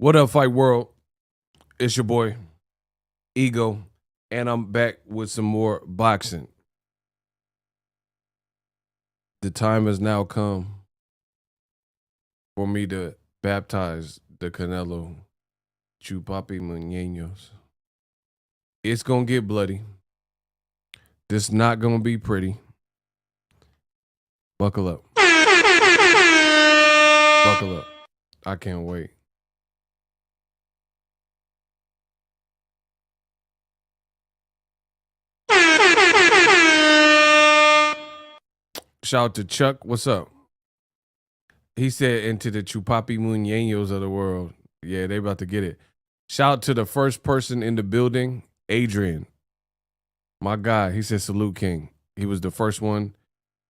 What up, Fight World? It's your boy, Ego, and I'm back with some more boxing. The time has now come for me to baptize the Canelo Chupapi Muñeños. It's going to get bloody. This not going to be pretty. Buckle up. Buckle up. I can't wait. Shout out to Chuck. What's up? He said into the Chupapi Muñeños of the world. Yeah, they about to get it. Shout out to the first person in the building, Adrian. My guy. He said salute King. He was the first one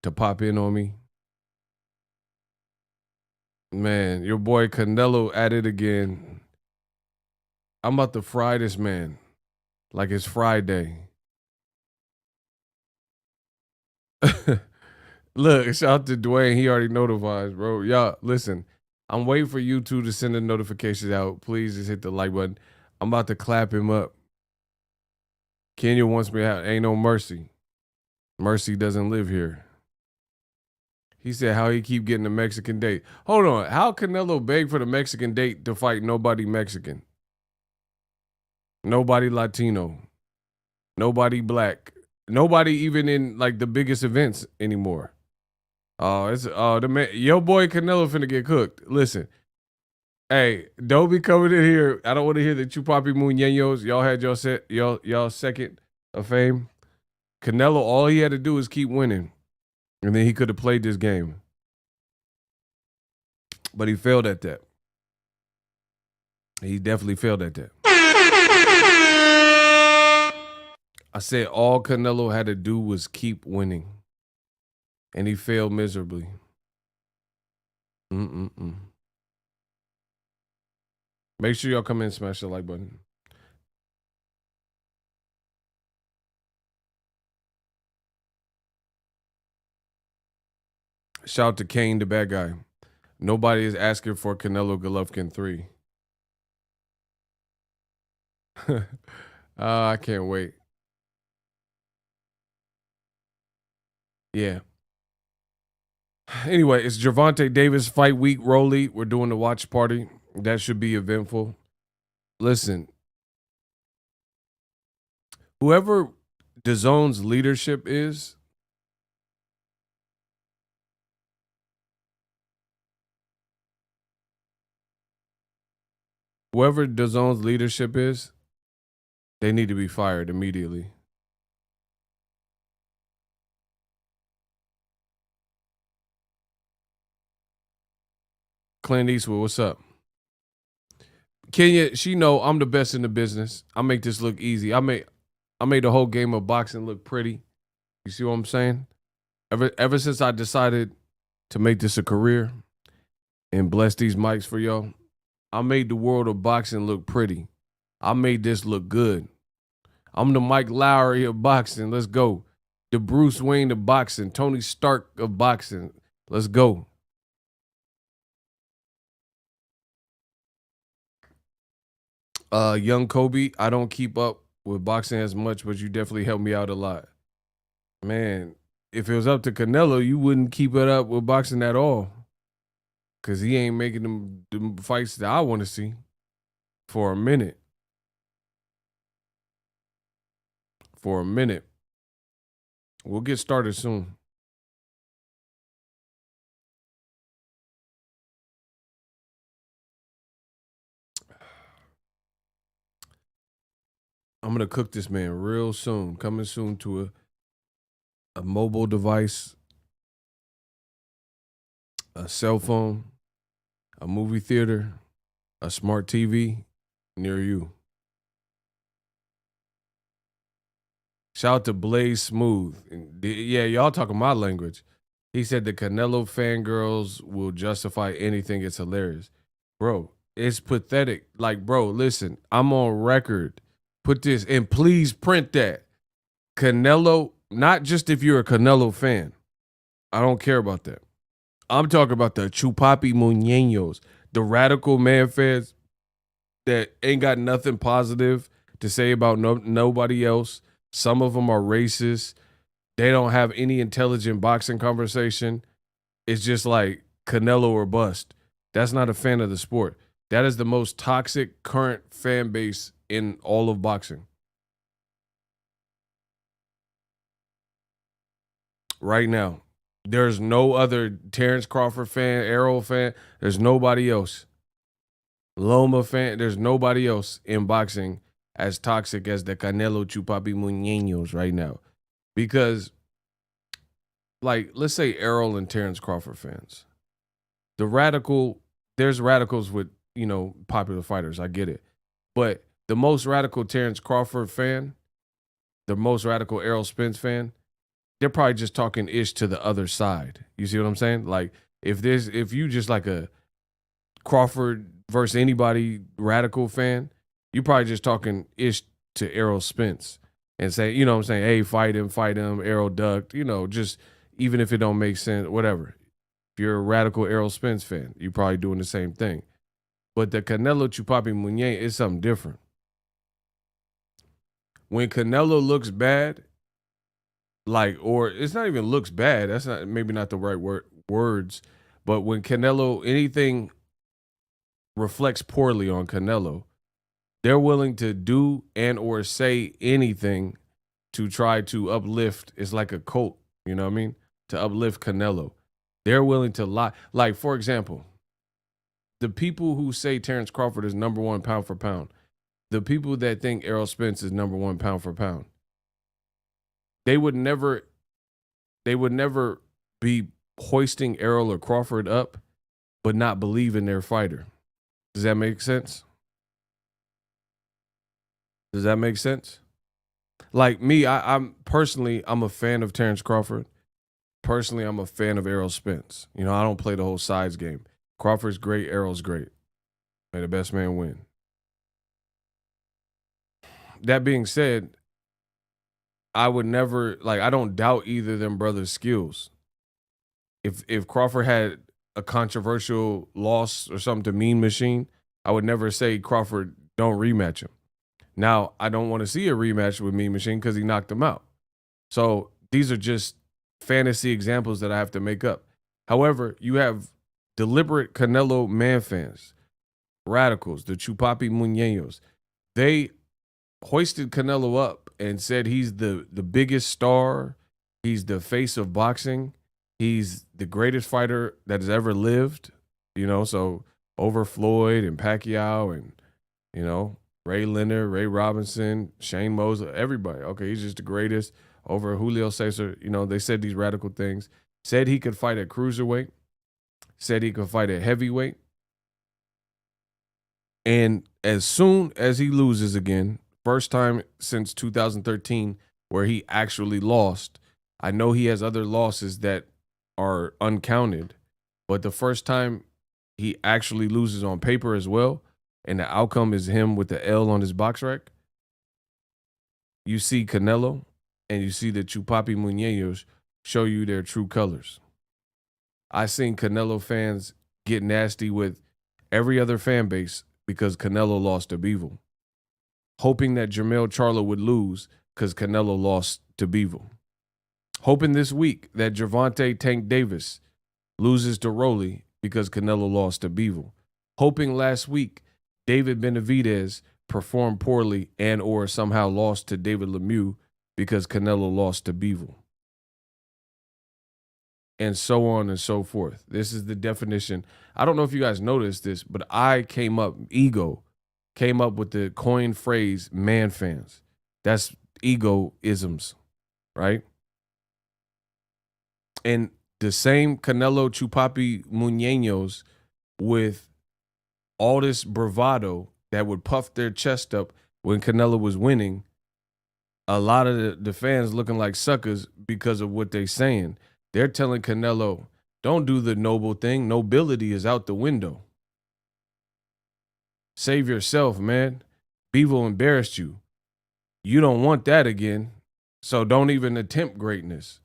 to pop in on me. Man, your boy Canelo at it again. I'm about to fry this man like it's Friday. Look, shout out to Dwayne. He already notifies, bro. Y'all, listen. I'm waiting for you two to send the notifications out. Please just hit the like button. I'm about to clap him up. Kenya wants me out. Ain't no mercy. Mercy doesn't live here. He said how he keep getting the Mexican date. Hold on. How Canelo beg for the Mexican date to fight nobody Mexican? Nobody Latino. Nobody black. Nobody even in like the biggest events anymore. Your boy Canelo finna get cooked. Listen, hey, don't be coming in here. I don't want to hear the Chupapi Muñeños. Y'all had y'all second of fame. Canelo, all he had to do is keep winning, and then he could have played this game. But he failed at that. He definitely failed at that. I said all Canelo had to do was keep winning. And he failed miserably. Make sure y'all come in and smash the like button. Shout out to Kane, the bad guy. Nobody is asking for Canelo Golovkin 3. I can't wait. Yeah. Anyway, it's Gervonta Davis fight week. Rolly, we're doing the watch party. That should be eventful. Listen, whoever DAZN's leadership is, they need to be fired immediately. Clint Eastwood, what's up? Kenya, she know I'm the best in the business. I make this look easy. I made the whole game of boxing look pretty. You see what I'm saying? Ever since I decided to make this a career and bless these mics for y'all, I made the world of boxing look pretty. I made this look good. I'm the Mike Lowry of boxing. Let's go. The Bruce Wayne of boxing. Tony Stark of boxing. Let's go. Young Kobe, I don't keep up with boxing as much, but you definitely helped me out a lot. Man, if it was up to Canelo, you wouldn't keep it up with boxing at all. Because he ain't making them fights that I want to see for a minute. We'll get started soon. I'm going to cook this man real soon. Coming soon to a mobile device, a cell phone, a movie theater, a smart TV near you. Shout out to Blaze Smooth. Yeah, y'all talking my language. He said the Canelo fangirls will justify anything. It's hilarious. Bro, it's pathetic. Like, bro, listen, I'm on record. Put this, and please print that. Canelo, not just if you're a Canelo fan. I don't care about that. I'm talking about the Chupapi Muñeños, the radical man fans that ain't got nothing positive to say about nobody else. Some of them are racist. They don't have any intelligent boxing conversation. It's just like Canelo or bust. That's not a fan of the sport. That is the most toxic current fan base in all of boxing. Right now. There's no other Terrence Crawford fan, Errol fan. There's nobody else. Loma fan. There's nobody else in boxing as toxic as the Canelo Chupapi Muñeños right now. Because, like, let's say Errol and Terrence Crawford fans. There's radicals with, popular fighters. I get it. But the most radical Terrence Crawford fan, the most radical Errol Spence fan, they're probably just talking ish to the other side. You see what I'm saying? Like, if you just like a Crawford versus anybody radical fan, you probably just talking ish to Errol Spence and say, you know what I'm saying, hey, fight him, Errol ducked, just even if it don't make sense, whatever. If you're a radical Errol Spence fan, you're probably doing the same thing. But the Canelo Chupapi Muñe is something different. When Canelo looks bad, or it's not even looks bad, that's maybe not the right words, but when Canelo, anything reflects poorly on Canelo, they're willing to do and or say anything to try to uplift. It's like a cult, you know what I mean? To uplift Canelo. They're willing to lie. Like, for example, the people who say Terrence Crawford is number one pound for pound, the people that think Errol Spence is number one pound for pound, they would never be hoisting Errol or Crawford up, but not believe in their fighter. Does that make sense? Does that make sense? Like me, I'm a fan of Terrence Crawford. Personally, I'm a fan of Errol Spence. I don't play the whole sides game. Crawford's great, Errol's great. May the best man win. That being said, I would never, I don't doubt either of them brothers' skills. If Crawford had a controversial loss or something to Mean Machine, I would never say Crawford don't rematch him. Now, I don't want to see a rematch with Mean Machine because he knocked him out. So these are just fantasy examples that I have to make up. However, you have deliberate Canelo man fans, radicals, the Chupapi Muñeños. They hoisted Canelo up and said he's the biggest star. He's the face of boxing. He's the greatest fighter that has ever lived, so over Floyd and Pacquiao and, Ray Leonard, Ray Robinson, Shane Mosley, everybody. Okay, he's just the greatest over Julio Cesar. They said these radical things. Said he could fight at cruiserweight. Said he could fight at heavyweight. And as soon as he loses again, first time since 2013 where he actually lost. I know he has other losses that are uncounted, but the first time he actually loses on paper as well, and the outcome is him with the L on his box rack, you see Canelo and you see the Chupapi Muñeños show you their true colors. I seen Canelo fans get nasty with every other fan base because Canelo lost to Bivol, hoping that Jermell Charlo would lose because Canelo lost to Bivol, hoping this week that Gervonta Tank Davis loses to Rolly because Canelo lost to Bivol, hoping last week David Benavidez performed poorly and or somehow lost to David Lemieux because Canelo lost to Bivol. And so on and so forth. This is the definition. I don't know if you guys noticed this, but Ego came up with the coined phrase man fans. That's egoisms, right? And the same Canelo Chupapi Muñeños with all this bravado that would puff their chest up when Canelo was winning, a lot of the fans looking like suckers because of what they're saying. They're telling Canelo, don't do the noble thing. Nobility is out the window. Save yourself, man. Bivol embarrassed you. You don't want that again, so don't even attempt greatness.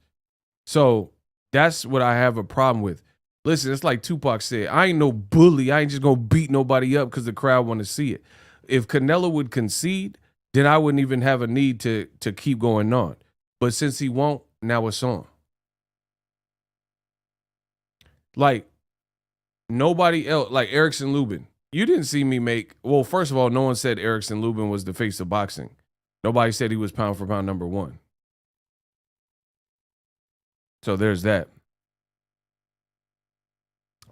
So that's what I have a problem with. Listen, it's like Tupac said, I ain't no bully. I ain't just going to beat nobody up because the crowd want to see it. if Canelo would concede, then I wouldn't even have a need to keep going on. But since he won't, now it's on. Like, nobody else, like Erickson Lubin. You didn't see me make, well, first of all, no one said Erickson Lubin was the face of boxing. Nobody said he was pound for pound number one. So there's that.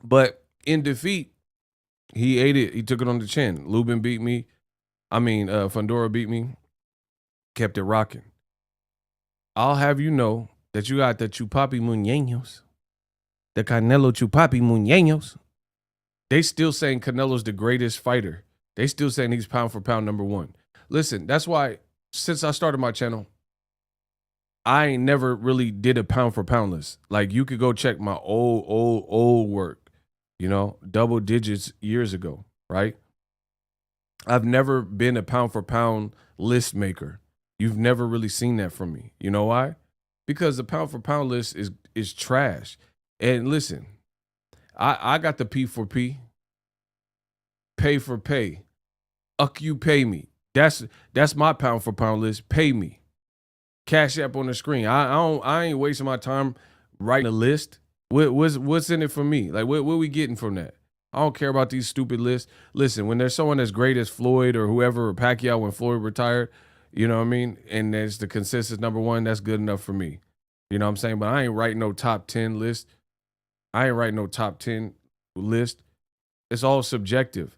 But in defeat, he ate it. He took it on the chin. Lubin beat me. Fundora beat me. Kept it rocking. I'll have you know that you got the Chupapi Muñeños. The Canelo Chupapi Muñeños. They still saying Canelo's the greatest fighter. They still saying he's pound for pound number one. Listen, that's why since I started my channel, I ain't never really did a pound for pound list. Like, you could go check my old work, you know, double digits years ago, right? I've never been a pound for pound list maker. You've never really seen that from me. You know why? Because the pound for pound list is trash. And listen, I got the P for P, pay for pay. You pay me. That's my pound for pound list. Pay me. CashApp on the screen. I ain't wasting my time writing a list. What's in it for me? Like, what we getting from that? I don't care about these stupid lists. Listen, when there's someone as great as Floyd or whoever, or Pacquiao when Floyd retired, you know what I mean? And there's the consensus number one, that's good enough for me. You know what I'm saying? But I ain't writing no top 10 list. I ain't writing no top 10 list. It's all subjective.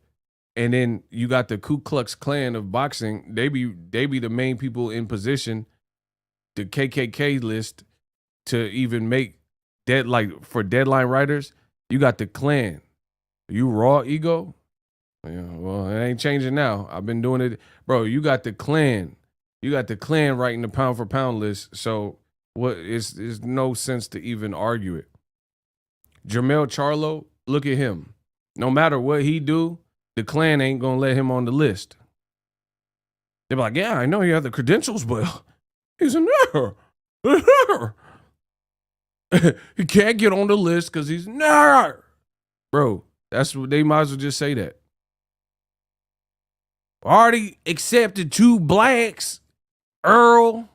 And then you got the Ku Klux Klan of boxing. They be the main people in position, the KKK list, to even make for deadline writers. You got the Klan. You raw ego? Yeah, well, it ain't changing now. I've been doing it. Bro, you got the Klan. You got the Klan writing the pound for pound list. So it's no sense to even argue it. Jermell Charlo, look at him. No matter what he do, the Klan ain't gonna let him on the list. They're like, yeah, I know you have the credentials, but he's a nerd. He can't get on the list because he's nerd. Bro, that's what they might as well just say that. Already accepted 2 blacks, Earl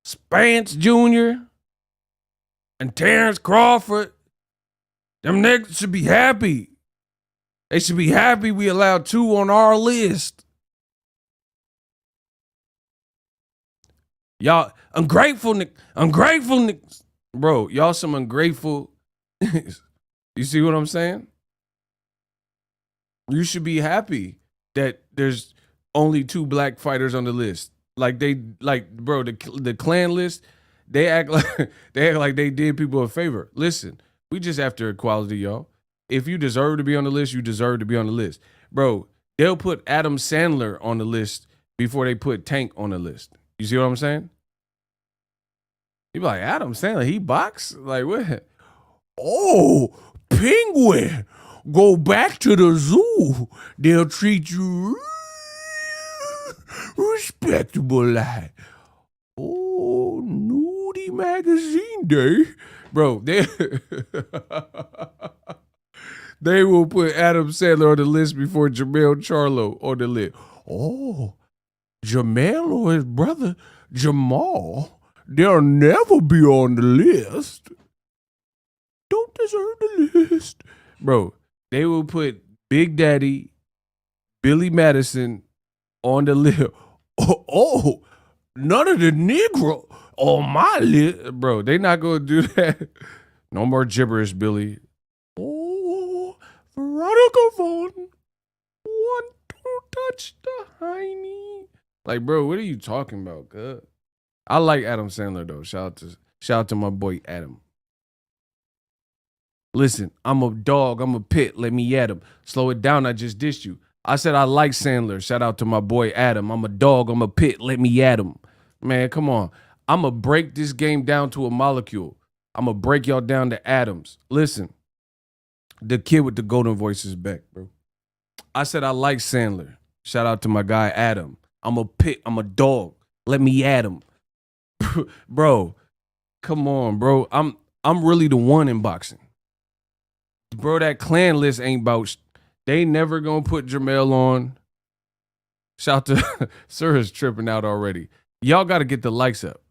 Spence Jr. and Terrence Crawford. Them niggas should be happy. They should be happy we allowed 2 on our list. Y'all, ungrateful niggas. Bro, y'all some ungrateful. You see what I'm saying? You should be happy that there's only 2 black fighters on the list. Bro, the Klan list, they act like they did people a favor. Listen, we just after equality, y'all. If you deserve to be on the list, you deserve to be on the list. Bro, they'll put Adam Sandler on the list before they put Tank on the list. You see what I'm saying? You be like, Adam Sandler, he box? Like, what? Oh, penguin, go back to the zoo. They'll treat you respectable like. Oh, nudie magazine day. Bro, they will put Adam Sandler on the list before Jermell Charlo on the list. Oh, Jermell or his brother Jamal, they'll never be on the list. Don't deserve the list. Bro, they will put Big Daddy, Billy Madison on the list. Oh, none of the Negro on my list. Bro, they not going to do that. No more gibberish, Billy. Oh, Veronica Vaughn. 1, 2, touch the hiney. Like, bro, what are you talking about, cuz? I like Adam Sandler, though. Shout out to my boy, Adam. Listen, I'm a dog. I'm a pit. Let me at him. Slow it down. I just dissed you. I said I like Sandler. Shout out to my boy, Adam. I'm a dog. I'm a pit. Let me at him. Man, come on. I'm going to break this game down to a molecule. I'm going to break y'all down to atoms. Listen, the kid with the golden voice is back, bro. I said I like Sandler. Shout out to my guy, Adam. I'm a pit. I'm a dog. Let me at him. Bro, come on, bro. I'm really the one in boxing. Bro, that Klan list ain't about. They never gonna put Jermell on. Shout to Sir is tripping out already. Y'all got to get the likes up.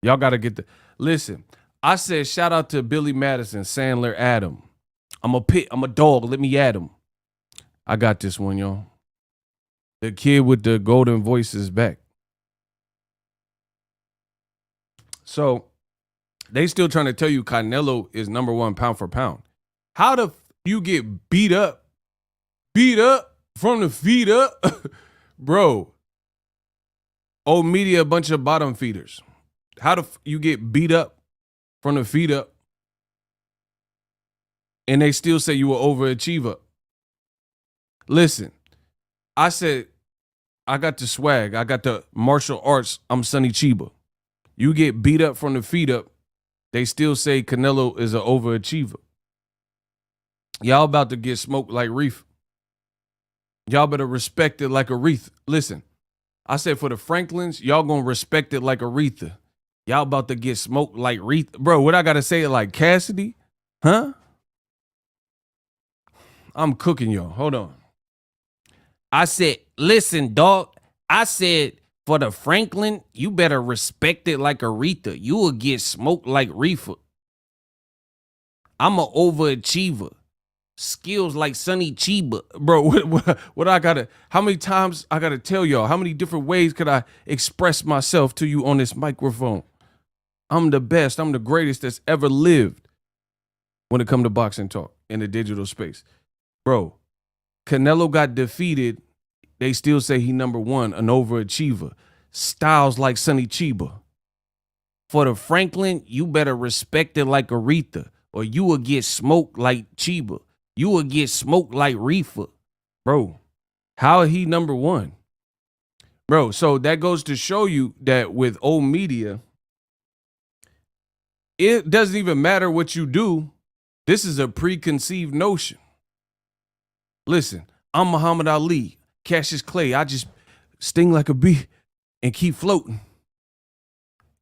Y'all got to get the listen. I said shout out to Billy Madison, Sandler, Adam. I'm a dog. Let me at him. I got this one, y'all. The kid with the golden voice is back. So they still trying to tell you Canelo is number one pound for pound. How the you get beat up from the feet up? Bro, old media, a bunch of bottom feeders. How the you get beat up from the feet up and they still say you were overachiever? Listen, I said, I got the swag. I got the martial arts. I'm Sonny Chiba. You get beat up from the feet up, they still say Canelo is an overachiever. Y'all about to get smoked like Reef. Y'all better respect it like Aretha. Listen, I said for the Franklins, y'all gonna respect it like Aretha. Y'all about to get smoked like Aretha. Bro, what I gotta say it like Cassidy? Huh? I'm cooking y'all. Hold on. I said, listen, dog. I said, for the Franklin, you better respect it like Aretha. You will get smoked like Reefer. I'm an overachiever. Skills like Sonny Chiba. Bro, what I gotta, how many times I gotta tell y'all? How many different ways could I express myself to you on this microphone? I'm the best. I'm the greatest that's ever lived when it comes to boxing talk in the digital space. Bro, Canelo got defeated. They still say he number one, an overachiever. Styles like Sonny Chiba. For the Franklin, you better respect it like Aretha, or you will get smoked like Chiba. You will get smoked like Reefer. Bro, how he number one? Bro, so that goes to show you that with old media, it doesn't even matter what you do. This is a preconceived notion. Listen, I'm Muhammad Ali. Cassius Clay. I just sting like a bee and keep floating.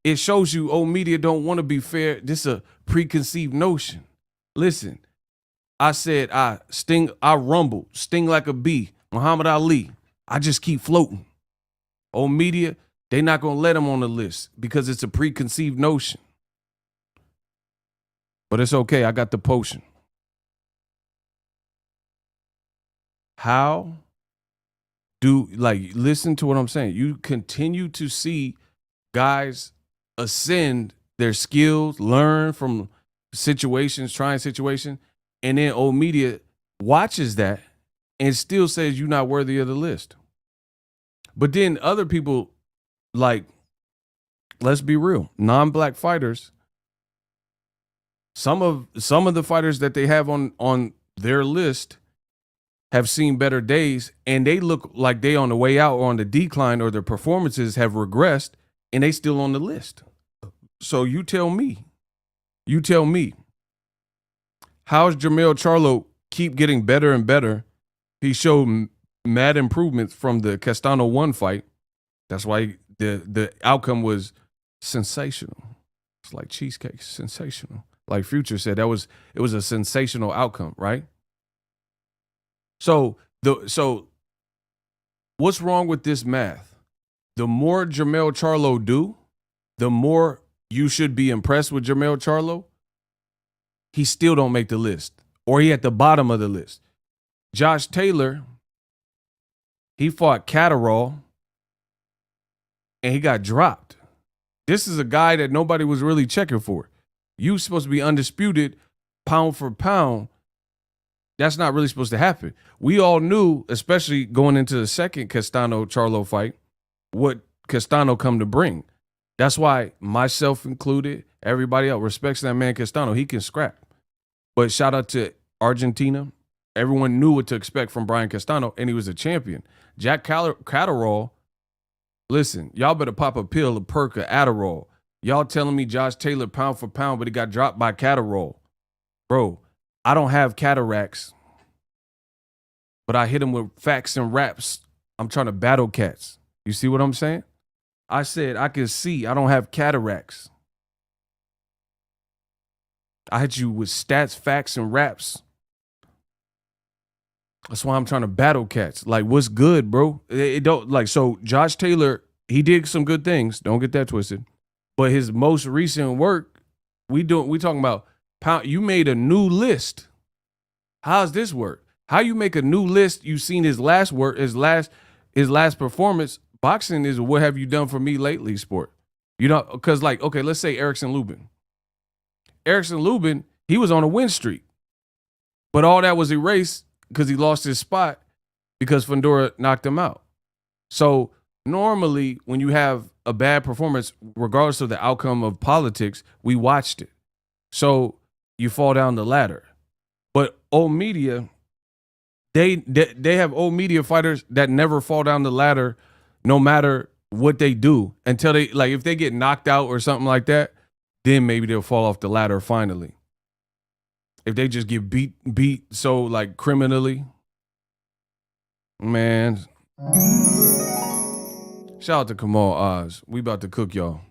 It shows you old media don't want to be fair. This is a preconceived notion. Listen, I said I rumble, sting like a bee. Muhammad Ali. I just keep floating. Old media, they not going to let him on the list because it's a preconceived notion. But it's okay. I got the potion. How listen to what I'm saying. You continue to see guys ascend their skills, learn from situations, trying situations, and then old media watches that and still says you're not worthy of the list. But then other people, like, let's be real, non-black fighters, some of the fighters that they have on their list have seen better days, and they look like they on the way out or on the decline, or their performances have regressed, and they still on the list. So you tell me, how's Jermell Charlo keep getting better and better? He showed mad improvements from the Castano 1 fight. That's why the outcome was sensational. It's like cheesecake, sensational. Like Future said, it was a sensational outcome, right? So what's wrong with this math? The more Jermell Charlo do, the more you should be impressed with Jermell Charlo. He still don't make the list, or he at the bottom of the list. Josh Taylor, he fought Catterall and he got dropped. This is a guy that nobody was really checking for. You supposed to be undisputed pound for pound. That's not really supposed to happen. We all knew, especially going into the second Castano-Charlo fight, what Castano come to bring. That's why myself included, everybody else respects that man Castano. He can scrap. But shout out to Argentina. Everyone knew what to expect from Brian Castano, and he was a champion. Jack Catterall, listen, y'all better pop a pill, a perk, a Adderall. Y'all telling me Josh Taylor pound for pound, but he got dropped by Catterall. Bro, I don't have cataracts, but I hit him with facts and raps. I'm trying to battle cats. You see what I'm saying? I said I can see. I don't have cataracts. I hit you with stats, facts, and raps. That's why I'm trying to battle cats. Like, what's good, bro? It don't like so. Josh Taylor, he did some good things. Don't get that twisted. But his most recent work, we talking about pound. You made a new list. How's this work? How you make a new list? You seen his last work, his last performance. Boxing is what have you done for me lately, sport. You know, because like, okay, let's say Erickson Lubin. Erickson Lubin, he was on a win streak, but all that was erased because he lost his spot because Fundora knocked him out. So normally when you have a bad performance, regardless of the outcome of politics, we watched it. So you fall down the ladder. But old media, they have old media fighters that never fall down the ladder no matter what they do until they, like if they get knocked out or something like that, then maybe they'll fall off the ladder finally. If they just get beat so like criminally, man. Shout out to Kamal Oz. We about to cook y'all.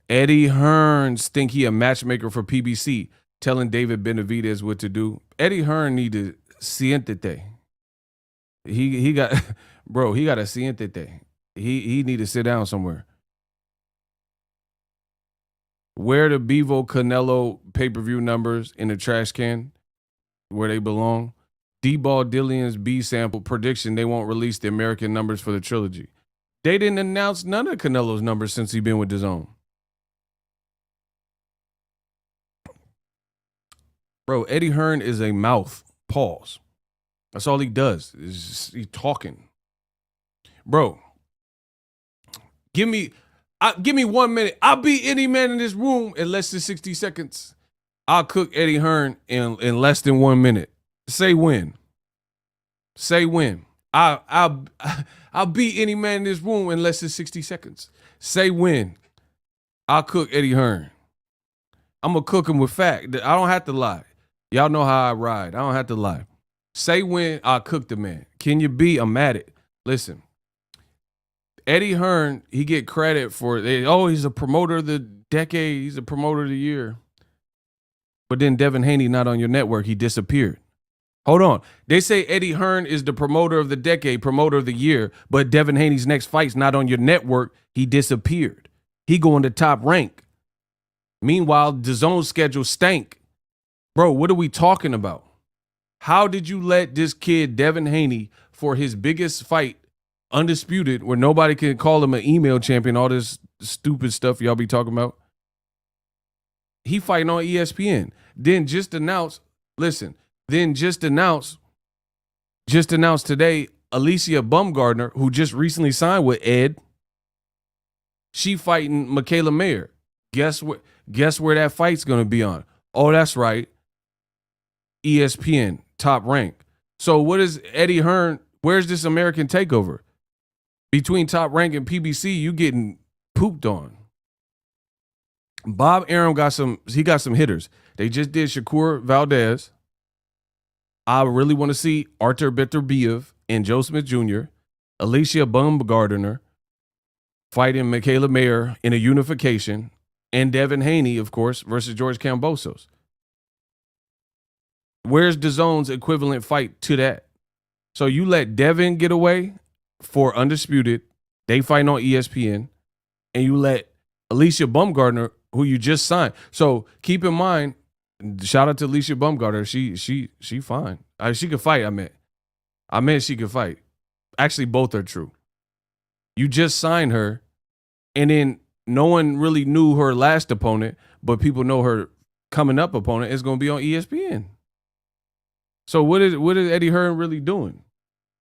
Eddie Hearns think he a matchmaker for PBC, telling David Benavidez what to do. Eddie Hearn need to siéntate. He got, bro, he got a siéntate. He need to sit down somewhere. Where the Bivol Canelo pay-per-view numbers in the trash can where they belong. D-Ball Dillion's B-sample prediction they won't release the American numbers for the trilogy. They didn't announce none of Canelo's numbers since he been with DAZN. Bro, Eddie Hearn is a mouth. Pause. That's all he does. He's talking. Bro, give me 1 minute. I'll beat any man in this room in less than 60 seconds. I'll cook Eddie Hearn in less than 1 minute. Say when. Say when. I'll beat any man in this room in less than 60 seconds. Say when. I'll cook Eddie Hearn. I'm going to cook him with fact. I don't have to lie. Y'all know how I ride. I don't have to lie. Say when I'll cook the man. Can you be? I'm at it. Listen. Eddie Hearn, he get credit for, he's a promoter of the decade. He's a promoter of the year. But then Devin Haney not on your network. He disappeared. Hold on. They say Eddie Hearn is the promoter of the decade, promoter of the year, but Devin Haney's next fight's not on your network. He disappeared. He going to Top Rank. Meanwhile, DAZN's schedule stank. Bro, what are we talking about? How did you let this kid, Devin Haney, for his biggest fight, undisputed, where nobody can call him an email champion, all this stupid stuff y'all be talking about? He fighting on ESPN. Then just announced today, Alicia Baumgardner, who just recently signed with Ed, she fighting Michaela Mayer. Guess where that fight's going to be on? Oh, that's right. ESPN, Top Rank. So what is Eddie Hearn? Where's this American takeover? Between Top Rank and PBC, you getting pooped on. Bob Arum got some hitters. They just did Shakur Valdez. I really want to see Artur Beterbiev and Joe Smith Jr., Alicia Baumgardner fighting Michaela Mayer in a unification, and Devin Haney, of course, versus George Kambosos. Where's DAZN's equivalent fight to that? So you let Devin get away for undisputed. They fighting on ESPN, and you let Alicia Baumgardner, who you just signed. So keep in mind, shout out to Alicia Baumgardner. She fine. She could fight. I meant she could fight. Actually, both are true. You just signed her, and then no one really knew her last opponent, but people know her coming up opponent is going to be on ESPN. So what is Eddie Hearn really doing?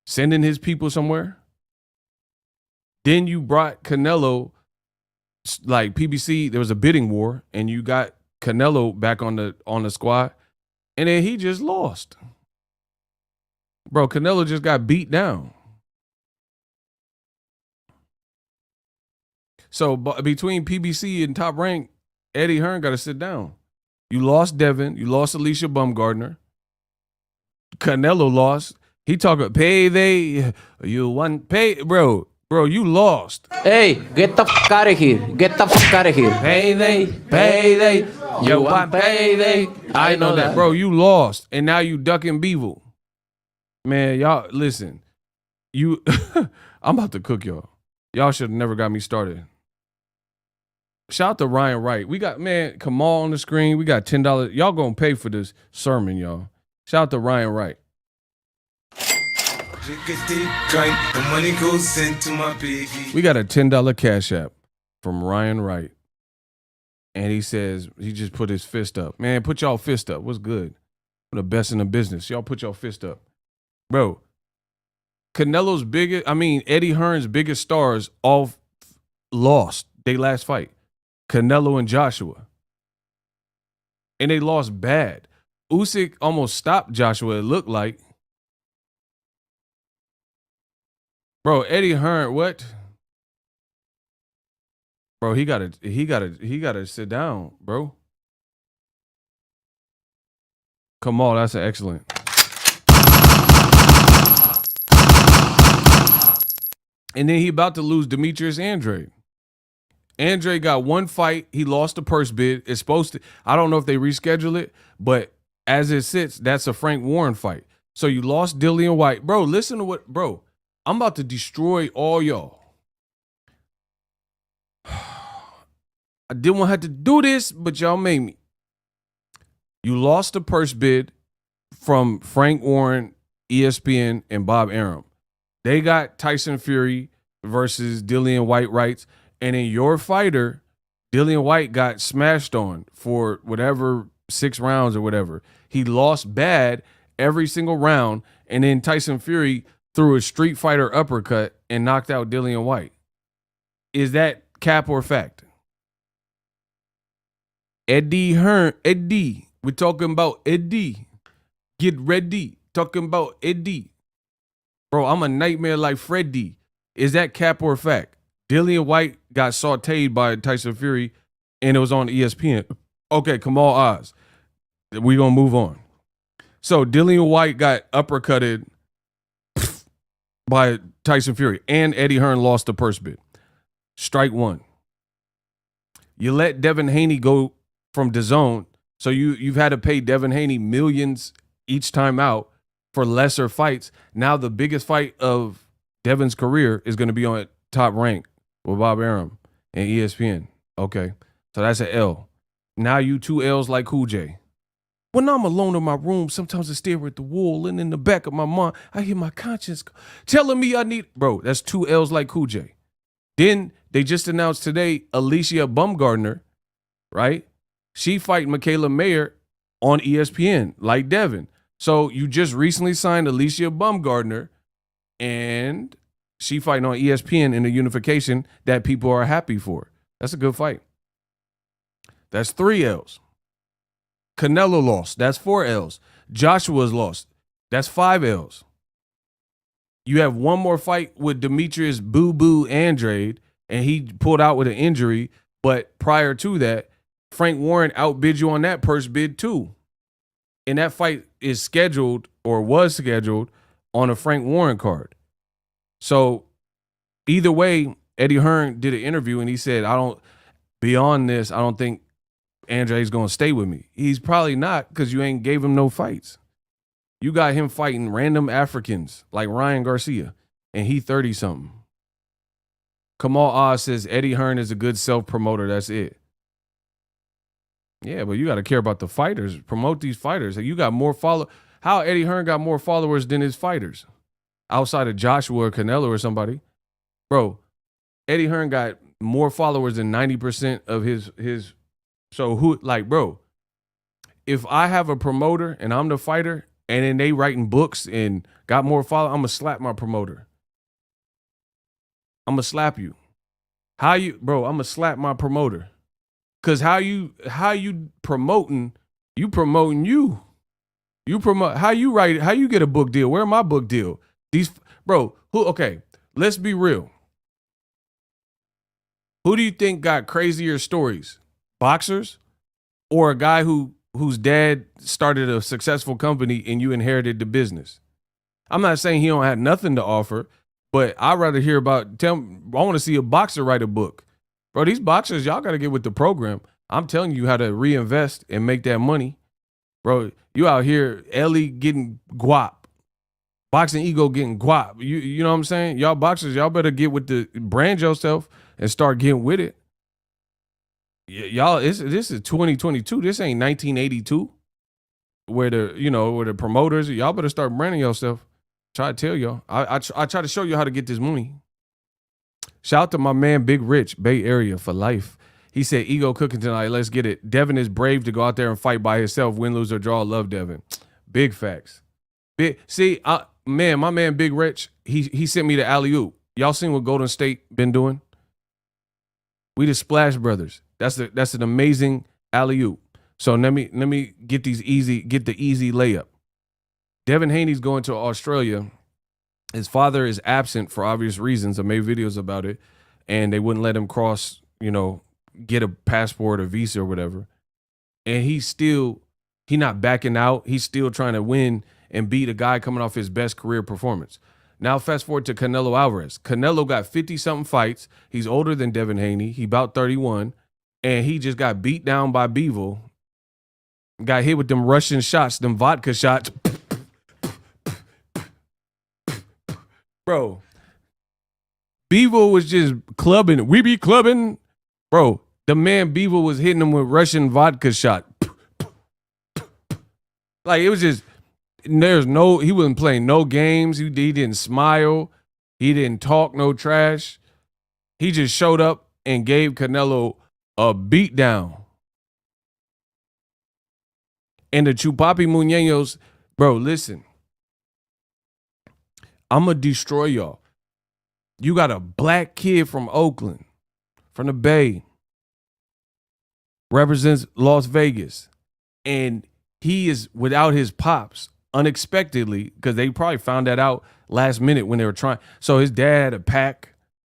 Sending his people somewhere? Then you brought Canelo, like PBC, there was a bidding war, and you got Canelo back on the squad, and then he just lost. Bro, Canelo just got beat down. So between PBC and Top Rank, Eddie Hearn got to sit down. You lost Devin. You lost Alicia Baumgardner. Canelo lost. He talking payday. You want pay, bro. Bro, you lost. Hey, get the fuck out of here. Get the fuck out of here. Payday. You want payday. I know that. Bro, you lost. And now you ducking Bivol. Man, y'all listen. You, I'm about to cook y'all. Y'all should have never got me started. Shout out to Ryan Wright. We got, man, Kamal on the screen. We got $10. Y'all gonna pay for this sermon, y'all. Shout out to Ryan Wright. The money goes into my piggy. We got a $10 Cash App from Ryan Wright. And he says, he just put his fist up. Man, put y'all fist up. What's good? I'm the best in the business. Y'all put y'all fist up. Bro, Eddie Hearn's biggest stars all lost their last fight. Canelo and Joshua. And they lost bad. Usyk almost stopped Joshua, it looked like. Bro, Eddie Hearn, what? Bro, he gotta sit down, bro. Come on, that's excellent. And then he about to lose Demetrius Andrade. Andre got one fight. He lost the purse bid. It's supposed to, I don't know if they reschedule it, but as it sits, that's a Frank Warren fight. So you lost Dillian White. Bro, listen to what, bro, I'm about to destroy all y'all. I didn't want to have to do this, but y'all made me. You lost the purse bid from Frank Warren, ESPN, and Bob Arum. They got Tyson Fury versus Dillian White rights. And in your fighter, Dillian White got smashed on for whatever 6 rounds or whatever. He lost bad every single round. And then Tyson Fury threw a Street Fighter uppercut and knocked out Dillian White. Is that cap or fact? Eddie Hearn, Eddie. We're talking about Eddie. Get ready. Talking about Eddie. Bro, I'm a nightmare like Freddy. Is that cap or fact? Dillian White got sauteed by Tyson Fury, and it was on ESPN. Okay, Kamal Oz. We're going to move on. So Dillian White got uppercutted by Tyson Fury, and Eddie Hearn lost the purse bid. Strike one. You let Devin Haney go from DAZN, so you've had to pay Devin Haney millions each time out for lesser fights. Now the biggest fight of Devin's career is going to be on Top Rank with Bob Arum and ESPN. Okay, so that's an L. Now you 2 L's like Cool J. When I'm alone in my room, sometimes I stare at the wall, and in the back of my mind, I hear my conscience telling me I need... Bro, that's 2 L's like Cool J. Then they just announced today Alicia Bumgardner, right? She fight Michaela Mayer on ESPN, like Devin. So you just recently signed Alicia Bumgardner, and she fighting on ESPN in a unification that people are happy for. That's a good fight. That's 3 L's. Canelo lost. That's 4 L's. Joshua's lost. That's 5 L's. You have one more fight with Demetrius Boo Boo Andrade, and he pulled out with an injury. But prior to that, Frank Warren outbid you on that purse bid too. And that fight is scheduled or was scheduled on a Frank Warren card. So either way, Eddie Hearn did an interview and he said, beyond this, I don't think Andre's going to stay with me. He's probably not, because you ain't gave him no fights. You got him fighting random Africans like Ryan Garcia, and he 30-something. Kamal Oz says Eddie Hearn is a good self-promoter. That's it. Yeah, but you got to care about the fighters. Promote these fighters. You got more followers. How Eddie Hearn got more followers than his fighters? Outside of Joshua or Canelo or somebody. Bro, Eddie Hearn got more followers than 90% of his. So who, like, bro, if I have a promoter and I'm the fighter and then they writing books and got more followers, I'm going to slap my promoter. I'm going to slap you. I'm going to slap my promoter. Because how you promoting, you promoting you. You promote, how you get a book deal? Where my book deal? Okay, let's be real. Who do you think got crazier stories? Boxers or a guy whose dad started a successful company and you inherited the business? I'm not saying he don't have nothing to offer, but I'd rather hear about, I want to see a boxer write a book. Bro, these boxers, y'all got to get with the program. I'm telling you how to reinvest and make that money. Bro, you out here, Ellie getting guap. Boxing ego getting guap. You know what I'm saying? Y'all boxers, y'all better get with the brand yourself and start getting with it. Y'all, this is 2022. This ain't 1982. Where the promoters, y'all better start branding yourself. Try to tell y'all. I try to show you how to get this money. Shout out to my man Big Rich, Bay Area for life. He said, ego cooking tonight. Let's get it. Devin is brave to go out there and fight by himself. Win, lose, or draw. Love Devin. Big facts. My man Big Rich, he sent me the alley-oop. Y'all seen what Golden State been doing? We the Splash Brothers. That's an amazing alley-oop. So let me get the easy layup. Devin Haney's going to Australia. His father is absent for obvious reasons. I made videos about it, and they wouldn't let him cross, get a passport or visa or whatever. And he not backing out. He's still trying to win and beat a guy coming off his best career performance. Now fast forward to Canelo Alvarez. Canelo got 50-something fights. He's older than Devin Haney. He about 31, and he just got beat down by Bivol. Got hit with them Russian shots, them vodka shots. Bro, Bivol was just clubbing. We be clubbing. Bro, the man Bivol was hitting him with Russian vodka shot. Like, it was just, he wasn't playing no games. He didn't smile. He didn't talk no trash. He just showed up and gave Canelo a beat down. And the Chupapi Muñeños, bro, listen. I'm going to destroy y'all. You got a black kid from Oakland, from the Bay, represents Las Vegas, and he is without his pops unexpectedly, because they probably found that out last minute when they were trying. So his dad had to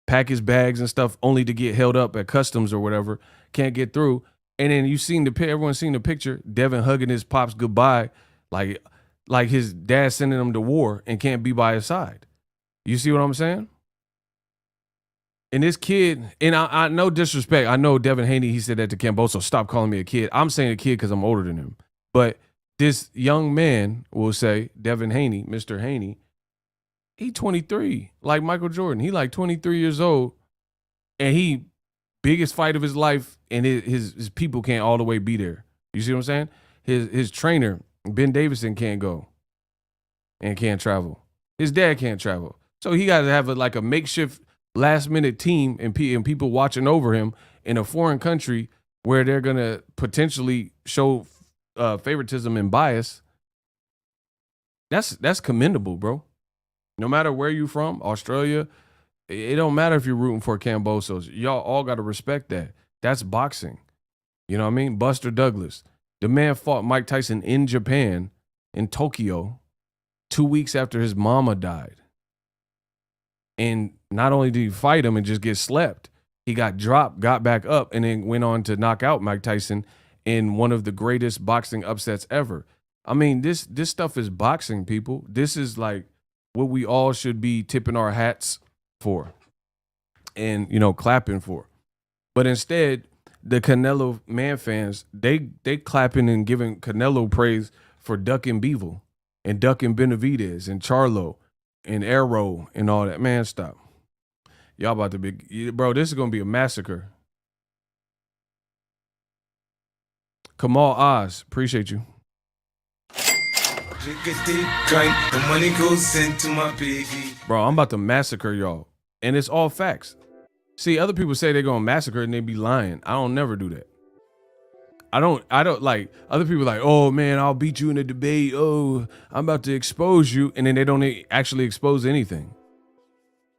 pack his bags and stuff only to get held up at customs or whatever, can't get through. And then everyone's seen the picture, Devin hugging his pops goodbye, like his dad sending him to war and can't be by his side. You see what I'm saying? And this kid, and I no disrespect, I know Devin Haney, he said that to Camboso, stop calling me a kid. I'm saying a kid because I'm older than him. But this young man will say, Devin Haney, Mr. Haney, he 23, like Michael Jordan. He like 23 years old, and he biggest fight of his life, and his people can't all the way be there. You see what I'm saying? His trainer, Ben Davison, can't go and can't travel. His dad can't travel. So he got to have a makeshift last-minute team and people watching over him in a foreign country where they're going to potentially show favoritism and bias. That's commendable, bro. No matter where you from, Australia, it don't matter if you're rooting for Cambosos. Y'all all got to respect that. That's boxing. You know what I mean? Buster Douglas. The man fought Mike Tyson in Japan, in Tokyo, 2 weeks after his mama died. And not only did he fight him and just get slept, he got dropped, got back up, and then went on to knock out Mike Tyson in one of the greatest boxing upsets ever. I mean, this stuff is boxing, people. This is like what we all should be tipping our hats for and, clapping for. But instead, the Canelo man fans, they clapping and giving Canelo praise for ducking Bivol and ducking Benavidez and Charlo and Arrow and all that. Man, stop. Y'all about to be, bro, this is going to be a massacre. Kamal Oz, appreciate you. The money goes into my piggy. Bro, I'm about to massacre y'all. And it's all facts. See, other people say they're going to massacre and they be lying. I don't never do that. I don't like, other people like, oh man, I'll beat you in a debate. Oh, I'm about to expose you. And then they don't actually expose anything.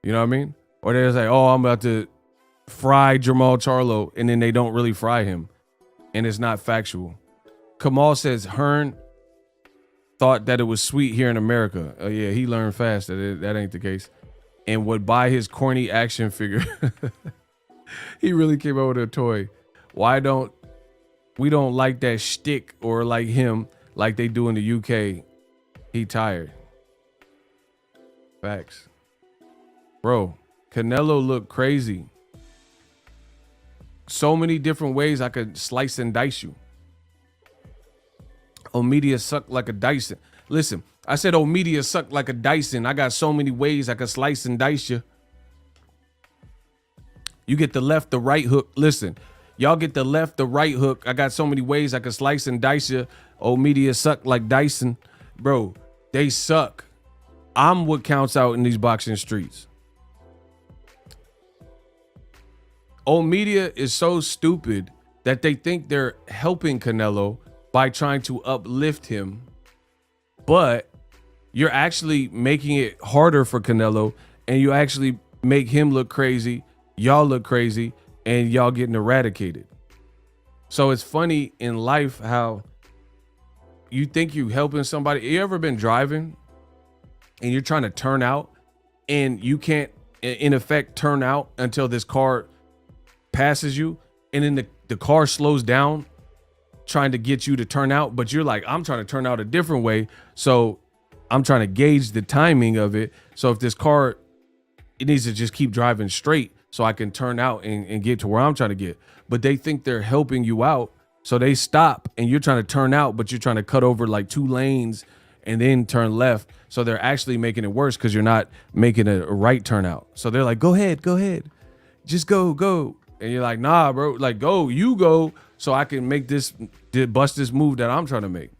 You know what I mean? Or they're like, oh, I'm about to fry Jamal Charlo. And then they don't really fry him. And it's not factual. Kamal says Hearn thought that it was sweet here in America. Oh yeah, he learned fast that that ain't the case. And would buy his corny action figure. He really came up with a toy. We don't like that shtick or like him like they do in the UK. He tired. Facts. Bro, Canelo looked crazy. So many different ways I could slice and dice you. Media suck like a Dyson. Listen, I said, oh, media suck like a Dyson. I got so many ways I can slice and dice you. You get the left, the right hook. Listen, y'all get the left, the right hook. I got so many ways I can slice and dice you. Oh, media suck like Dyson. Bro, they suck. I'm what counts out in these boxing streets. Old media is so stupid that they think they're helping Canelo by trying to uplift him, but you're actually making it harder for Canelo, and you actually make him look crazy, y'all look crazy, and y'all getting eradicated. So it's funny in life how you think you helping somebody. You ever been driving and you're trying to turn out and you can't in effect turn out until this car passes you, and then the car slows down trying to get you to turn out, but you're like, I'm trying to turn out a different way, so I'm trying to gauge the timing of it. So if this car, it needs to just keep driving straight so I can turn out and get to where I'm trying to get. But they think they're helping you out, so they stop and you're trying to turn out, but you're trying to cut over like 2 lanes and then turn left. So they're actually making it worse because you're not making a right turnout. So they're like, go ahead, just go. And you're like, nah, bro, like, you go so I can make this, bust this move that I'm trying to make.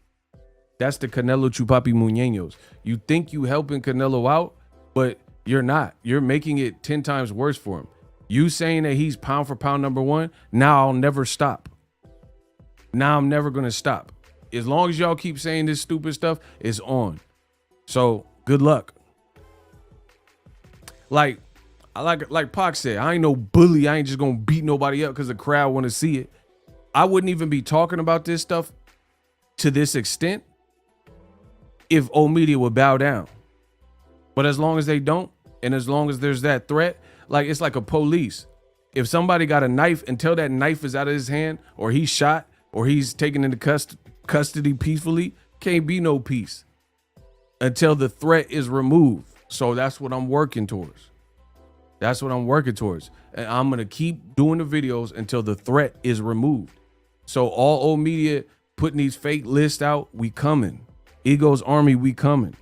That's the Canelo Chupapi Muñeños. You think you helping Canelo out, but you're not. You're making it 10 times worse for him. You saying that he's pound for pound #1, now I'll never stop. Now I'm never going to stop. As long as y'all keep saying this stupid stuff, it's on. So good luck. Like Pac said, I ain't no bully. I ain't just gonna beat nobody up because the crowd want to see it. I wouldn't even be talking about this stuff to this extent if old media would bow down. But as long as they don't, and as long as there's that threat, like it's like a police. If somebody got a knife until that knife is out of his hand, or he's shot, or he's taken into custody peacefully, can't be no peace until the threat is removed. So that's what I'm working towards. That's what I'm working towards. And I'm going to keep doing the videos until the threat is removed. So all old media putting these fake lists out, we coming. Ego's army, we coming.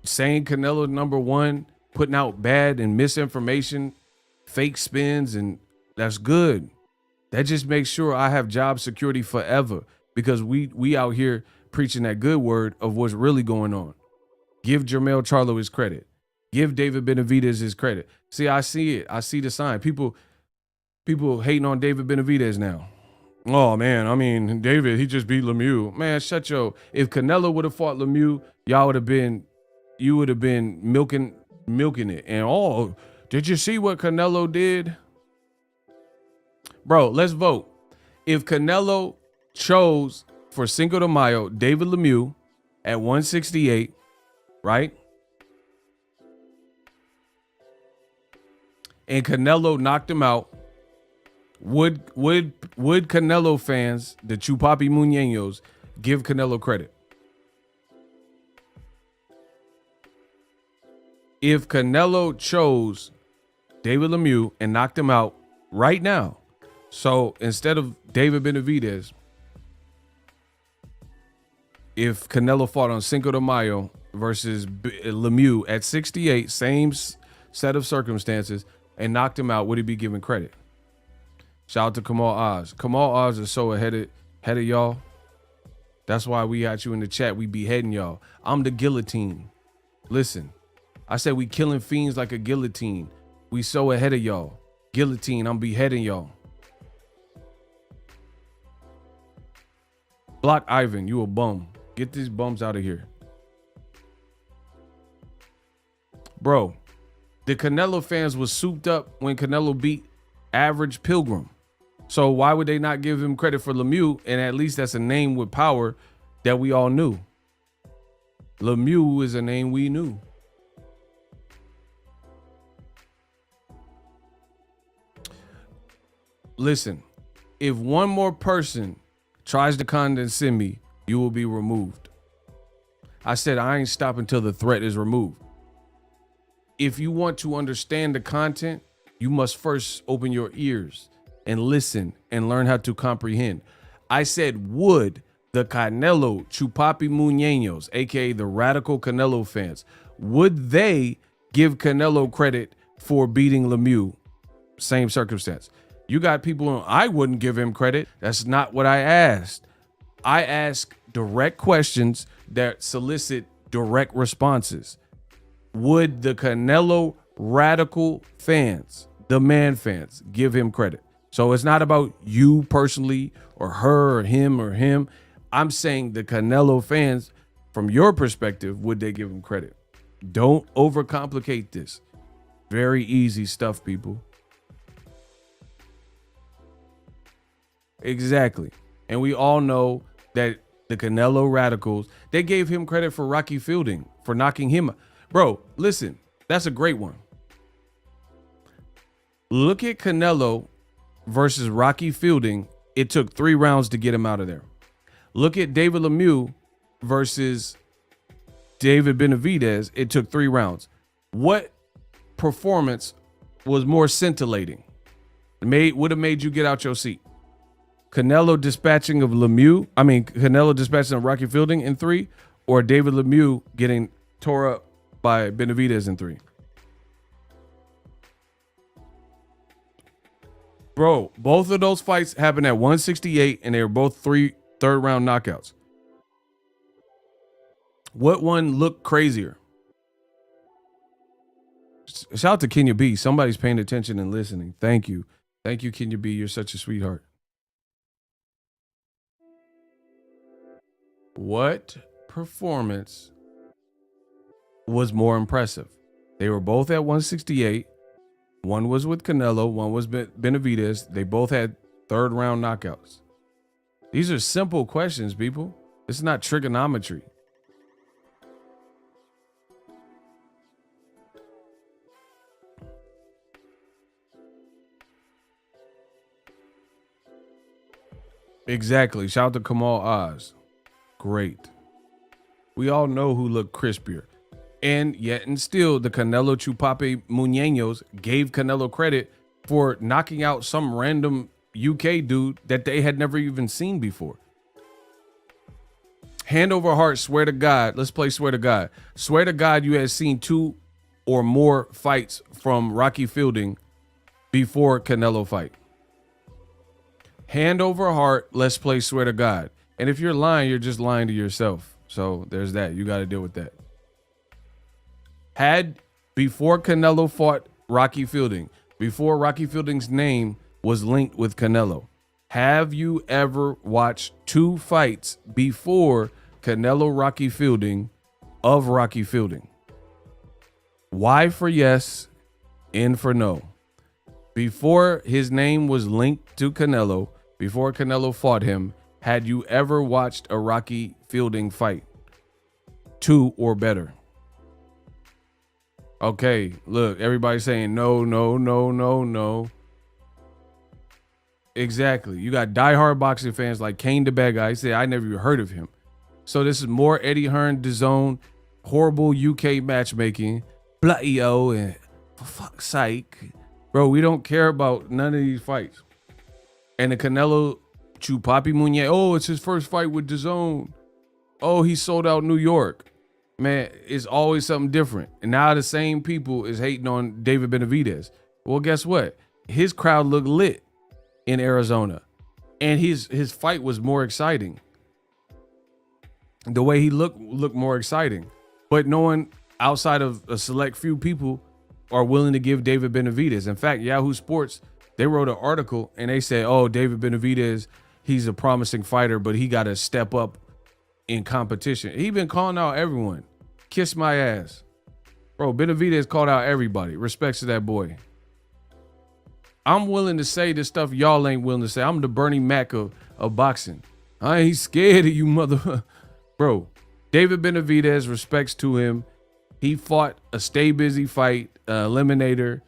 Saying Canelo #1, putting out bad and misinformation, fake spins, and that's good. That just makes sure I have job security forever, because we out here preaching that good word of what's really going on. Give Jermell Charlo his credit. Give David Benavidez his credit. See, I see it. I see the sign. People hating on David Benavidez now. Oh, man, I mean, David, he just beat Lemieux. Man, shut your... If Canelo would have fought Lemieux, you would have been milking it. And, oh, did you see what Canelo did? Bro, let's vote. If Canelo chose for Cinco de Mayo David Lemieux at 168, right? And Canelo knocked him out, would Canelo fans, the Chupapi Muñeños, give Canelo credit? If Canelo chose David Lemieux and knocked him out right now, so instead of David Benavidez, if Canelo fought on Cinco de Mayo versus Lemieux at 68, same set of circumstances, and knocked him out, would he be given credit? Shout out to Kamal Oz. Kamal Oz is so ahead of y'all. That's why we got you in the chat. We beheading y'all. I'm the guillotine. Listen, I said we killing fiends like a guillotine. We so ahead of y'all. Guillotine, I'm beheading y'all. Block Ivan, you a bum. Get these bums out of here. Bro, the Canelo fans was souped up when Canelo beat Average Pilgrim. So why would they not give him credit for Lemieux? And at least that's a name with power that we all knew. Lemieux is a name we knew. Listen, if one more person tries to condescend me, you will be removed. I said I ain't stopping until the threat is removed. If you want to understand the content, you must first open your ears and listen and learn how to comprehend. I said would the Canelo Chupapi Muñeños, aka the radical Canelo fans, would they give Canelo credit for beating Lemieux? Same circumstance. You got people, I wouldn't give him credit. That's not what I asked. I ask direct questions that solicit direct responses. Would the Canelo radical fans, the man fans, give him credit? So it's not about you personally or her or him. I'm saying the Canelo fans, from your perspective, would they give him credit? Don't overcomplicate this. Very easy stuff, people. Exactly. And we all know that the Canelo radicals, they gave him credit for Rocky Fielding, for knocking him. Bro, listen, that's a great one. Look at Canelo versus Rocky Fielding. It took 3 rounds to get him out of there. Look at David Lemieux versus David Benavidez. It took 3 rounds. What performance was more scintillating? Would have made you get out your seat? Canelo dispatching of Rocky Fielding in 3, or David Lemieux getting tore up by Benavidez in 3? Bro, both of those fights happened at 168, and they were both 3 third-round knockouts. What one looked crazier? Shout out to Kenya B. Somebody's paying attention and listening. Thank you. Thank you, Kenya B. You're such a sweetheart. What performance was more impressive? They were both at 168. One was with Canelo, one was Benavidez. They both had third-round knockouts. These are simple questions, people. It's not trigonometry. Exactly. Shout out to Kamal Oz. Great. We all know who looked crispier. And yet and still, the Canelo Chupapi Muñeños gave Canelo credit for knocking out some random UK dude that they had never even seen before. Hand over heart, swear to God. Let's play swear to God. Swear to God you had seen 2 or more fights from Rocky Fielding before Canelo fight. Hand over heart, let's play swear to God. And if you're lying, you're just lying to yourself. So there's that. You got to deal with that. Before Canelo fought Rocky Fielding, before Rocky Fielding's name was linked with Canelo, have you ever watched 2 fights before Canelo Rocky Fielding of Rocky Fielding? Y for yes, N for no. Before his name was linked to Canelo, before Canelo fought him, had you ever watched a Rocky Fielding fight? 2 or better. Okay, look, everybody's saying no. Exactly. You got diehard boxing fans like Kane the Bad Guy. He said, I never even heard of him. So this is more Eddie Hearn, DAZN, horrible UK matchmaking, blah-eo, and for fuck's sake. Bro, we don't care about none of these fights. And the Canelo Chupapi Muñeño, oh, it's his first fight with DAZN. Oh, he sold out New York. Man, it's always something different. And now the same people is hating on David Benavidez. Well, guess what? His crowd looked lit in Arizona. And his fight was more exciting. The way he looked more exciting. But no one outside of a select few people are willing to give David Benavidez. In fact, Yahoo Sports, they wrote an article and they said, oh, David Benavidez, he's a promising fighter, but he got to step up in competition. He been calling out everyone. Kiss my ass. Bro, Benavidez called out everybody. Respects to that boy. I'm willing to say this stuff y'all ain't willing to say. I'm the Bernie Mac of boxing. I ain't scared of you, mother. Bro, David Benavidez, respects to him. He fought a stay busy fight, eliminator,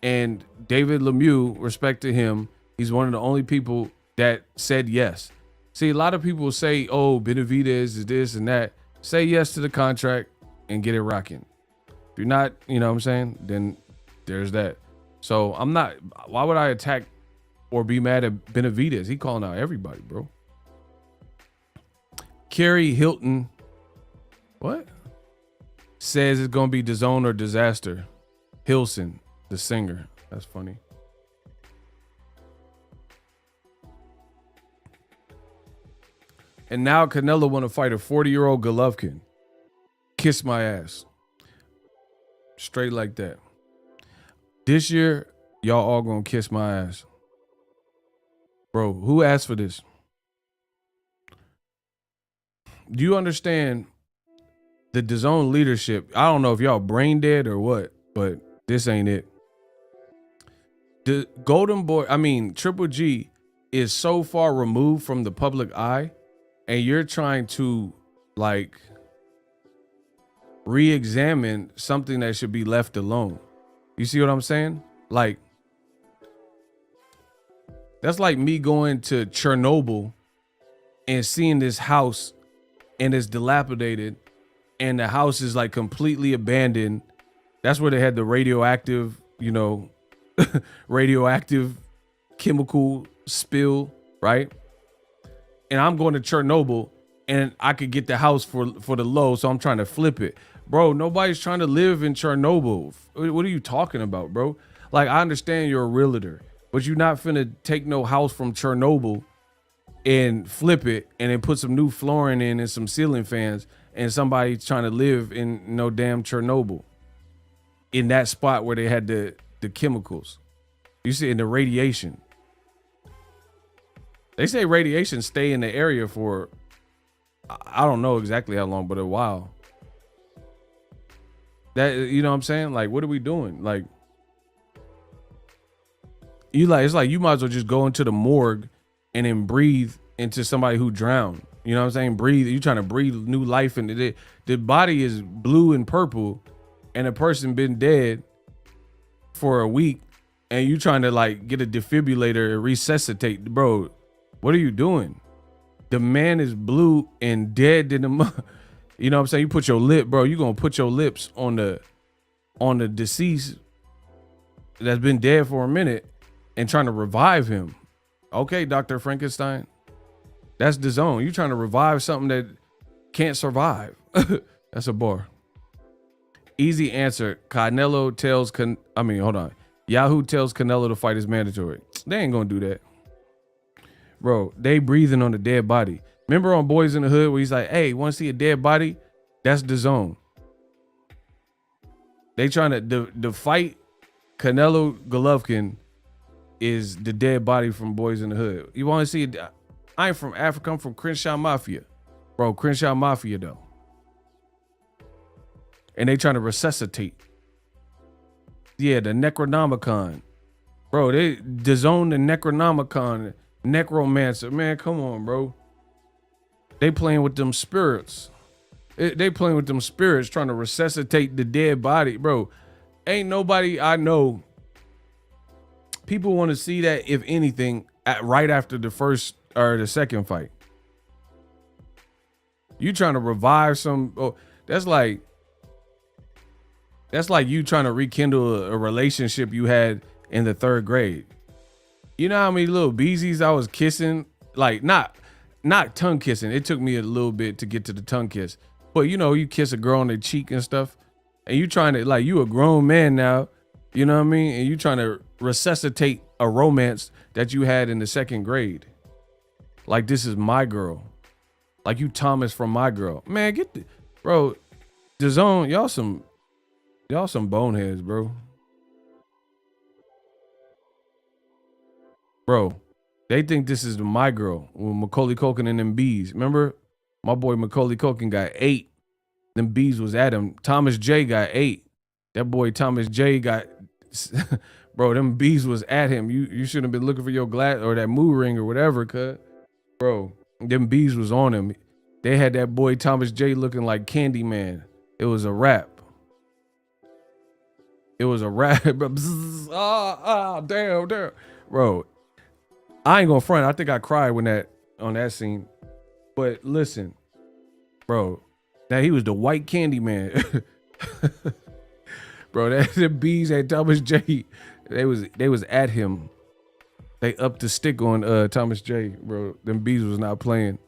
and David Lemieux, respect to him. He's one of the only people that said yes. See, a lot of people say, oh, Benavidez is this and that. Say yes to the contract and get it rocking. If you're not, you know what I'm saying, then there's that. So I'm not, why would I attack or be mad at Benavidez? He calling out everybody, bro. Carrie Hilton, what? Says it's gonna be DAZN or disaster. Hilson, the singer. That's funny. And now Canelo want to fight a 40-year-old Golovkin. Kiss my ass. Straight like that. This year, y'all all gonna kiss my ass. Bro, who asked for this? Do you understand the DAZN leadership? I don't know if y'all brain dead or what, but this ain't it. The Golden Boy, Triple G is so far removed from the public eye, and you're trying to like re-examine something that should be left alone. You see what I'm saying? Like, that's like me going to Chernobyl and seeing this house and it's dilapidated and the house is like completely abandoned. That's where they had the radioactive, radioactive chemical spill, right? And I'm going to Chernobyl and I could get the house for the low, so I'm trying to flip it. Bro, nobody's trying to live in Chernobyl. What are you talking about, bro? Like, I understand you're a realtor, but you're not finna take no house from Chernobyl and flip it and then put some new flooring in and some ceiling fans and somebody's trying to live in no damn Chernobyl in that spot where they had the chemicals. You see, in the radiation. They say radiation stay in the area for, I don't know exactly how long, but a while. That, you know what I'm saying? Like, what are we doing? Like, it's like you might as well just go into the morgue and then breathe into somebody who drowned. You know what I'm saying? Breathe. You're trying to breathe new life into it. The body is blue and purple and a person been dead for a week and you trying to like get a defibrillator and resuscitate. Bro, what are you doing? The man is blue and dead in the you know what I'm saying? You put your lip, bro, you gonna put your lips on the deceased that's been dead for a minute and trying to revive him. Okay, Dr. Frankenstein. That's DAZN. You trying to revive something that can't survive. That's a bar. Easy answer. Canelo tells Yahoo tells Canelo to fight is mandatory. They ain't gonna do that. Bro, they breathing on the dead body. Remember on Boys in the Hood where he's like, hey, want to see a dead body? That's DAZN. They trying to, the fight Canelo Golovkin is the dead body from Boys in the Hood. You want to see it? I ain't from Africa. I'm from Crenshaw Mafia. Bro, Crenshaw Mafia though. And they trying to resuscitate. Yeah, the Necronomicon. Bro, they DAZN the Necronomicon, Necromancer. Man, come on, bro. They playing with them spirits. They playing with them spirits trying to resuscitate the dead body. Bro, ain't nobody I know. People want to see that, if anything, right after the first or the second fight. You trying to revive some. Oh, that's like you trying to rekindle a relationship you had in the 3rd grade. You know how many little beezies I was kissing? Like, not tongue kissing. It took me a little bit to get to the tongue kiss. But you kiss a girl on the cheek and stuff. And you trying to, like, you a grown man now. You know what I mean? And you trying to resuscitate a romance that you had in the 2nd grade. Like, this is my girl. Like, you Thomas from My Girl. Man, bro, DAZN, y'all some boneheads, bro. Bro, they think this is My Girl with Macaulay Culkin and them bees. Remember? My boy Macaulay Culkin got 8. Them bees was at him. Thomas J got 8. That boy Thomas J got... Bro, them bees was at him. You shouldn't have been looking for your glass or that mood ring or whatever, cuz. Bro, them bees was on him. They had that boy Thomas J looking like Candyman. It was a rap. It was a rap. Damn. Bro, I ain't gonna front. I think I cried on that scene. But listen, bro, now he was the white Candyman. Bro, the bees at Thomas J, they was at him. They upped the stick on Thomas J, bro. Them bees was not playing.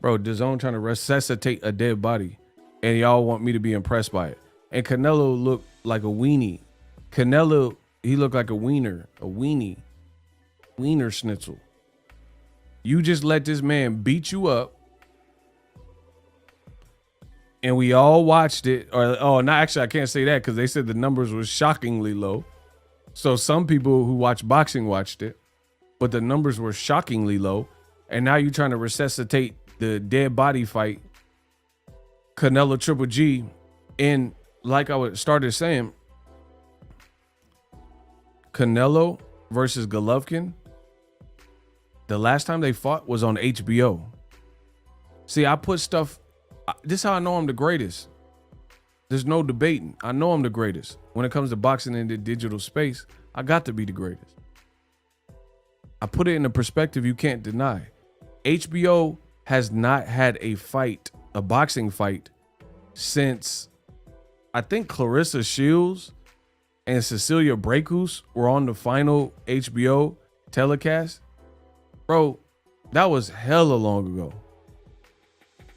Bro, DAZN trying to resuscitate a dead body, and y'all want me to be impressed by it. And Canelo looked like a weenie. Canelo, he looked like a wiener, wiener schnitzel. You just let this man beat you up, and we all watched it. Or no, actually, I can't say that because they said the numbers were shockingly low. So some people who watch boxing watched it, but the numbers were shockingly low. And now you're trying to resuscitate the dead body fight, Canelo Triple G. And like I started saying, Canelo versus Golovkin, the last time they fought was on HBO. See, I put stuff, this is how I know I'm the greatest. There's no debating. I know I'm the greatest. When it comes to boxing in the digital space, I got to be the greatest. I put it in a perspective you can't deny. HBO has not had a fight, a boxing fight, since I think Clarissa Shields and Cecilia Brækhus were on the final HBO telecast. Bro, that was hella long ago.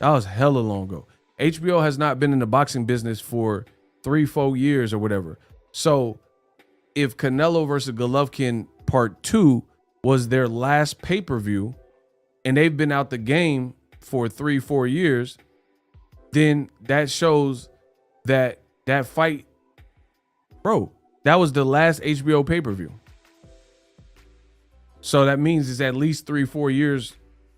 HBO has not been in the boxing business for 3-4 years or whatever. So if Canelo versus Golovkin part 2 was their last pay-per-view and they've been out the game for 3-4 years, then that shows that that fight, bro, that was the last HBO pay-per-view. So that means it's at least 3-4 years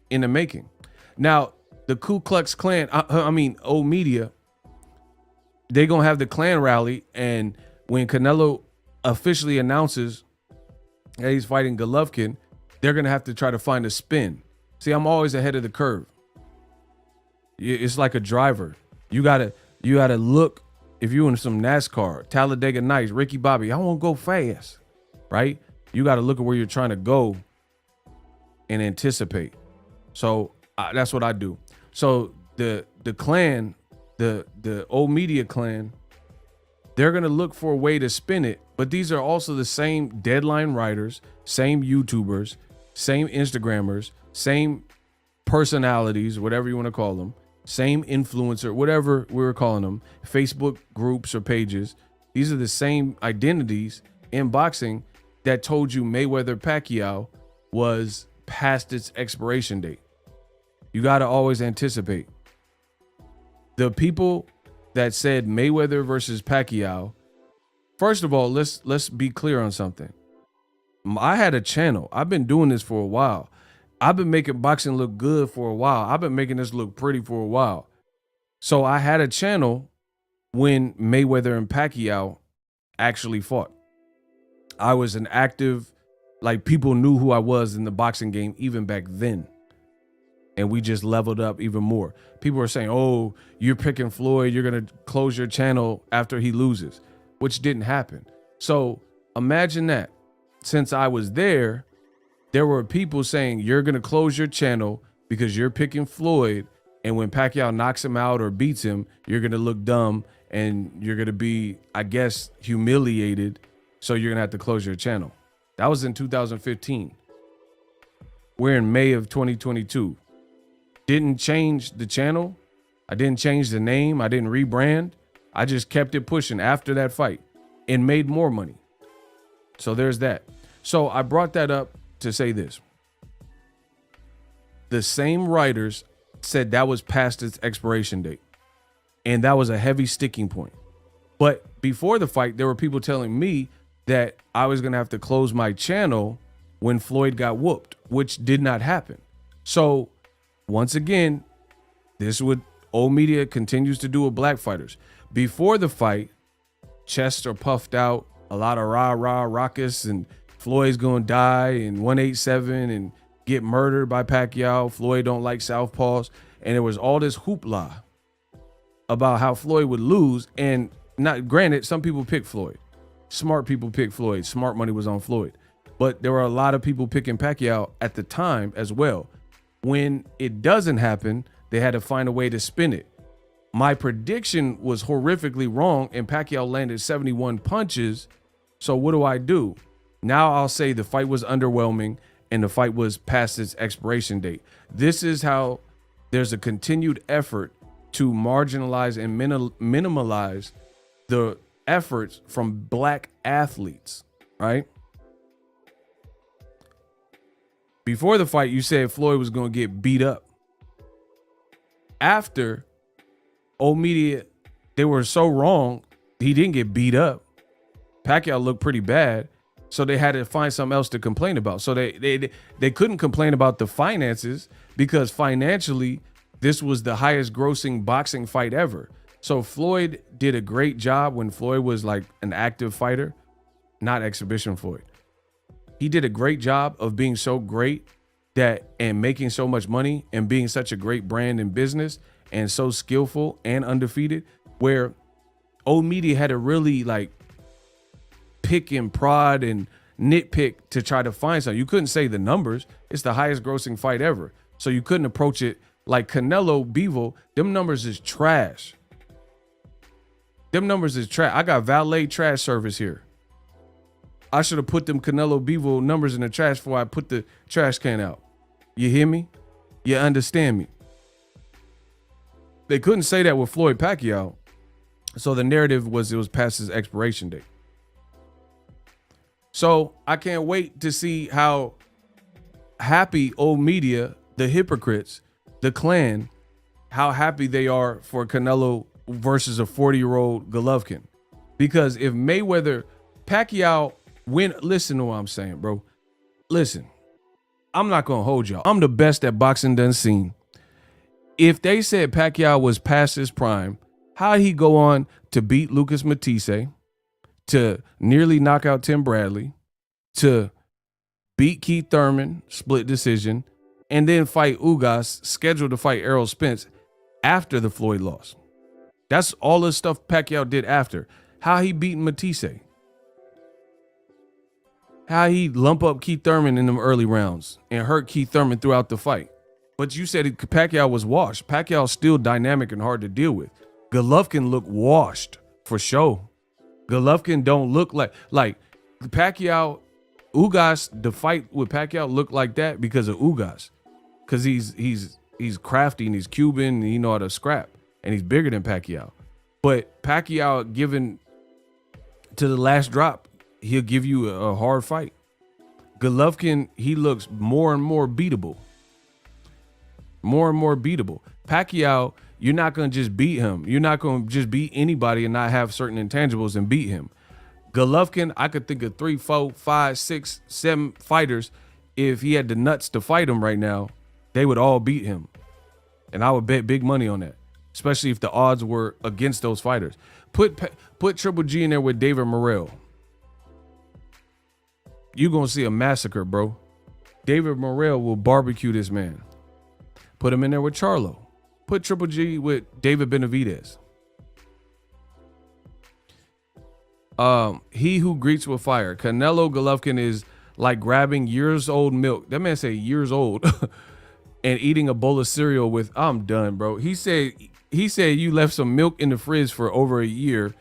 in the making. Now, the Ku Klux Klan, old media, they gonna have the Klan rally, and when Canelo officially announces that he's fighting Golovkin, they're gonna have to try to find a spin. See, I'm always ahead of the curve. It's like a driver. You gotta look. If you're in some NASCAR, Talladega Nights, Ricky Bobby, I won't go fast, right? You got to look at where you're trying to go and anticipate. So that's what I do. So the clan, the old media clan, they're going to look for a way to spin it. But these are also the same deadline writers, same YouTubers, same Instagrammers, same personalities, whatever you want to call them, same influencer, whatever we're calling them, Facebook groups or pages. These are the same identities in boxing that told you Mayweather-Pacquiao was past its expiration date. You got to always anticipate. The people that said Mayweather versus Pacquiao, first of all, let's be clear on something. I had a channel. I've been doing this for a while. I've been making boxing look good for a while. I've been making this look pretty for a while. So I had a channel when Mayweather and Pacquiao actually fought. I was an active, like, people knew who I was in the boxing game even back then. And we just leveled up even more. People are saying, oh, you're picking Floyd, you're going to close your channel after he loses, which didn't happen. So imagine that. Since I was there were people saying you're going to close your channel because you're picking Floyd. And when Pacquiao knocks him out or beats him, you're going to look dumb and you're going to be, I guess, humiliated. So you're going to have to close your channel. That was in 2015. We're in May of 2022. Didn't change the channel. I didn't change the name. I didn't rebrand. I just kept it pushing after that fight and made more money. So there's that. So I brought that up to say this. The same writers said that was past its expiration date. And that was a heavy sticking point. But before the fight, there were people telling me that I was going to have to close my channel when Floyd got whooped, which did not happen. So once again, old media continues to do with black fighters. Before the fight, chests are puffed out, a lot of rah-rah raucous, and Floyd's going to die in 187 and get murdered by Pacquiao. Floyd don't like southpaws. And there was all this hoopla about how Floyd would lose. And not granted, some people pick Floyd. Smart people pick Floyd. Smart money was on Floyd. But there were a lot of people picking Pacquiao at the time as well. When it doesn't happen, they had to find a way to spin it. My prediction was horrifically wrong, and Pacquiao landed 71 punches. So what do? Now I'll say the fight was underwhelming and the fight was past its expiration date. This is how there's a continued effort to marginalize and minimalize the efforts from black athletes, right? Before the fight, you said Floyd was going to get beat up. After, old media, they were so wrong, he didn't get beat up. Pacquiao looked pretty bad, so they had to find something else to complain about. So they couldn't complain about the finances because financially, this was the highest grossing boxing fight ever. So Floyd did a great job when Floyd was like an active fighter, not exhibition Floyd. He did a great job of being so great that and making so much money and being such a great brand in business and so skillful and undefeated, where old media had to really like pick and prod and nitpick to try to find something. You couldn't say the numbers. It's the highest grossing fight ever. So you couldn't approach it like Canelo Bivol. Them numbers is trash. Them numbers is trash. I got valet trash service here. I should have put them Canelo Bivol numbers in the trash before I put the trash can out. You hear me? You understand me? They couldn't say that with Floyd Pacquiao. So the narrative was it was past his expiration date. So I can't wait to see how happy old media, the hypocrites, the clan, how happy they are for Canelo versus a 40-year-old Golovkin. Because if Mayweather, Pacquiao win, listen to what I'm saying, bro. Listen, I'm not going to hold y'all. I'm the best that boxing done seen. If they said Pacquiao was past his prime, how'd he go on to beat Lucas Matisse, to nearly knock out Tim Bradley, to beat Keith Thurman, split decision, and then fight Ugas, scheduled to fight Errol Spence after the Floyd loss? That's all the stuff Pacquiao did after. How he beat Matisse. How he lump up Keith Thurman in them early rounds and hurt Keith Thurman throughout the fight. But you said Pacquiao was washed. Pacquiao's still dynamic and hard to deal with. Golovkin looked washed for sure. Golovkin don't look like Pacquiao. Ugas, the fight with Pacquiao looked like that because of Ugas. Because he's crafty and he's Cuban and he know how to scrap. And he's bigger than Pacquiao. But Pacquiao, given to the last drop, he'll give you a hard fight. Golovkin, he looks more and more beatable. More and more beatable. Pacquiao, you're not going to just beat him. You're not going to just beat anybody and not have certain intangibles and beat him. Golovkin, I could think of 3, 4, 5, 6, 7 fighters. If he had the nuts to fight him right now, they would all beat him. And I would bet big money on that, especially if the odds were against those fighters. Put Triple G in there with David Morrell. You're going to see a massacre, bro. David Morrell will barbecue this man. Put him in there with Charlo. Put Triple G with David Benavidez. He who greets with fire. Canelo Golovkin is like grabbing years old milk. That man say years old. And eating a bowl of cereal with, I'm done, bro. He said you left some milk in the fridge for over a year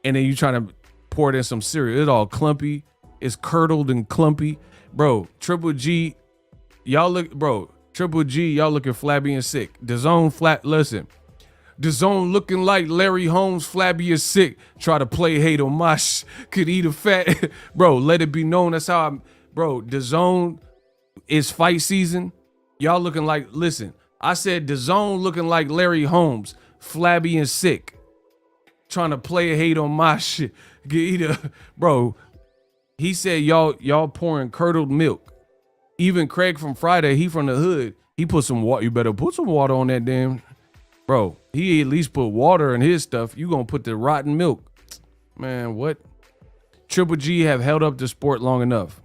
and then you trying to pour it in some cereal. It's all clumpy. It's curdled and clumpy. Bro, Triple G, y'all looking flabby and sick. DAZN flat, listen. DAZN looking like Larry Holmes, flabby and sick. Try to play hate on my could eat a fat. Bro, let it be known that's how I'm, bro, DAZN is fight season. Y'all looking like, listen, I said DAZN looking like Larry Holmes, flabby and sick. Trying to play hate on my shit. Bro, he said y'all pouring curdled milk. Even Craig from Friday, he from the hood, he put some water. You better put some water on that damn. Bro, he at least put water in his stuff. You gonna put the rotten milk. Man, what? Triple G have held up the sport long enough.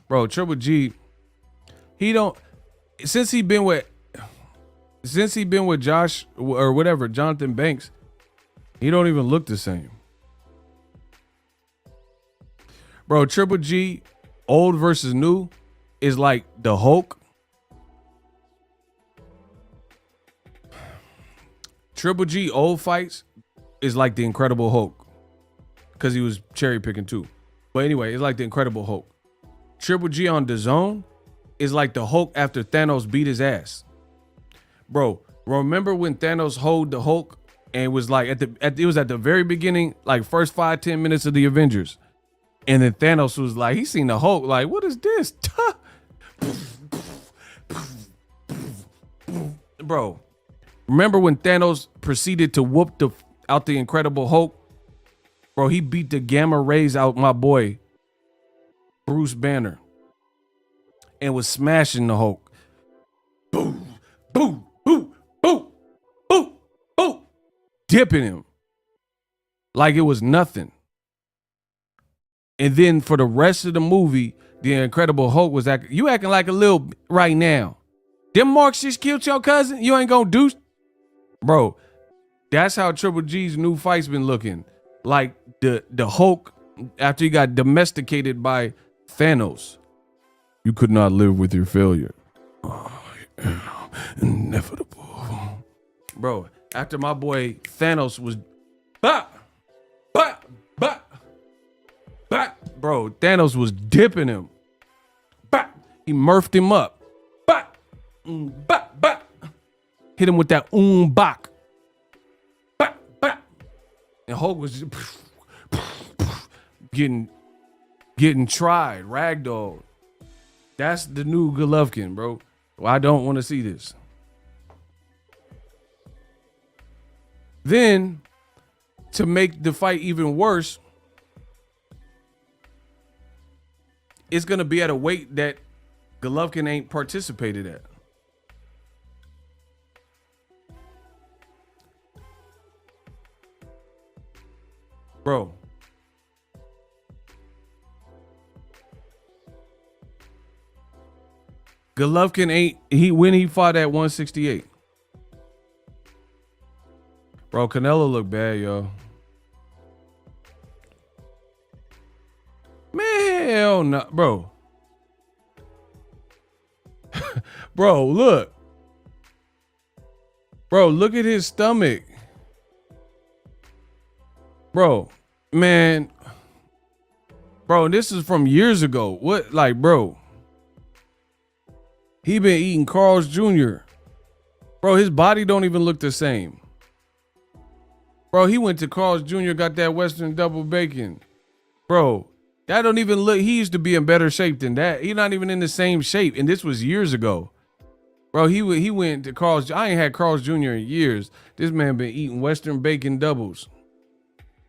Bro, Triple G, he don't, since he been with Josh or whatever, Jonathan Banks, he don't even look the same. Bro, Triple G, old versus new, is like the Hulk. Triple G old fights is like the Incredible Hulk. Because he was cherry picking too. But anyway, it's like the Incredible Hulk. Triple G on DAZN is like the Hulk after Thanos beat his ass. Bro, remember when Thanos hold the Hulk and it was like it was at the very beginning, like first 5-10 minutes of the Avengers. And then Thanos was like, he seen the Hulk, like, what is this? Bro, remember when Thanos proceeded to whoop out the Incredible Hulk? Bro, he beat the gamma rays out my boy, Bruce Banner, and was smashing the Hulk. Boom, boom, boom, boom, boom, boom, dipping him like it was nothing. And then for the rest of the movie, the Incredible Hulk was acting like a little right now. Them marks just killed your cousin? You ain't gonna do? Bro, that's how Triple G's new fight's been looking. Like the Hulk after he got domesticated by Thanos. You could not live with your failure. Oh, inevitable. Bro, after my boy Thanos was bro, Thanos was dipping him. He murphed him up. Hit him with that bak. And Hulk was just getting tried, ragdolled. That's the new Golovkin, bro. Well, I don't want to see this. Then, to make the fight even worse, it's going to be at a weight that Golovkin ain't participated at. Bro. Golovkin ain't, when he fought at 168. Bro, Canelo look bad, yo. Man, hell no, bro. Bro, look. Bro, look at his stomach. Bro, man. Bro, this is from years ago. What, like, bro. He been eating Carl's Jr. Bro, his body don't even look the same. Bro, he went to Carl's Jr., got that Western double bacon. Bro, that don't even look, he used to be in better shape than that. He's not even in the same shape. And this was years ago. Bro, he went to Carl's. I ain't had Carl's Jr. in years. This man been eating Western bacon doubles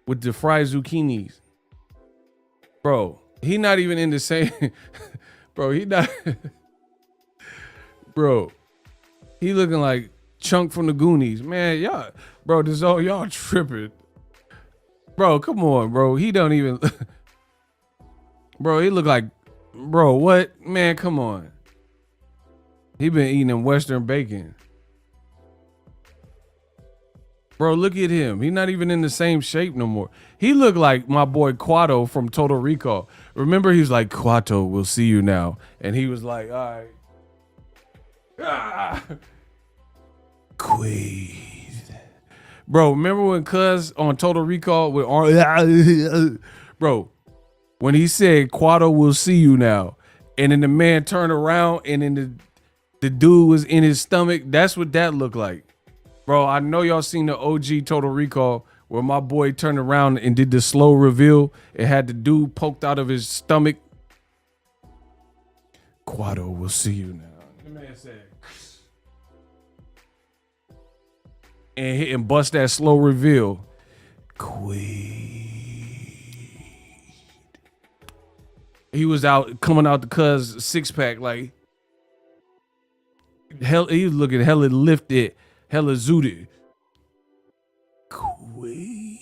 with the fried zucchinis. Bro, he not even in the same. Bro, he not. Bro, he looking like Chunk from the Goonies. Man, y'all, bro, this all y'all tripping. Bro, come on, bro. He don't even. Bro, he look like, bro, what? Man, come on. He been eating them Western bacon. Bro, look at him. He not even in the same shape no more. He look like my boy Quato from Total Recall. Remember, he was like, Quato, we'll see you now. And he was like, all right. Quaid. Bro, remember when Cuz on Total Recall with bro, when he said Quato will see you now, and then the man turned around and then the dude was in his stomach. That's what that looked like. Bro, I know y'all seen the OG Total Recall where my boy turned around and did the slow reveal. It had the dude poked out of his stomach. Quato will see you now. The man said, and hit and bust that slow reveal. Quaid. He was out coming out the Cuz 6-pack like hell. He was looking hella lifted, hella zooted. Quaid.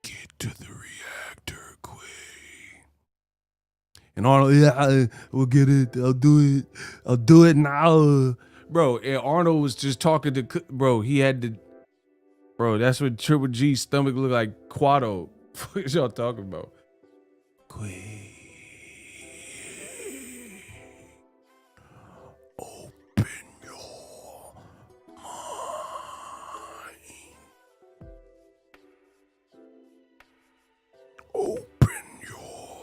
Get to the reactor, Quaid. And Arnold, yeah, we'll get it. I'll do it. I'll do it now. Bro, and Arnold was just talking to, bro, he had to, bro, that's what Triple G's stomach looked like. Quato. What y'all talking about? Quaid. Open your mind. Open your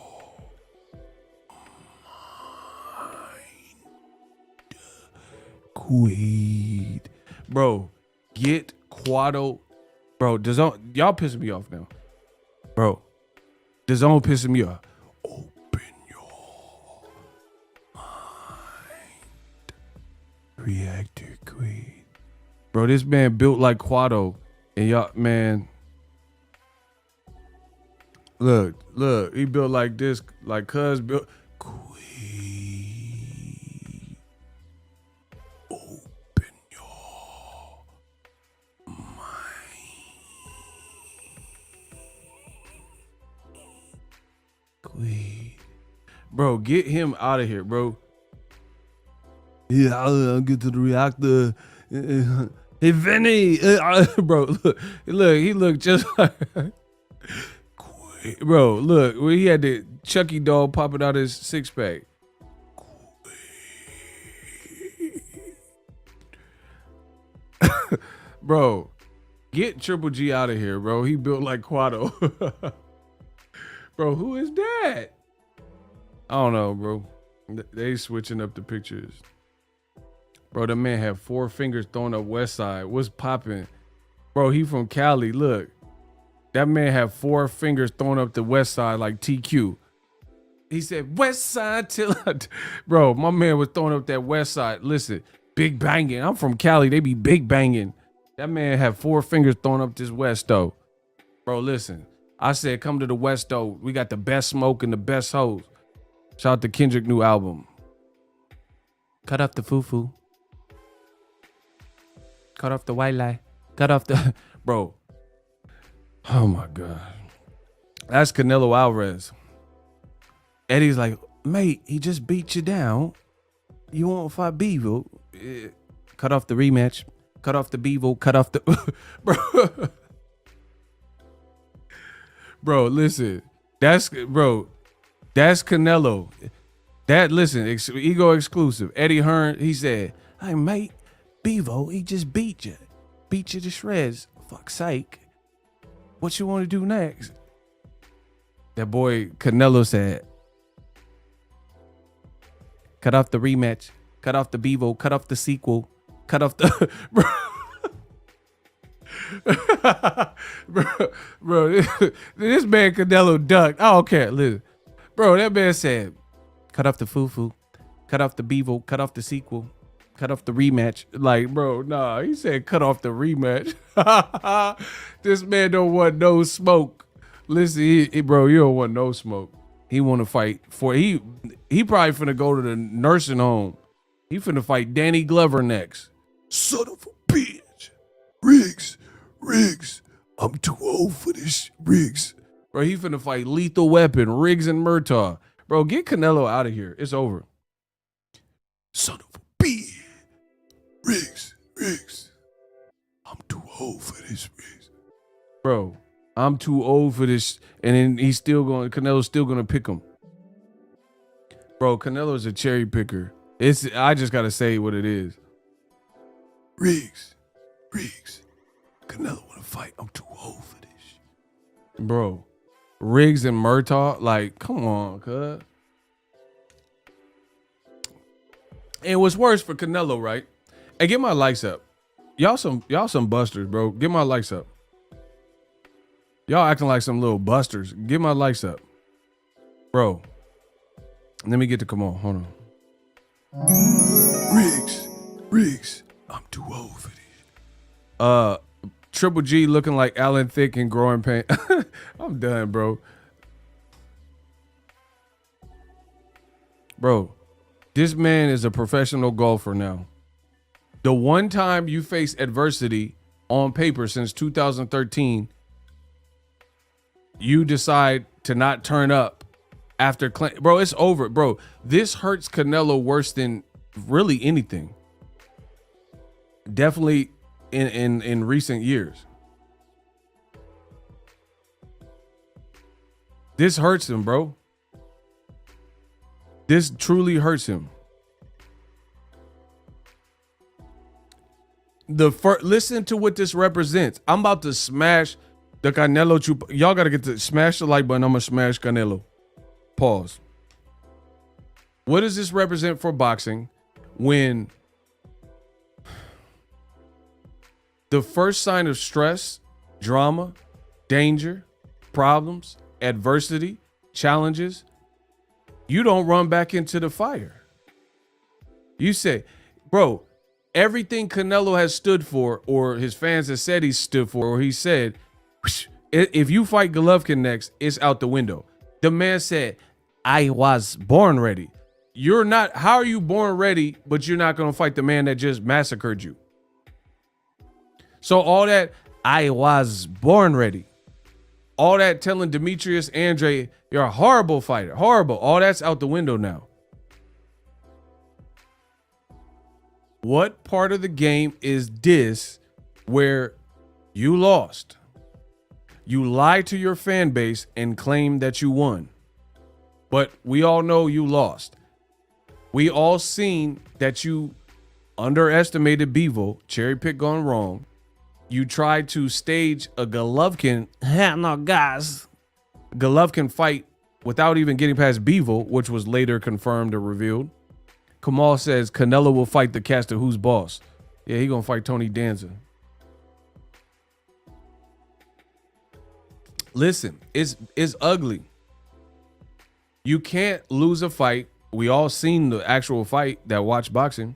Quaid. Bro, get Quado. Bro, DAZN, y'all pissing me off now. Bro, DAZN pissing me off. Open your mind. Reactor Quaid. Bro, this man built like Quado. And y'all, man. Look, he built like this, like Cuz built. Quaid. Open your mind. Quaid. Bro, get him out of here, bro. Yeah, I'll get to the reactor. Hey, Vinny. Bro, look, he looked just like. Bro, look, where he had the Chucky doll popping out his six pack. Bro, get Triple G out of here, bro. He built like Quado. Bro, who is that? I don't know, bro. They switching up the pictures. Bro, the man had 4 fingers thrown up West Side. What's popping? Bro, he from Cali. Look. That man had 4 fingers thrown up the West Side like TQ. He said, West Side till I... Bro, my man was throwing up that West Side. Listen, big banging. I'm from Cali. They be big banging. That man had 4 fingers thrown up this West though. Bro, listen. I said, come to the West though. We got the best smoke and the best hoes. Shout out to Kendrick new album. Cut off the foo-foo. Cut off the white lie. Cut off the... Bro. Oh my God. That's Canelo Alvarez. Eddie's like, mate, he just beat you down. You won't fight Bivol. Cut off the rematch. Cut off the Bivol. Cut off the... Bro. Bro, listen. That's Canelo. That, listen, ego exclusive. Eddie Hearn, he said, hey, mate, Bivol, he just beat you. Beat you to shreds. Fuck's sake. What you want to do next? That boy Canelo said, cut off the rematch, cut off the Bivol, cut off the sequel, cut off the... bro, this man Canelo ducked. I don't care. Listen. Bro, that man said, cut off the foo-foo, cut off the Bivol, cut off the sequel, cut off the rematch. Like, bro, nah, he said cut off the rematch. This man don't want no smoke. Listen, bro, you don't want no smoke. He want to fight for, he probably finna go to the nursing home. He finna fight Danny Glover next. Son of a bitch. Riggs, I'm too old for this, Riggs. Bro, he finna fight Lethal Weapon, Riggs and Murtaugh. Bro, get Canelo out of here. It's over. Son of a bitch. Riggs. I'm too old for this, Riggs. Bro, I'm too old for this. And then Canelo's still gonna pick him. Bro, Canelo's a cherry picker. I just gotta say what it is. Riggs. Canelo wanna fight. I'm too old for this. Bro, Riggs and Murtaugh, like, come on, cuz. And what's worse for Canelo, right? Hey, get my likes up. Y'all some busters, bro. Get my likes up. Y'all acting like some little busters. Get my likes up. Bro. Let me get to come on. Hold on. Riggs. I'm too old for this. Triple G looking like Alan Thicke and growing pain. I'm done, bro. Bro, this man is a professional golfer now. The one time you face adversity on paper since 2013, you decide to not turn up after bro, it's over, bro. This hurts Canelo worse than really anything. Definitely in recent years. This hurts him, bro. This truly hurts him. Listen to what this represents. I'm about to smash the Canelo Chup. Y'all gotta get to smash the like button. I'm gonna smash Canelo. Pause. What does this represent for boxing when The first sign of stress, drama, danger, problems, adversity, challenges, you don't run back into the fire. You say, bro, everything Canelo has stood for, or his fans have said he stood for, or he said, if you fight Golovkin next, it's out the window. The man said, I was born ready. You're not. How are you born ready, but you're not going to fight the man that just massacred you? So all that, I was born ready. All that telling Demetrius Andre, you're a horrible fighter. Horrible. All that's out the window now. What part of the game is this where you lost? You lied to your fan base and claimed that you won. But we all know you lost. We all seen that you underestimated Bivol, cherry pick gone wrong. You tried to stage a Golovkin fight without even getting past Bivol, which was later confirmed or revealed. Kamal says Canelo will fight the caster who's boss. Yeah, he gonna fight Tony Danza. Listen, it's ugly. You can't lose a fight. We all seen the actual fight that watch boxing.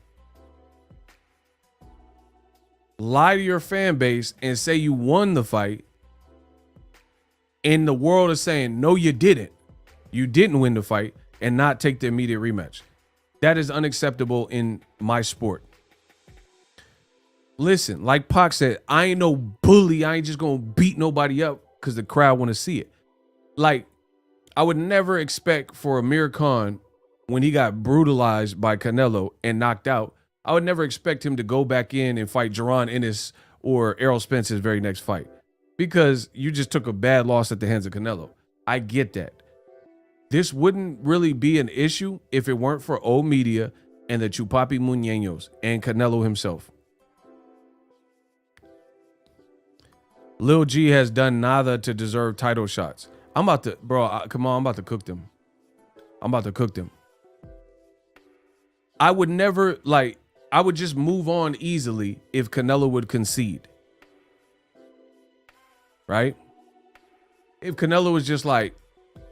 Lie to your fan base and say you won the fight. And the world is saying, no, you didn't. You didn't win the fight and not take the immediate rematch. That is unacceptable in my sport. Listen, like Pac said, I ain't no bully. I ain't just gonna beat nobody up because the crowd want to see it. Like, I would never expect for Amir Khan, when he got brutalized by Canelo and knocked out, I would never expect him to go back in and fight Jaron Ennis or Errol Spence's very next fight, because you just took a bad loss at the hands of Canelo. I get that. This wouldn't really be an issue if it weren't for old media and the Chupapi Muñeños and Canelo himself. Lil G has done nada to deserve title shots. I'm about to, bro, come on, I'm about to cook them. I'm about to cook them. I would never, like, I would just move on easily if Canelo would concede. Right? If Canelo was just like,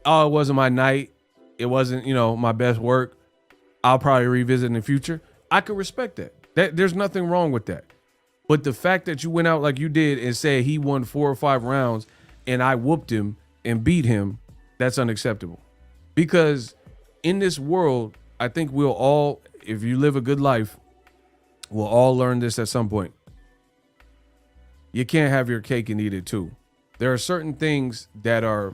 oh, it wasn't my night, it wasn't, you know, my best work, I'll probably revisit in the future, I could respect that. There's nothing wrong with that. But the fact that you went out like you did and said he won 4 or 5 rounds and I whooped him and beat him, that's unacceptable. Because in this world, I think we'll all, if you live a good life, we'll all learn this at some point. You can't have your cake and eat it too. There are certain things that are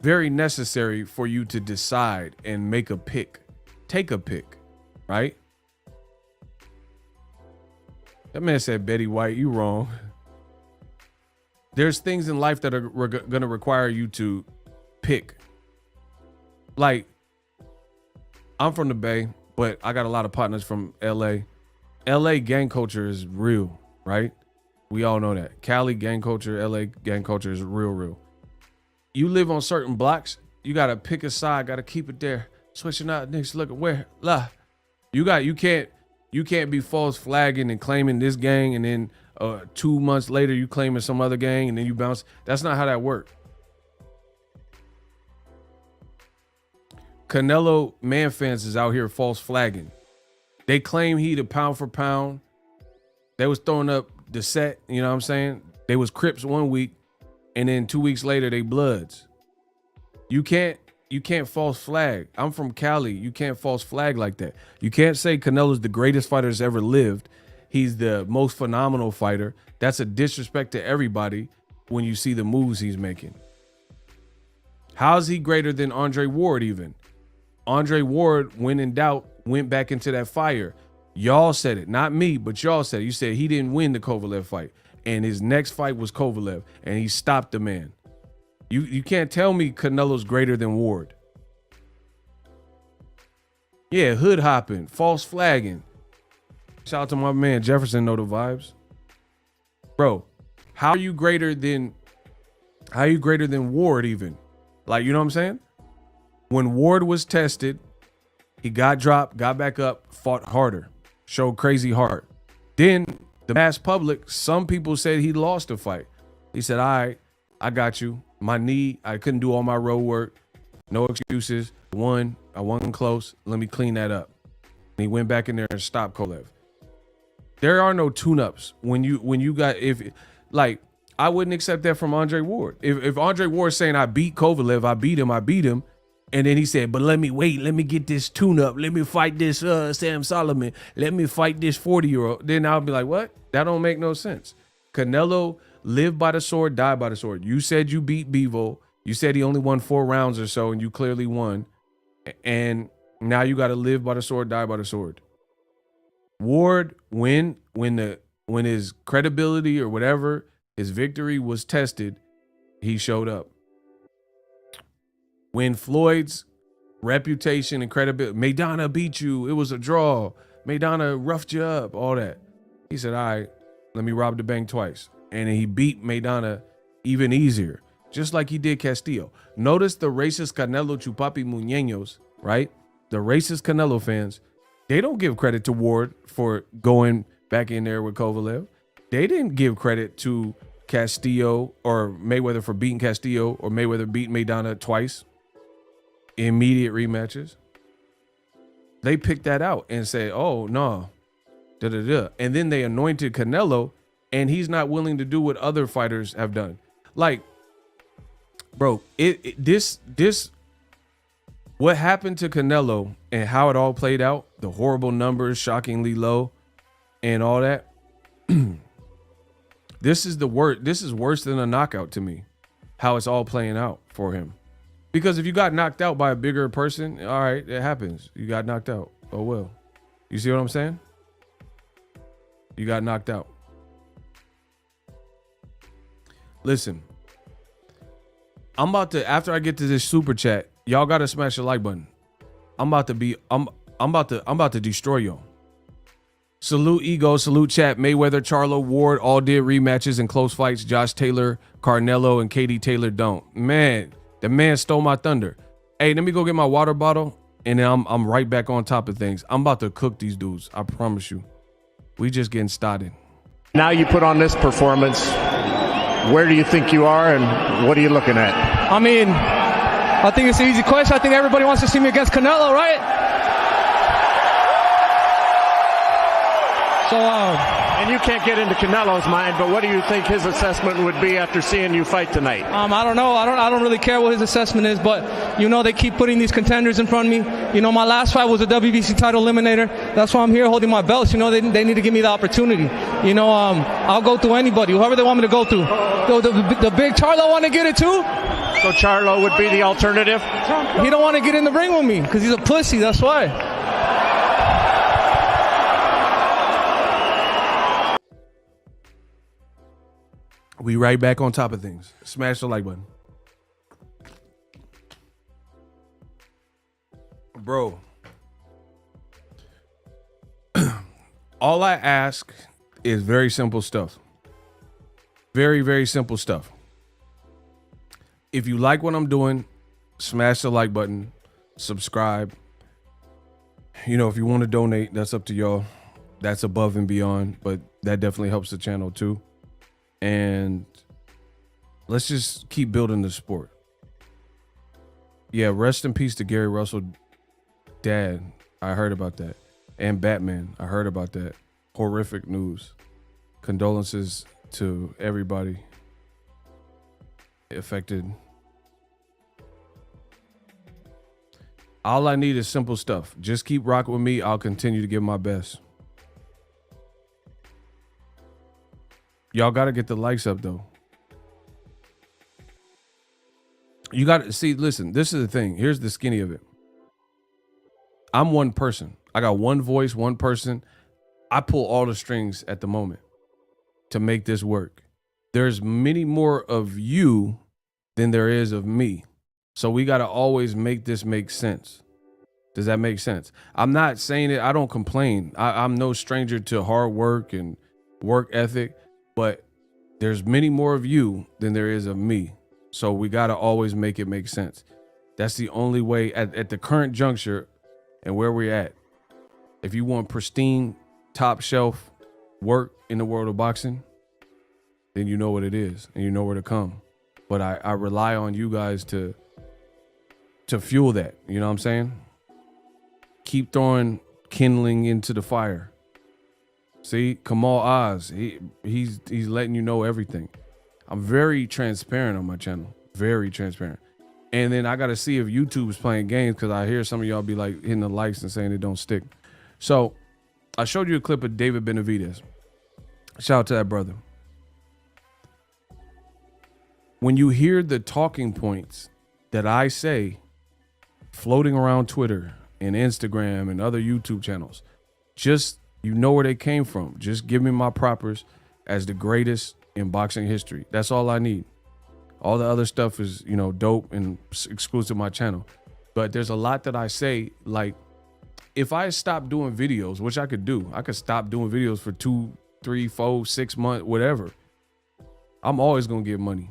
very necessary for you to decide and make a pick. Take a pick, right? That man said Betty White, you wrong. There's things in life that are going to require you to pick. Like, I'm from the Bay, but I got a lot of partners from LA. LA gang culture is real, right? We all know that. Cali gang culture, LA gang culture is real. You live on certain blocks, you got to pick a side, got to keep it there. Switching out, niggas look at where, you can't be false flagging and claiming this gang and then 2 months later you claiming some other gang and then you bounce. That's not how that works. Canelo man fans is out here false flagging. They claim he the pound for pound. They was throwing up the set, you know what I'm saying? They was Crips 1 week and then 2 weeks later they Bloods. You can't false flag. I'm from Cali. You can't false flag like that. You can't say Canelo's the greatest fighter that's ever lived. He's the most phenomenal fighter. That's a disrespect to everybody when you see the moves he's making. How's he greater than Andre Ward even? Andre Ward, when in doubt, went back into that fire. Y'all said it, not me, but y'all said it. You said he didn't win the Kovalev fight, and his next fight was Kovalev, and he stopped the man. You can't tell me Canelo's greater than Ward. Yeah, hood hopping, false flagging. Shout out to my man Jefferson, know the vibes. Bro, how are you greater than Ward even? Like, you know what I'm saying? When Ward was tested, he got dropped, got back up, fought harder, showed crazy heart. Then the mass public, some people said he lost the fight. He said, all right, I got you. My knee, I couldn't do all my road work. No excuses. I won close. Let me clean that up. And he went back in there and stopped Kovalev. There are no tune-ups when you got, if like, I wouldn't accept that from Andre Ward. If Andre Ward's saying I beat Kovalev, I beat him, and then he said, but let me get this tune-up. Let me fight this Sam Solomon. Let me fight this 40-year-old. Then I'll be like, what? That don't make no sense. Canelo lived by the sword, died by the sword. You said you beat Bivol. You said he only won 4 rounds or so, and you clearly won. And now you got to live by the sword, die by the sword. Ward, when his credibility or whatever, his victory was tested, he showed up. When Floyd's reputation and credibility, Maidana beat you, it was a draw, Maidana roughed you up, all that. He said, all right, let me rob the bank twice. And he beat Maidana even easier, just like he did Castillo. Notice the racist Canelo Chupapi Muñeños, right? The racist Canelo fans, they don't give credit to Ward for going back in there with Kovalev. They didn't give credit to Castillo or Mayweather for beating Castillo or Mayweather beating Maidana twice. Immediate rematches. They picked that out and said, oh, no. And then they anointed Canelo, and he's not willing to do what other fighters have done. Like, bro, what happened to Canelo and how it all played out, the horrible numbers, shockingly low, and all that. This is worse than a knockout to me, how it's all playing out for him. Because if you got knocked out by a bigger person, all right, it happens. You got knocked out. Oh, well. You see what I'm saying? You got knocked out. Listen, I'm about to, after I get to this super chat, y'all got to smash the like button. I'm about to destroy y'all. Salute Ego, salute chat. Mayweather, Charlo, Ward all did rematches and close fights. Josh Taylor, Carnello, and Katie Taylor don't. Man, the man stole my thunder. Hey, let me go get my water bottle, and then I'm right back on top of things. I'm about to cook these dudes. I promise you. We just getting started. Now you put on this performance. Where do you think you are, and what are you looking at? I mean, I think it's an easy question. I think everybody wants to see me against Canelo, right? So, and you can't get into Canelo's mind, but what do you think his assessment would be after seeing you fight tonight? I don't know. I don't really care what his assessment is, but you know they keep putting these contenders in front of me. You know, my last fight was a WBC title eliminator. That's why I'm here holding my belts. You know, they need to give me the opportunity. You know, I'll go through anybody, whoever they want me to go through. The big Charlo want to get it too. So Charlo would be the alternative? He don't want to get in the ring with me because he's a pussy. That's why. We right back on top of things. Smash the like button. Bro. All I ask is very simple stuff. Very, very simple stuff. If you like what I'm doing, smash the like button, subscribe. You know, if you want to donate, that's up to y'all. That's above and beyond, but that definitely helps the channel too. And let's just keep building the sport. Yeah, rest in peace to Gary Russell dad. I heard about that. And Batman, I heard about that. Horrific news. Condolences to everybody affected. All I need is simple stuff. Just keep rocking with me. I'll continue to give my best. Y'all got to get the likes up, though. You got to see, listen, this is the thing. Here's the skinny of it. I'm one person. I got one voice, one person. I pull all the strings at the moment to make this work. There's many more of you than there is of me. So we got to always make this make sense. Does that make sense? I'm not saying it. I don't complain. I'm no stranger to hard work and work ethic. But there's many more of you than there is of me. So we got to always make it make sense. That's the only way at the current juncture and where we're at. If you want pristine top shelf work in the world of boxing, then you know what it is and you know where to come. But I rely on you guys to fuel that. You know what I'm saying? Keep throwing kindling into the fire. See, Kamal Oz, he's letting you know everything. I'm very transparent on my channel, very transparent. And then I got to see if YouTube's playing games, because I hear some of y'all be like hitting the likes and saying it don't stick. So I showed you a clip of David Benavidez. Shout out to that brother. When you hear the talking points that I say floating around Twitter and Instagram and other YouTube channels, just, you know where they came from. Just give me my propers as the greatest in boxing history. That's all I need. All the other stuff is, you know, dope and exclusive to my channel. But there's a lot that I say, like, if I stop doing videos, which I could do, I could stop doing videos for 2, 3, 4, 6 months, whatever. I'm always gonna get money.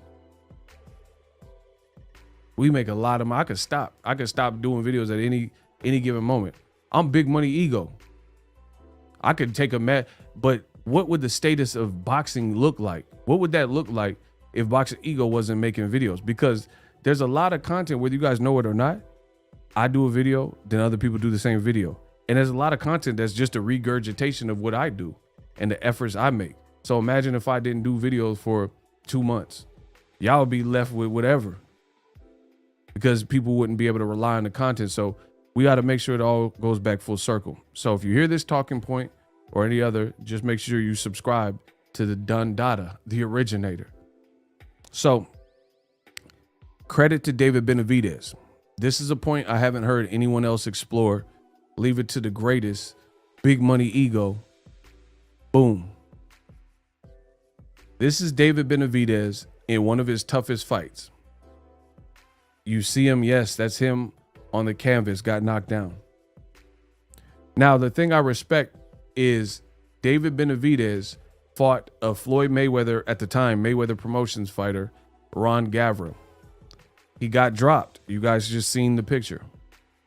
We make a lot of money. I could stop doing videos at any given moment. I'm big money ego. I could take a match, but what would the status of boxing look like? What would that look like if Boxing Ego wasn't making videos? Because there's a lot of content, whether you guys know it or not. I do a video, then other people do the same video. And there's a lot of content that's just a regurgitation of what I do and the efforts I make. So imagine if I didn't do videos for 2 months. Y'all would be left with whatever, because people wouldn't be able to rely on the content. So we got to make sure it all goes back full circle. So if you hear this talking point or any other, just make sure you subscribe to the Dun Dada, the originator. So credit to David Benavidez. This is a point I haven't heard anyone else explore. Leave it to the greatest. Big money ego. Boom. This is David Benavidez in one of his toughest fights. You see him, yes, that's him on the canvas, got knocked down. Now, the thing I respect is David Benavidez fought a Floyd Mayweather, at the time, Mayweather Promotions fighter, Ron Gavreau. He got dropped. You guys just seen the picture.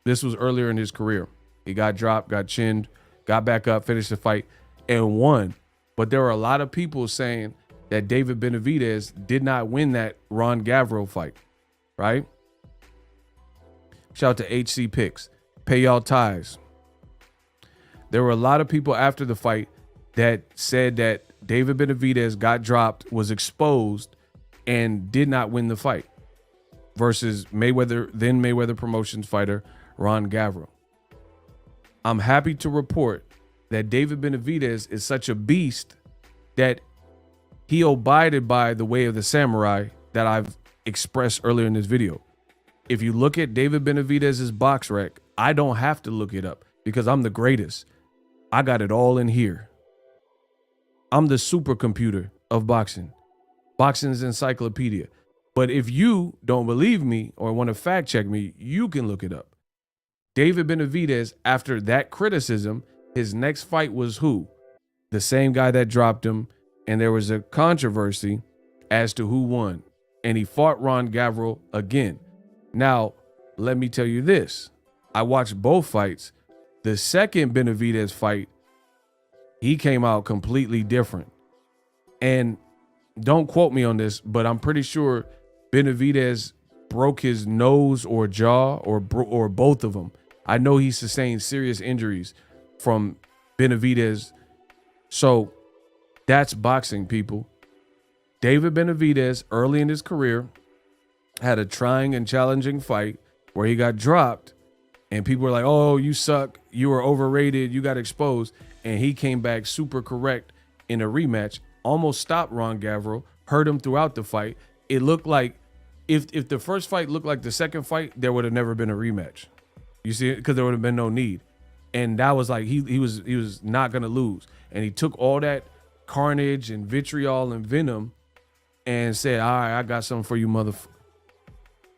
This was earlier in his career. He got dropped, got chinned, got back up, finished the fight, and won. But there were a lot of people saying that David Benavidez did not win that Ron Gavreau fight, right? Shout out to HC Picks. Pay y'all ties. There were a lot of people after the fight that said that David Benavidez got dropped, was exposed, and did not win the fight versus Mayweather, then Mayweather Promotions fighter Ron Gavreau. I'm happy to report that David Benavidez is such a beast that he abided by the way of the samurai that I've expressed earlier in this video. If you look at David Benavidez's box rec, I don't have to look it up because I'm the greatest. I got it all in here. I'm the supercomputer of boxing. Boxing's encyclopedia. But if you don't believe me or want to fact check me, you can look it up. David Benavidez, after that criticism, his next fight was who? The same guy that dropped him, and there was a controversy as to who won. And he fought Ron Gavreau again. Now, let me tell you this. I watched both fights. The second Benavidez fight, he came out completely different. And don't quote me on this, but I'm pretty sure Benavidez broke his nose or jaw or both of them. I know he sustained serious injuries from Benavidez. So that's boxing, people. David Benavidez, early in his career, had a trying and challenging fight where he got dropped and people were like, oh, you suck. You were overrated. You got exposed. And he came back super correct in a rematch, almost stopped Ron Gavreau, hurt him throughout the fight. It looked like if the first fight looked like the second fight, there would have never been a rematch. You see it? Because there would have been no need. And that was like, he was not going to lose. And he took all that carnage and vitriol and venom and said, all right, I got something for you, motherfucker.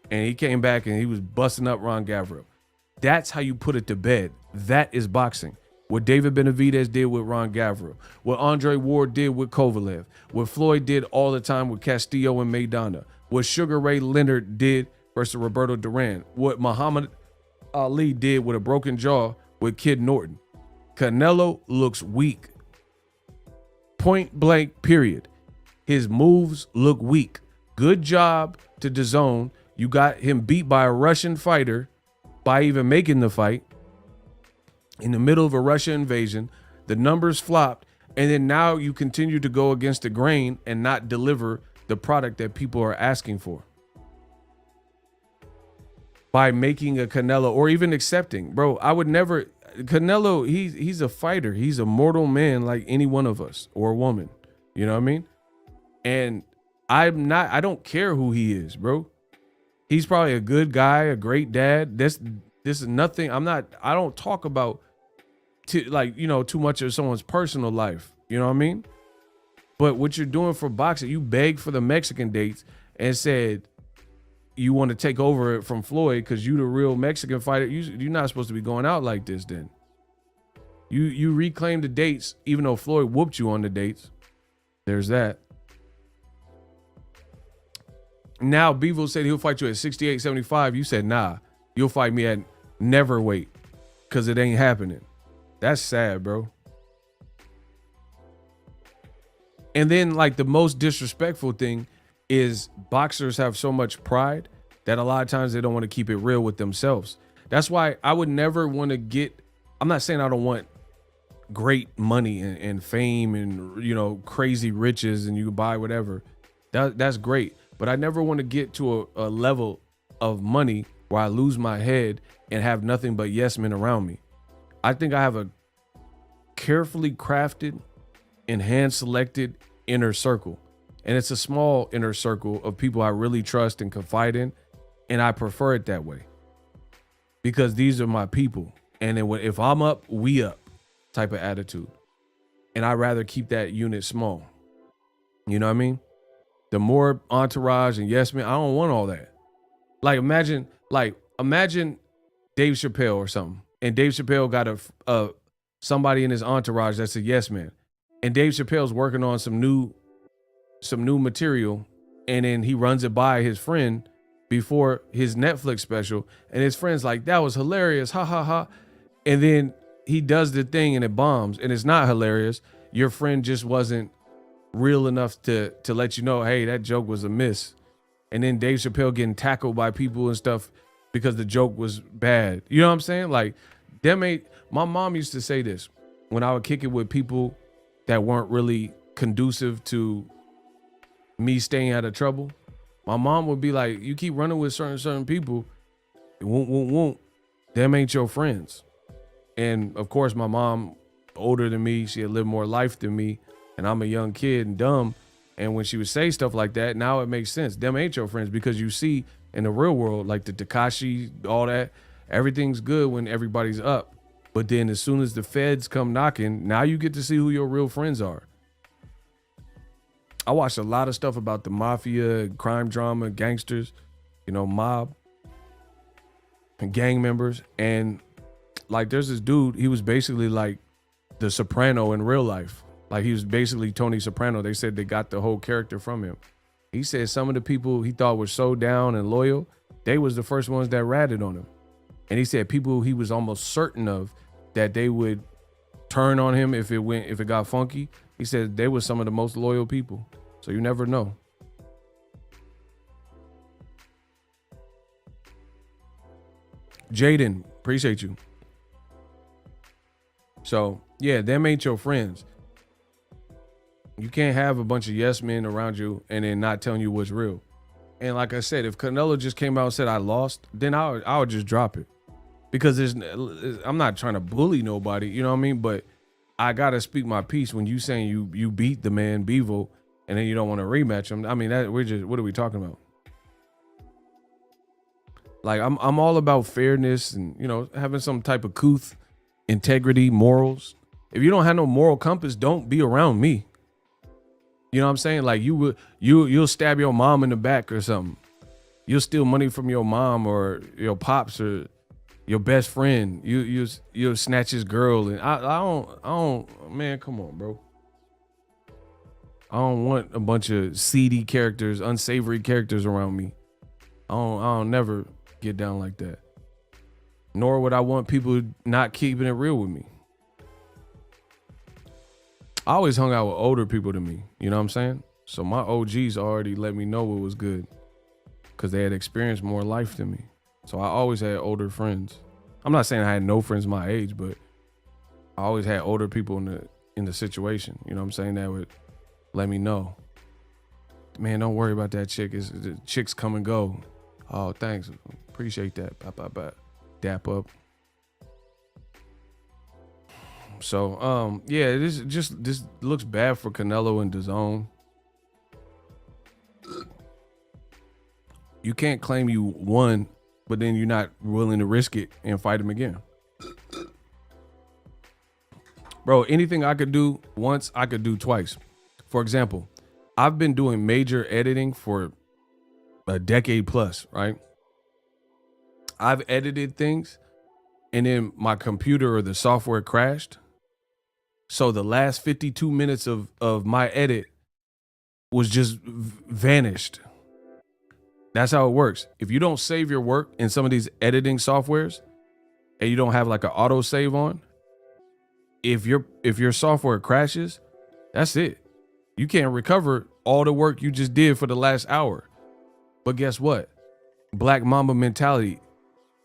And he came back and he was busting up Ron Gavreau. That's how you put it to bed. That is boxing. What David Benavidez did with Ron Gavreau, what Andre Ward did with Kovalev, what Floyd did all the time with Castillo and Maidana, what Sugar Ray Leonard did versus Roberto Duran, what Muhammad Ali did with a broken jaw with Kid Norton. Canelo looks weak. Point blank, period. His moves look weak. Good job to DAZN. You got him beat by a Russian fighter by even making the fight in the middle of a Russia invasion. The numbers flopped. And then now you continue to go against the grain and not deliver the product that people are asking for. By making a Canelo or even accepting. Bro, I would never. Canelo, he's a fighter. He's a mortal man like any one of us or a woman. You know what I mean? And I don't care who he is, bro. He's probably a good guy, a great dad. This is nothing. I don't talk about too much of someone's personal life. You know what I mean? But what you're doing for boxing, you begged for the Mexican dates and said you want to take over it from Floyd because you the real Mexican fighter. You're not supposed to be going out like this then. You reclaim the dates even though Floyd whooped you on the dates. There's that. Now Bivol said he'll fight you at 68, 75. You said, nah, you'll fight me at never weight because it ain't happening. That's sad, bro. And then like the most disrespectful thing is boxers have so much pride that a lot of times they don't want to keep it real with themselves. That's why I would never want to get, I'm not saying I don't want great money and fame and, you know, crazy riches and you can buy whatever. That's great. But I never want to get to a level of money where I lose my head and have nothing but yes men around me. I think I have a carefully crafted and hand selected inner circle. And it's a small inner circle of people I really trust and confide in. And I prefer it that way because these are my people. And then if I'm up, we up type of attitude. And I'd rather keep that unit small. You know what I mean? The more entourage and yes man, I don't want all that. Like imagine Dave Chappelle or something. And Dave Chappelle got somebody in his entourage that's a yes man. And Dave Chappelle's working on some new material, and then he runs it by his friend before his Netflix special, and his friend's like, that was hilarious, ha ha ha. And then he does the thing and it bombs and it's not hilarious. Your friend just wasn't real enough to let you know, hey, that joke was a miss. And then Dave Chappelle getting tackled by people and stuff because the joke was bad. You know what I'm saying? Like, my mom used to say this when I would kick it with people that weren't really conducive to me staying out of trouble. My mom would be like, you keep running with certain people, it won't. Them ain't your friends. And of course, my mom, older than me, she had lived more life than me, and I'm a young kid and dumb. And when she would say stuff like that, now it makes sense. Them ain't your friends, because you see in the real world, like the Tekashi, all that, everything's good when everybody's up. But then as soon as the feds come knocking, now you get to see who your real friends are. I watched a lot of stuff about the mafia, crime drama, gangsters, you know, mob and gang members. And like, there's this dude, he was basically like the Soprano in real life. Like, he was basically Tony Soprano. They said they got the whole character from him. He said some of the people he thought were so down and loyal, they was the first ones that ratted on him. And he said people he was almost certain of that they would turn on him if it got funky. He said they were some of the most loyal people. So you never know. Jaden, appreciate you. So yeah, them ain't your friends. You can't have a bunch of yes men around you and then not telling you what's real. And like I said, if Canelo just came out and said I lost, then I would just drop it. Because I'm not trying to bully nobody, you know what I mean? But I gotta speak my piece when you saying you beat the man Bivol and then you don't want to rematch him. I mean, what are we talking about? Like, I'm all about fairness and, you know, having some type of couth, integrity, morals. If you don't have no moral compass, don't be around me. You know what I'm saying? Like, you'll stab your mom in the back or something. You'll steal money from your mom or your pops or your best friend. You'll snatch his girl. And I don't, man, come on, bro. I don't want a bunch of seedy characters, unsavory characters around me. I don't never get down like that. Nor would I want people not keeping it real with me. I always hung out with older people than me. You know what I'm saying? So my OGs already let me know what was good because they had experienced more life than me. So I always had older friends. I'm not saying I had no friends my age, but I always had older people in the situation. You know what I'm saying? That would let me know. Man, don't worry about that chick. The chicks come and go. Oh, thanks. Appreciate that. Bye. Dap up. So, yeah, this looks bad for Canelo and DAZN. You can't claim you won, but then you're not willing to risk it and fight him again. Bro, anything I could do once, I could do twice. For example, I've been doing major editing for a decade plus, right? I've edited things and then my computer or the software crashed. So the last 52 minutes of my edit was just vanished. That's how it works. If you don't save your work in some of these editing softwares and you don't have like an auto save on, if your software crashes, that's it. You can't recover all the work you just did for the last hour. But guess what? Black Mamba mentality.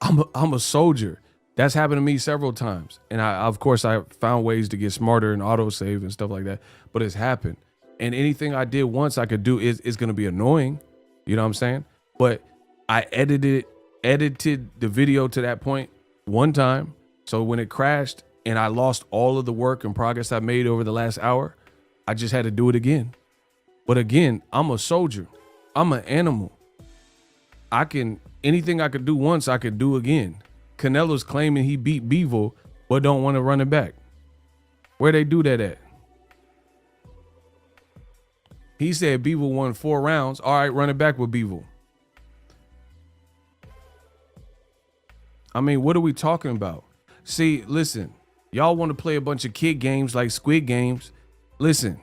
I'm a soldier. That's happened to me several times. And of course, I found ways to get smarter and autosave and stuff like that. But it's happened. And anything I did once I could do is going to be annoying. You know what I'm saying? But I edited the video to that point one time. So when it crashed and I lost all of the work and progress I made over the last hour, I just had to do it again. But again, I'm a soldier. I'm an animal. Anything I could do once, I could do again. Canelo's claiming he beat Bivol, but don't want to run it back. Where they do that at? He said Bivol won 4 rounds. All right, run it back with Bivol. I mean, what are we talking about? See, listen, y'all want to play a bunch of kid games like Squid Games. Listen,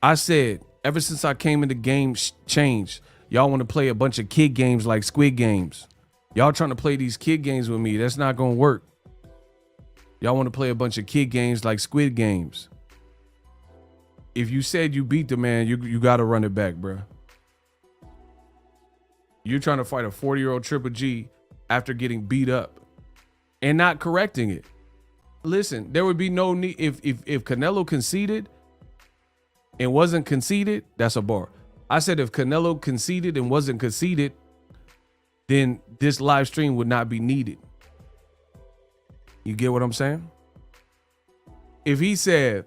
I said, ever since I came in the game changed, y'all want to play a bunch of kid games like Squid Games. Y'all trying to play these kid games with me. That's not going to work. Y'all want to play a bunch of kid games like Squid Games. If you said you beat the man, you got to run it back, bro. You're trying to fight a 40-year-old Triple G after getting beat up and not correcting it. Listen, there would be no need. If Canelo conceded and wasn't conceded, that's a bar. I said if Canelo conceded and wasn't conceded, then this live stream would not be needed. You get what I'm saying? If he said,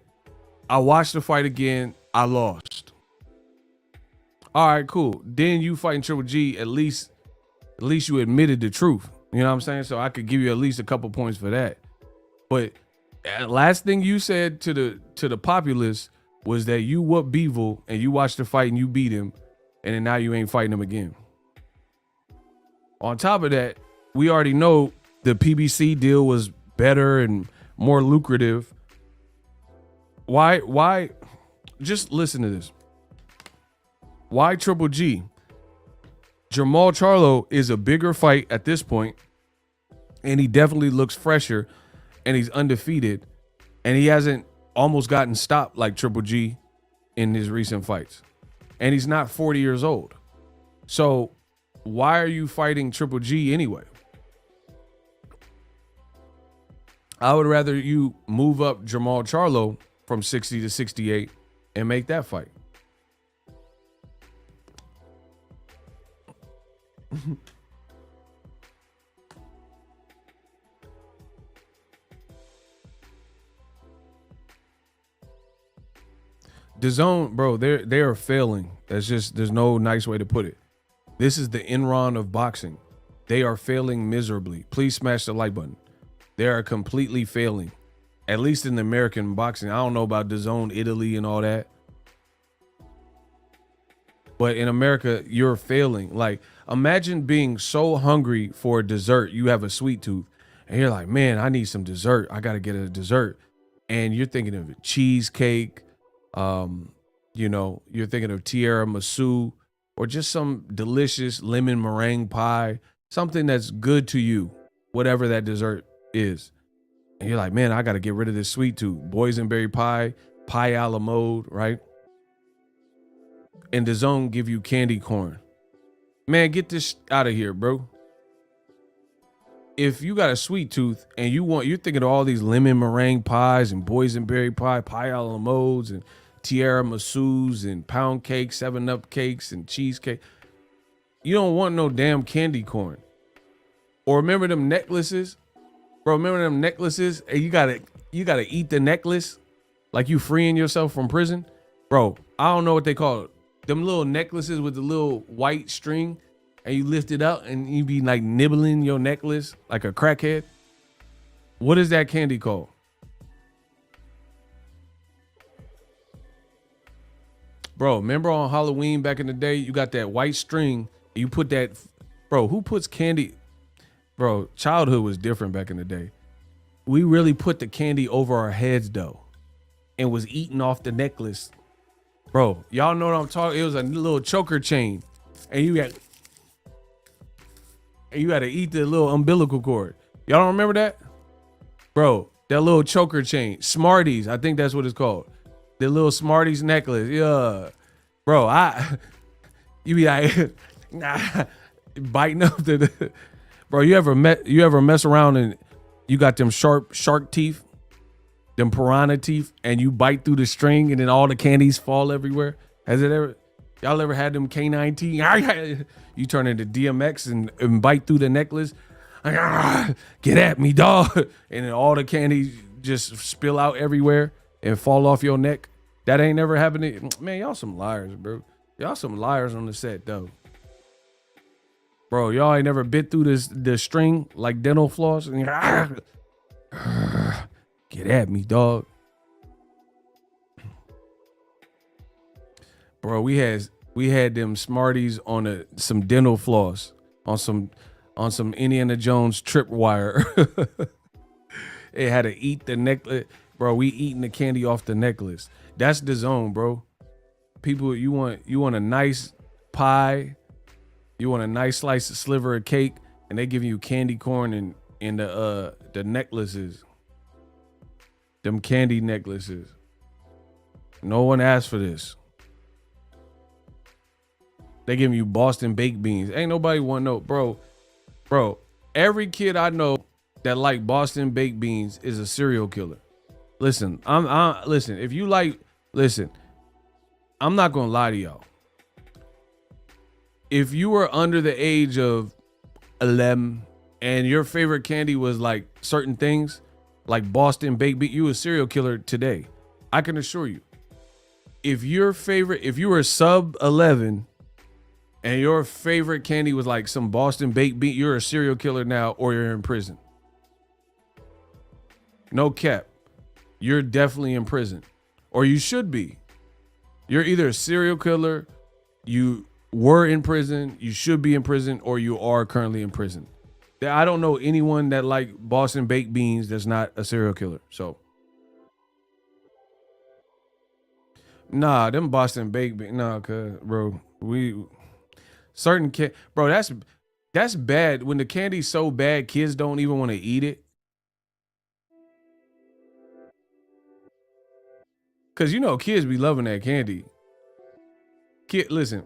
I watched the fight again, I lost. All right, cool. Then you fighting Triple G, at least you admitted the truth. You know what I'm saying? So I could give you at least a couple points for that. But last thing you said to the populace was that you whooped Bivol and you watched the fight and you beat him, and then now you ain't fighting him again. On top of that, we already know the PBC deal was better and more lucrative. Why? Just listen to this. Why Triple G? Jamal Charlo is a bigger fight at this point, and he definitely looks fresher, and he's undefeated, and he hasn't almost gotten stopped like Triple G in his recent fights. And he's not 40 years old. So why are you fighting Triple G anyway? I would rather you move up Jamal Charlo from 60 to 68 and make that fight. DAZN, bro, they are failing. There's no nice way to put it. This is the Enron of boxing. They are failing miserably. Please smash the like button. They are completely failing. At least in the American boxing. I don't know about DAZN, Italy, and all that. But in America, you're failing. Like, imagine being so hungry for a dessert, you have a sweet tooth, and you're like, man, I need some dessert. I got to get a dessert. And you're thinking of a cheesecake. You know, you're thinking of tiramisu or just some delicious lemon meringue pie, something that's good to you, whatever that dessert is. And you're like, man, I got to get rid of this sweet tooth. Boysenberry pie, pie a la mode, right? And DAZN give you candy corn. Man, get this out of here, bro. If you got a sweet tooth and you're thinking of all these lemon meringue pies and boysenberry pie a la modes and tiramisus and pound cake, 7-Up cakes and cheesecake. You don't want no damn candy corn. Or remember them necklaces? Bro, remember them necklaces? And you gotta eat the necklace like you freeing yourself from prison? Bro, I don't know what they call it. Them little necklaces with the little white string, and you lift it up and you be like nibbling your necklace like a crackhead. What is that candy called? Bro, remember on Halloween back in the day, you got that white string, you put that, bro, who puts candy? Bro, childhood was different back in the day. We really put the candy over our heads though and was eating off the necklace. Bro, y'all know what I'm talking. It was a little choker chain and you had to eat the little umbilical cord. Y'all don't remember that? Bro, that little choker chain. Smarties, I think that's what it's called. The little Smarties necklace. Yeah. Bro, you be like biting up the bro, you ever mess around and you got them sharp shark teeth, them piranha teeth, and you bite through the string and then all the candies fall everywhere? Y'all ever had them canine teeth? You turn into DMX and bite through the necklace. Get at me, dog. And then all the candies just spill out everywhere and fall off your neck. That ain't never happened. Man, y'all some liars, bro. Y'all some liars on the set, though. Bro, y'all ain't never bit through the string like dental floss. And get at me, dog. Bro, we had them Smarties on some dental floss on some Indiana Jones tripwire. It had to eat the necklace. Bro, we eating the candy off the necklace. That's DAZN, bro. People, you want a nice pie, you want a nice sliver of cake, and they giving you candy corn and the necklaces. Them candy necklaces. No one asked for this. They giving you Boston baked beans. Ain't nobody want no, bro. Every kid I know that like Boston baked beans is a serial killer. Listen, listen, if you like, listen, I'm not gonna lie to y'all. If you were under the age of 11 and your favorite candy was like certain things, like Boston baked beans, you a serial killer today. I can assure you. If you were sub 11 and your favorite candy was like some Boston baked bean, you're a serial killer now, or you're in prison. No cap. You're definitely in prison, or you should be. You're either a serial killer, you were in prison, you should be in prison, or you are currently in prison. I don't know anyone that like Boston baked beans that's not a serial killer. So, nah, them Boston baked beans, nah, cause bro, bro, that's bad. When the candy's so bad, kids don't even want to eat it. Cause you know kids be loving that candy. Listen,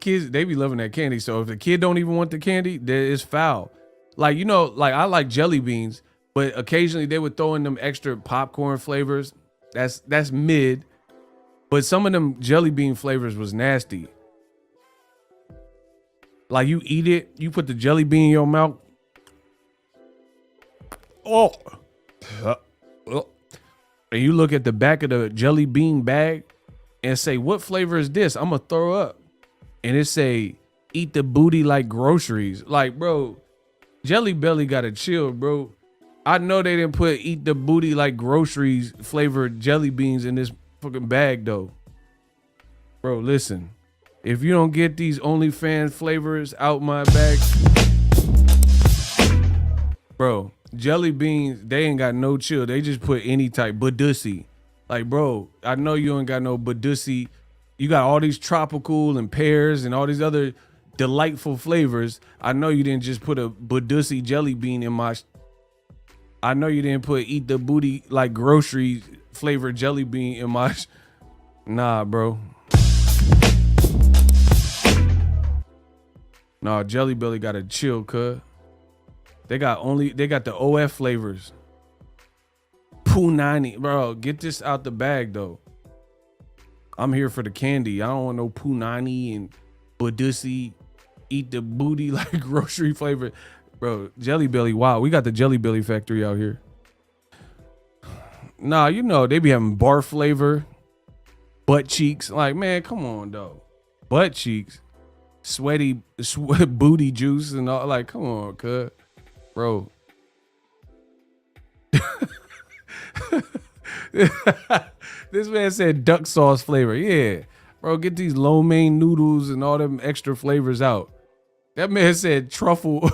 kids, they be loving that candy. So if the kid don't even want the candy, it's foul. Like, you know, like I like jelly beans, but occasionally they would throw in them extra popcorn flavors. That's mid. But some of them jelly bean flavors was nasty. Like you eat it, you put the jelly bean in your mouth. Oh. And you look at the back of the jelly bean bag and say, what flavor is this? I'm gonna throw up. And it say, eat the booty like groceries. Like, bro, Jelly Belly gotta chill, bro. I know they didn't put eat the booty like groceries flavored jelly beans in this fucking bag though. Bro, listen, if you don't get these OnlyFans flavors out my bag, bro, jelly beans, they ain't got no chill. They just put any type, Badussy. Like, bro, I know you ain't got no Badussy. You got all these tropical and pears and all these other delightful flavors. I know you didn't just put a Badussy jelly bean in my. I know you didn't put eat the booty like grocery flavored jelly bean in my. Nah, bro. Nah, Jelly Belly gotta chill, cuz. They got the OF flavors. Punani, bro. Get this out the bag though. I'm here for the candy. I don't want no Punani and Badusi. Eat the booty like grocery flavor. Bro, Jelly Belly, wow. We got the Jelly Belly factory out here. Nah, you know, they be having bar flavor. Butt cheeks. Like, man, come on, though. Butt cheeks. Sweaty booty juice and all. Like, come on, cuz. Bro. This man said duck sauce flavor. Yeah. Bro, get these lo mein noodles and all them extra flavors out. That man said truffle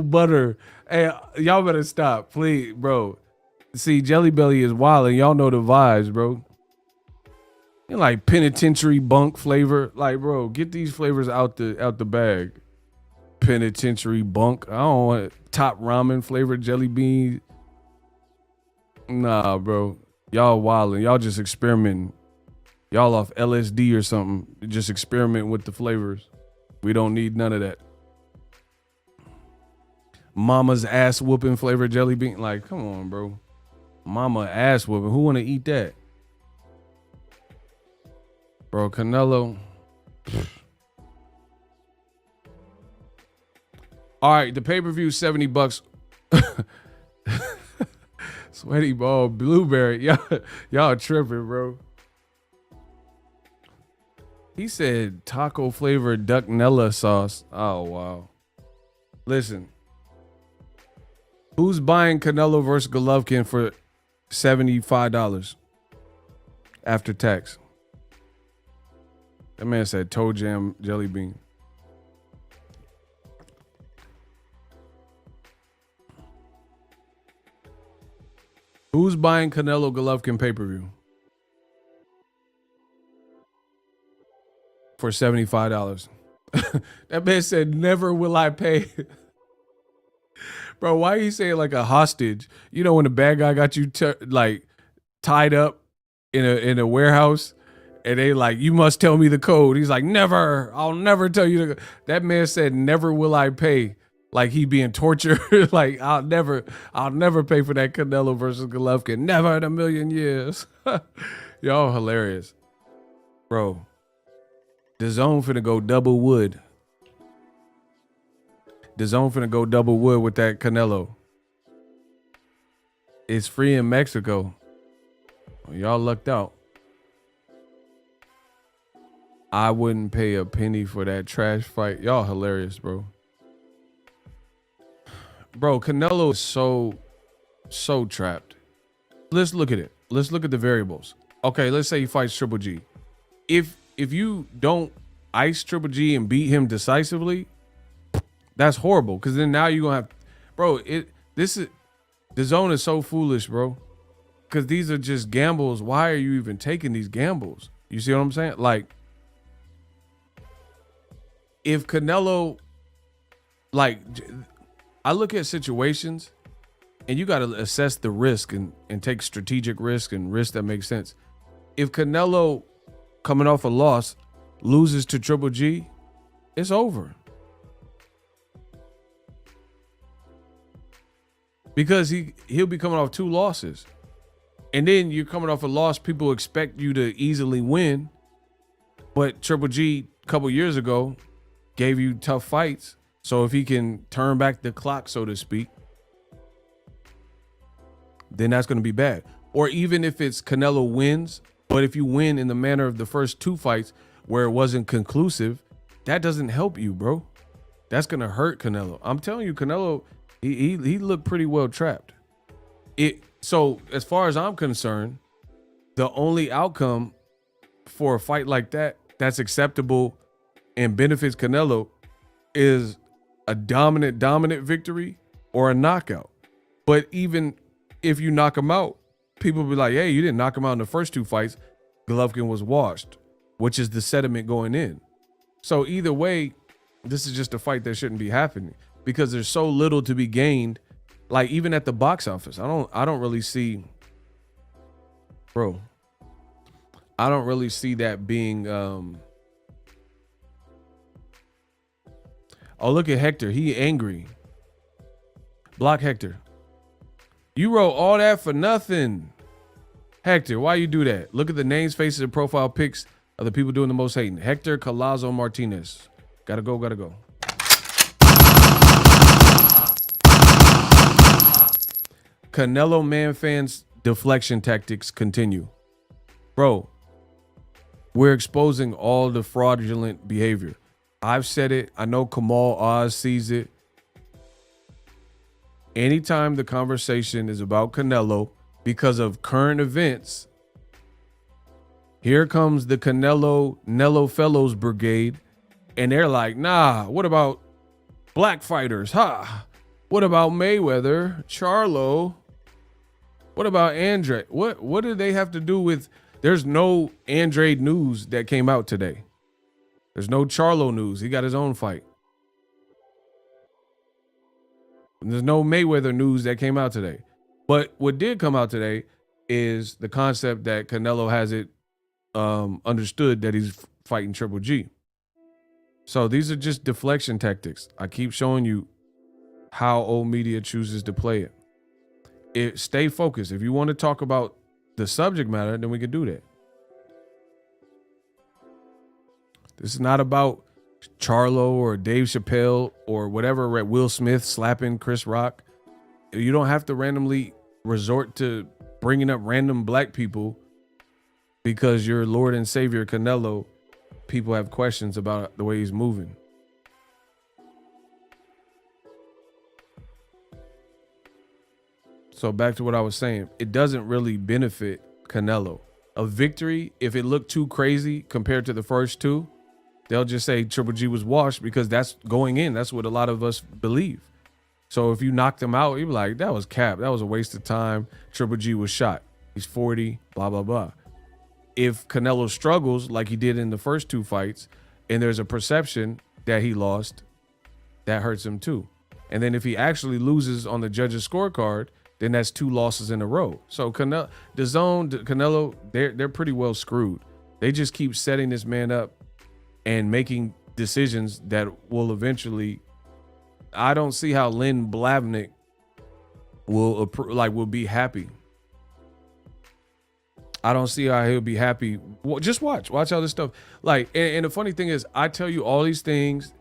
butter. Hey, y'all better stop, please, bro. See, Jelly Belly is wild and y'all know the vibes, bro. You like penitentiary bunk flavor. Like, bro, get these flavors out the bag. Penitentiary bunk. I don't want top ramen flavored jelly beans. Nah, bro. Y'all wildin'. Y'all just experimenting. Y'all off LSD or something. Just experiment with the flavors. We don't need none of that. Mama's ass whooping flavored jelly bean. Like, come on, bro. Mama ass whooping. Who want to eat that? Bro, Canelo. All right, the pay-per-view $70. Sweaty ball, blueberry. Y'all tripping, bro. He said taco flavored ducknella sauce. Oh, wow. Listen. Who's buying Canelo versus Golovkin for $75 after tax? That man said toe jam jelly bean. Who's buying Canelo Golovkin pay-per-view for $75? That man said, never will I pay. Bro, why you say it like a hostage? You know when the bad guy got you like tied up in a warehouse? And they like, you must tell me the code. He's like, never. I'll never tell you the code. That man said, never will I pay. Like he being tortured. Like I'll never pay for that Canelo versus Golovkin. Never in a million years. Y'all hilarious. Bro, DAZN finna go double wood. DAZN finna go double wood with that Canelo. It's free in Mexico. Y'all lucked out. I wouldn't pay a penny for that trash fight. Y'all hilarious, bro. Bro, Canelo is so trapped. Let's look at it. Let's look at the variables. Okay, let's say he fights Triple G. If you don't ice Triple G and beat him decisively, that's horrible. Because then now you're gonna have, bro. The zone is so foolish, bro. Because these are just gambles. Why are you even taking these gambles? You see what I'm saying? Like, if Canelo, like, I look at situations and you got to assess the risk and take strategic risk and risk that makes sense. If Canelo, coming off a loss, loses to Triple G, it's over. Because he'll be coming off 2 losses. And then you're coming off a loss, people expect you to easily win. But Triple G, a couple years ago, gave you tough fights. So if he can turn back the clock, so to speak, then that's going to be bad. Or even if it's Canelo wins, but if you win in the manner of the first 2 fights where it wasn't conclusive, that doesn't help you, bro. That's going to hurt Canelo. I'm telling you, Canelo, he looked pretty well trapped. So as far as I'm concerned, the only outcome for a fight like that that's acceptable and benefits Canelo is a dominant victory or a knockout. But even if you knock him out, people will be like, hey, you didn't knock him out in the first 2 fights. Golovkin was washed, which is the sentiment going in. So either way, this is just a fight that shouldn't be happening because there's so little to be gained Like even at the box office, I don't really see, bro. I don't really see that being. Oh, look at Hector. He angry. Block Hector. You wrote all that for nothing. Hector, why you do that? Look at the names, faces, and profile pics of the people doing the most hating. Hector Colazo Martinez. Gotta go, gotta go. Canelo man fans deflection tactics continue. Bro, we're exposing all the fraudulent behavior. I've said it. I know Kamal Oz sees it. Anytime the conversation is about Canelo because of current events, here comes the Nello Fellows Brigade, and they're like, nah, what about black fighters? Ha! What about Mayweather, Charlo? What about Andre? What do they have to do with? There's no Andre news that came out today. There's no Charlo news. He got his own fight. There's no Mayweather news that came out today. But what did come out today is the concept that Canelo has it understood that he's fighting Triple G. So these are just deflection tactics. I keep showing you how old media chooses to play it. Stay focused. If you want to talk about the subject matter, then we can do that. This is not about Charlo or Dave Chappelle or whatever, Will Smith slapping Chris Rock. You don't have to randomly resort to bringing up random black people because your Lord and Savior Canelo, people have questions about the way he's moving. So back to what I was saying, it doesn't really benefit Canelo. A victory, if it looked too crazy compared to the first two, they'll just say Triple G was washed because that's going in. That's what a lot of us believe. So if you knocked him out, you'd be like, that was cap. That was a waste of time. Triple G was shot. He's 40, blah, blah, blah. If Canelo struggles like he did in the first two fights, and there's a perception that he lost, that hurts him too. And then if he actually loses on the judge's scorecard, then that's two losses in a row. So Canelo, DAZN, Canelo, they're pretty well screwed. They just keep setting this man up and making decisions that will eventually. I don't see how Len Blahnik will be happy. I don't see how he'll be happy. Just watch how this stuff. And the funny thing is, I tell you all these things.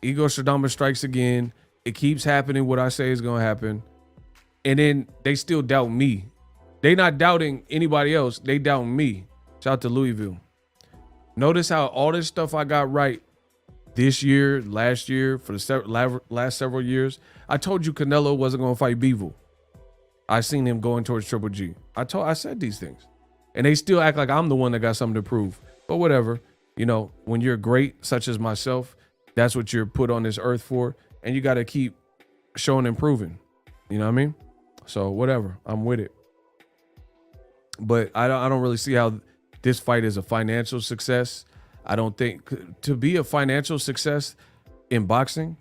Egostradamus strikes again. It keeps happening. What I say is gonna happen. And then they still doubt me. They not doubting anybody else. They doubt me. Shout out to Louisville. Notice how all this stuff I got right this year, last year, for the last several years. I told you Canelo wasn't going to fight Bivol. I seen him going towards Triple G. I said these things. And they still act like I'm the one that got something to prove. But whatever. You know, when you're great, such as myself, that's what you're put on this earth for. And you got to keep showing and proving. You know what I mean? So whatever, I'm with it. But I don't really see how this fight is a financial success. I don't think to be a financial success in boxing,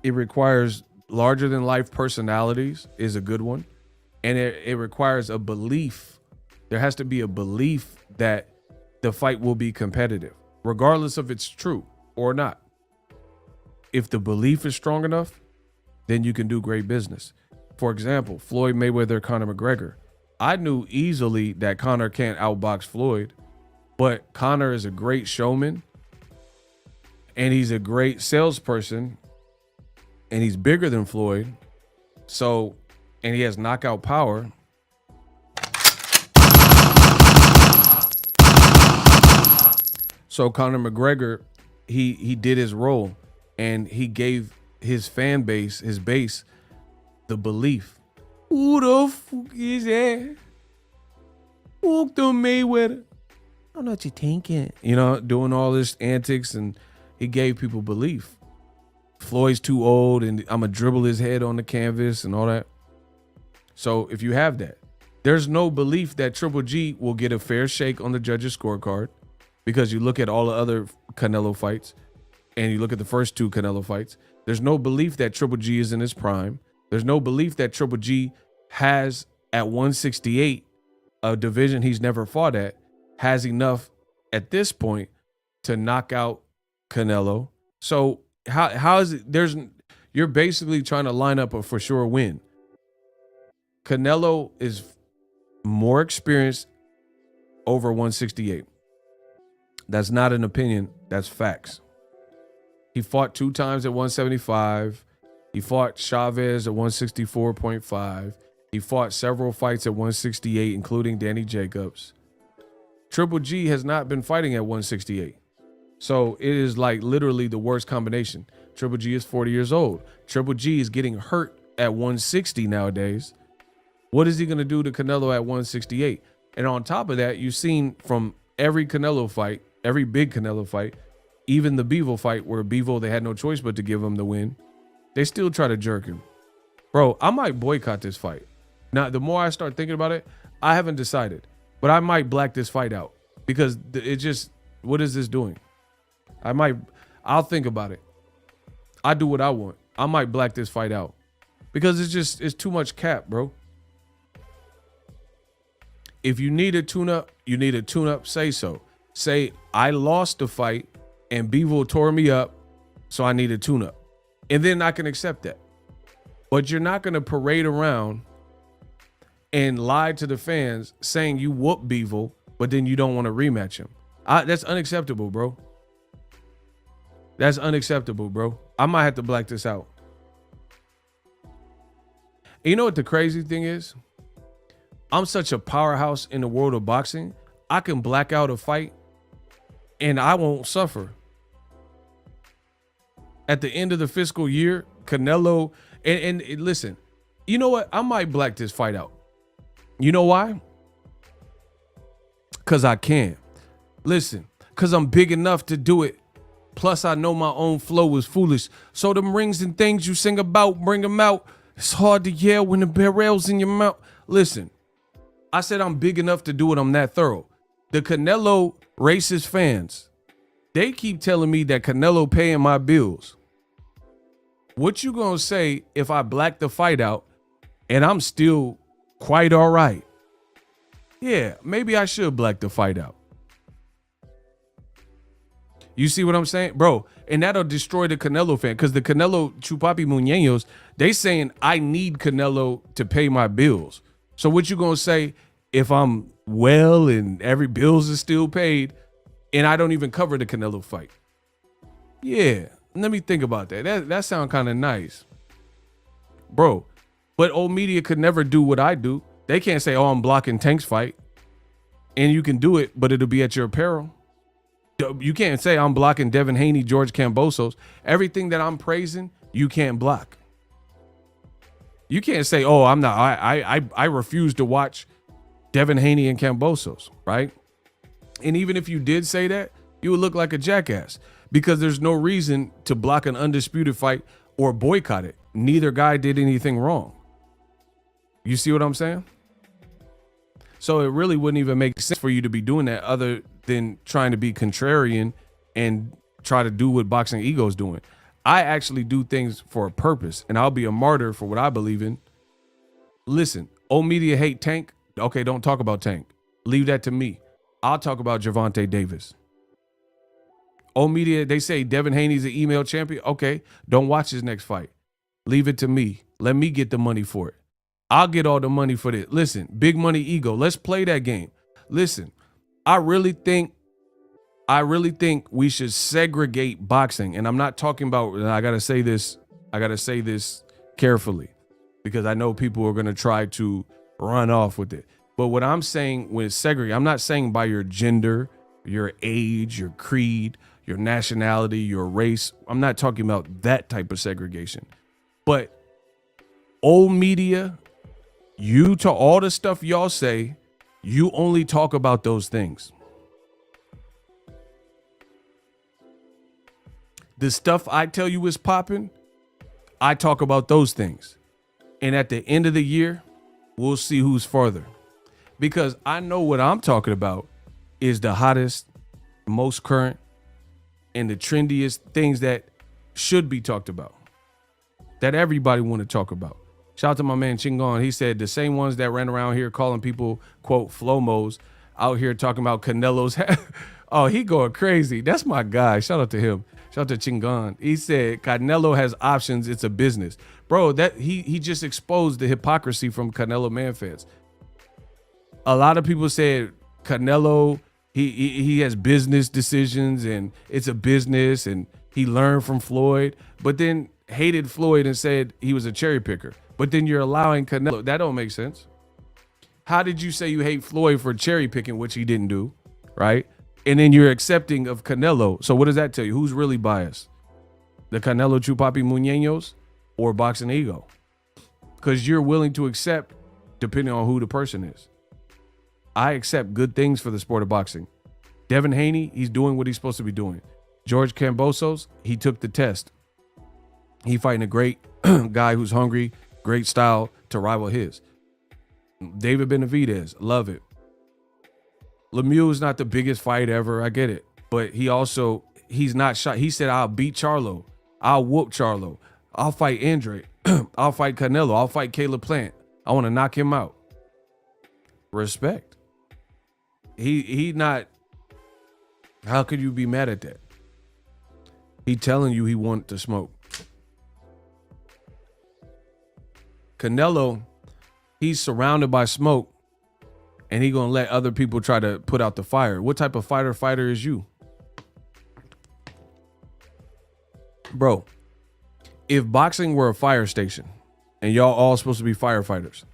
it requires larger than life personalities is a good one. And it requires a belief. There has to be a belief that the fight will be competitive, regardless if it's true or not. If the belief is strong enough, then you can do great business. For example, Floyd Mayweather, Conor McGregor. I knew easily that Conor can't outbox Floyd, but Conor is a great showman and he's a great salesperson and he's bigger than Floyd. So, and he has knockout power. So Conor McGregor, he did his role and he gave his fan base, his base, the belief. Who the fuck is that? Fuck the Mayweather. I don't know what you're thinking. You know, doing all this antics, and he gave people belief. Floyd's too old, and I'm going to dribble his head on the canvas and all that. So if you have that, there's no belief that Triple G will get a fair shake on the judge's scorecard, because you look at all the other Canelo fights, and you look at the first two Canelo fights, there's no belief that Triple G is in his prime. There's no belief that Triple G has at 168, a division he's never fought at, has enough at this point to knock out Canelo. So how is it? You're basically trying to line up a for sure win. Canelo is more experienced over 168. That's not an opinion. That's facts. He fought 2 times at 175. He fought Chavez at 164.5. He fought several fights at 168, including Danny Jacobs. Triple G has not been fighting at 168. So it is like literally the worst combination. Triple G is 40 years old. Triple G is getting hurt at 160 nowadays. What is he going to do to Canelo at 168? And on top of that, you've seen from every Canelo fight, every big Canelo fight, even the Bivol fight where Bivol, they had no choice but to give him the win. They still try to jerk him. Bro, I might boycott this fight. Now, the more I start thinking about it, I haven't decided, but I might black this fight out because it just, what is this doing? I'll think about it. I do what I want. I might black this fight out because it's too much cap, bro. If you need a tune-up, you need a tune-up, say so. Say, I lost the fight and Bivol tore me up, so I need a tune-up. And then I can accept that. But you're not going to parade around and lie to the fans saying you whooped Bivol, but then you don't want to rematch him. That's unacceptable, bro. That's unacceptable, bro. I might have to black this out. And you know what the crazy thing is? I'm such a powerhouse in the world of boxing. I can black out a fight and I won't suffer. At the end of the fiscal year, Canelo, and listen, you know what? I might black this fight out. You know why? Because I can. Listen, because I'm big enough to do it. Plus, I know my own flow is foolish. So them rings and things you sing about, bring them out. It's hard to yell when the barrel's in your mouth. Listen, I said I'm big enough to do it. I'm that thorough. The Canelo racist fans, they keep telling me that Canelo paying my bills. What you gonna say if I black the fight out and I'm still quite all right? Yeah, maybe I should black the fight out. You see what I'm saying? Bro, and that'll destroy the Canelo fan because the Canelo Chupapi Muñeños, they saying I need Canelo to pay my bills. So what you gonna say if I'm well and every bills is still paid and I don't even cover the Canelo fight? Yeah, let me think about that. That sounds kind of nice. Bro, but old media could never do what I do. They can't say, oh, I'm blocking Tank's fight. And you can do it, but it'll be at your peril. You can't say I'm blocking Devin Haney, George Kambosos. Everything that I'm praising, you can't block. You can't say, oh, I'm not, I refuse to watch Devin Haney and Kambosos, right? And even if you did say that, you would look like a jackass because there's no reason to block an undisputed fight or boycott it. Neither guy did anything wrong. You see what I'm saying? So it really wouldn't even make sense for you to be doing that other than trying to be contrarian and try to do what Boxing Ego is doing. I actually do things for a purpose, and I'll be a martyr for what I believe in. Listen, old media hate Tank. Okay, don't talk about Tank. Leave that to me. I'll talk about Gervonta Davis. Old media, they say Devin Haney's an email champion. Okay, don't watch his next fight. Leave it to me. Let me get the money for it. I'll get all the money for this. Listen, big money ego. Let's play that game. Listen, I really think we should segregate boxing. And I'm not talking about, I gotta say this carefully because I know people are gonna try to run off with it. But what I'm saying with segregate, I'm not saying by your gender, your age, your creed, your nationality, your race. I'm not talking about that type of segregation. But old media, you to all the stuff y'all say, you only talk about those things. The stuff I tell you is popping, I talk about those things. And at the end of the year, we'll see who's farther. Because I know what I'm talking about is the hottest, most current, and the trendiest things that should be talked about. That everybody want to talk about. Shout out to my man Chingon. He said the same ones that ran around here calling people, quote, Flomos, out here talking about Canelo's. Oh, he going crazy. That's my guy. Shout out to him. Shout out to Chingon. He said Canelo has options. It's a business. Bro, that he just exposed the hypocrisy from Canelo Manfeds. A lot of people said Canelo, he has business decisions and it's a business and he learned from Floyd, but then hated Floyd and said he was a cherry picker. But then you're allowing Canelo. That don't make sense. How did you say you hate Floyd for cherry picking, which he didn't do, right? And then you're accepting of Canelo. So what does that tell you? Who's really biased? The Canelo Chupapi Muñeños or Boxing Ego? Because you're willing to accept depending on who the person is. I accept good things for the sport of boxing. Devin Haney, he's doing what he's supposed to be doing. George Kambosos, he took the test. He fighting a great guy who's hungry, great style to rival his. David Benavidez, love it. Lemieux is not the biggest fight ever. I get it. But he's not shot. He said, I'll beat Charlo. I'll whoop Charlo. I'll fight Andre. I'll fight Canelo. I'll fight Caleb Plant. I want to knock him out. Respect. He not. How could you be mad at that? He telling you he wanted to smoke. Canelo, he's surrounded by smoke and he gonna let other people try to put out the fire. What type of fighter is you? Bro, if boxing were a fire station and y'all all supposed to be firefighters,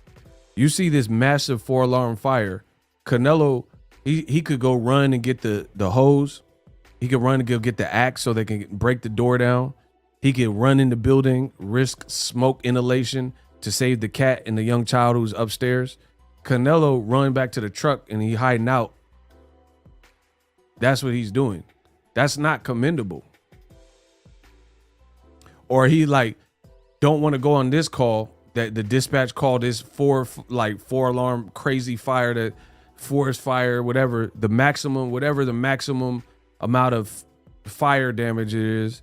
you see this massive 4-alarm fire, Canelo, he could go run and get the hose. He could run and go get the axe so they can break the door down. He could run in the building, risk smoke inhalation to save the cat and the young child who's upstairs. Canelo run back to the truck and he hiding out. That's what he's doing. That's not commendable. Or he like don't want to go on this call that the dispatch called this 4-alarm crazy fire, that forest fire, whatever the maximum amount of fire damage it is.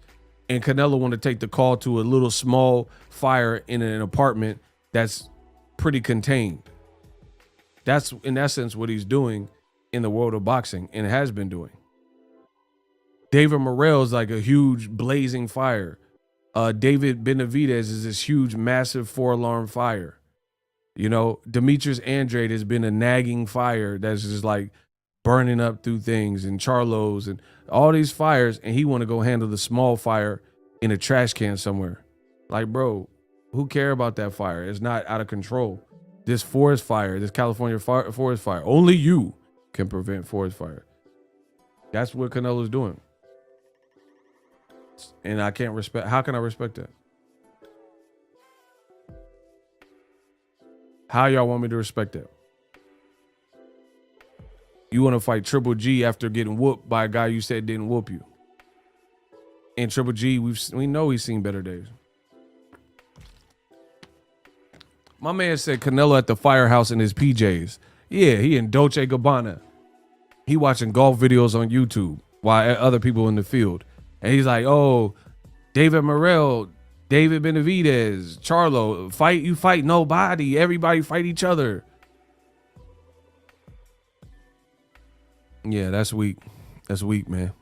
And Canelo want to take the call to a little small fire in an apartment that's pretty contained. That's in essence what he's doing in the world of boxing and has been doing. David Morrell is like a huge blazing fire. David Benavidez is this huge, massive 4-alarm fire. You know, Demetrius Andrade has been a nagging fire that's just like burning up through things, and Charlos and all these fires, and he want to go handle the small fire in a trash can somewhere. Like, bro, who care about that fire? It's not out of control. This forest fire, this California forest fire, only you can prevent forest fire. That's what Canelo's doing. And I can't respect. How can I respect that? How y'all want me to respect that? You want to fight Triple G after getting whooped by a guy you said didn't whoop you. And Triple G, we know he's seen better days. My man said Canelo at the firehouse in his PJs. Yeah, he in Dolce Gabbana. He watching golf videos on YouTube while other people in the field. And he's like, oh, David Morrell, David Benavidez, Charlo, you fight nobody. Everybody fight each other. Yeah, that's weak. That's weak, man.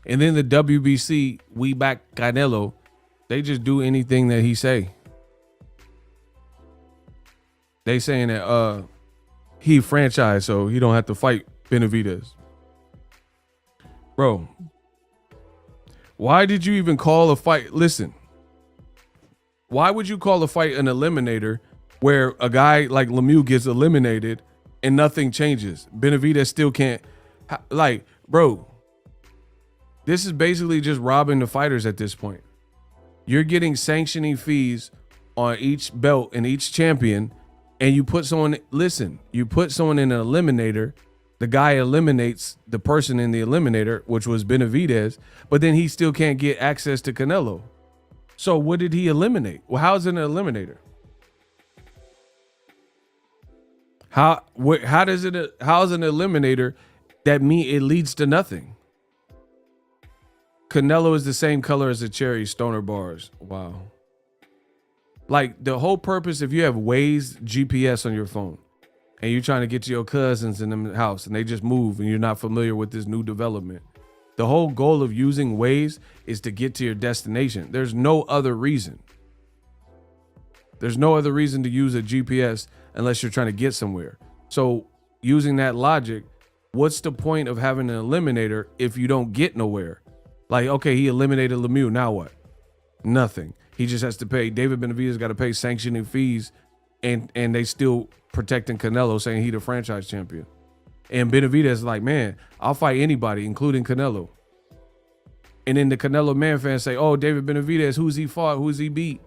And then the WBC, we back Canelo. They just do anything that he say. They saying that he franchised, so he don't have to fight Benavidez. Bro, why did you even call a fight? Listen, why would you call a fight an eliminator where a guy like Lemieux gets eliminated and nothing changes? Benavidez still can't. Like, bro, this is basically just robbing the fighters at this point. You're getting sanctioning fees on each belt and each champion, and you put someone, you put someone in an eliminator. The guy eliminates the person in the eliminator, which was Benavidez, but then he still can't get access to Canelo. So what did he eliminate? Well, how is it an eliminator? How is an eliminator that mean it leads to nothing? Canelo is the same color as the cherry Stoner bars. Wow. Like the whole purpose, if you have Waze GPS on your phone and you're trying to get to your cousins in the house and they just move and you're not familiar with this new development, the whole goal of using Waze is to get to your destination. There's no other reason. There's no other reason to use a GPS unless you're trying to get somewhere. So using that logic, what's the point of having an eliminator if you don't get nowhere? Like, okay, he eliminated Lemieux. Now what? Nothing. He just has to pay. David Benavidez got to pay sanctioning fees, and they still protecting Canelo, saying he the franchise champion. And Benavidez is like, man, I'll fight anybody, including Canelo. And then the Canelo man fans say, oh, David Benavidez, who's he fought? Who's he beat?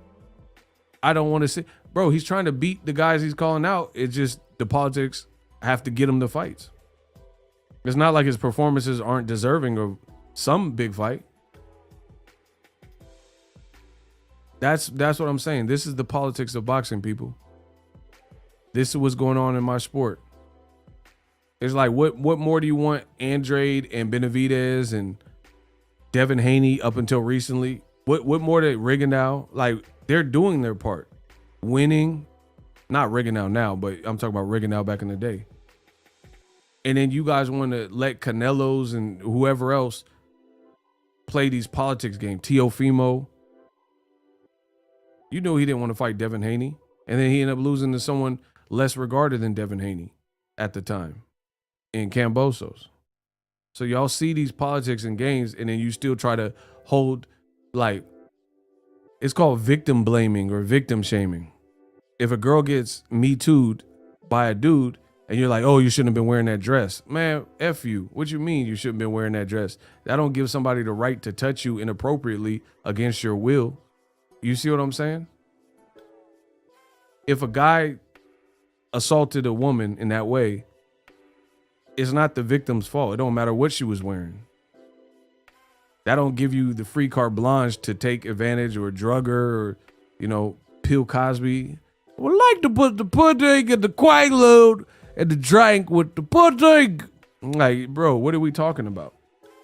I don't want to see. Bro, he's trying to beat the guys he's calling out. It's just the politics have to get him the fights. It's not like his performances aren't deserving of some big fight. That's what I'm saying. This is the politics of boxing, people. This is what's going on in my sport. It's like, what more do you want? Andrade and Benavidez and Devin Haney up until recently. What more to Rigondeaux? Like, they're doing their part. Winning. Not Rigondeaux now, but I'm talking about Rigondeaux back in the day. And then you guys want to let Canelos and whoever else play these politics games. Teofimo. You knew he didn't want to fight Devin Haney. And then he ended up losing to someone less regarded than Devin Haney at the time in Cambosos. So y'all see these politics and games, and then you still try to hold, like, it's called victim blaming or victim shaming. If a girl gets Me Too'd by a dude and you're like, oh, you shouldn't have been wearing that dress. Man, F you. What you mean you shouldn't have been wearing that dress? That don't give somebody the right to touch you inappropriately against your will. You see what I'm saying? If a guy assaulted a woman in that way, it's not the victim's fault. It don't matter what she was wearing. That don't give you the free carte blanche to take advantage or drug her or, you know, Bill Cosby. I would like to put the pudding in the quaalude and the drink with the pudding. Like, bro, what are we talking about?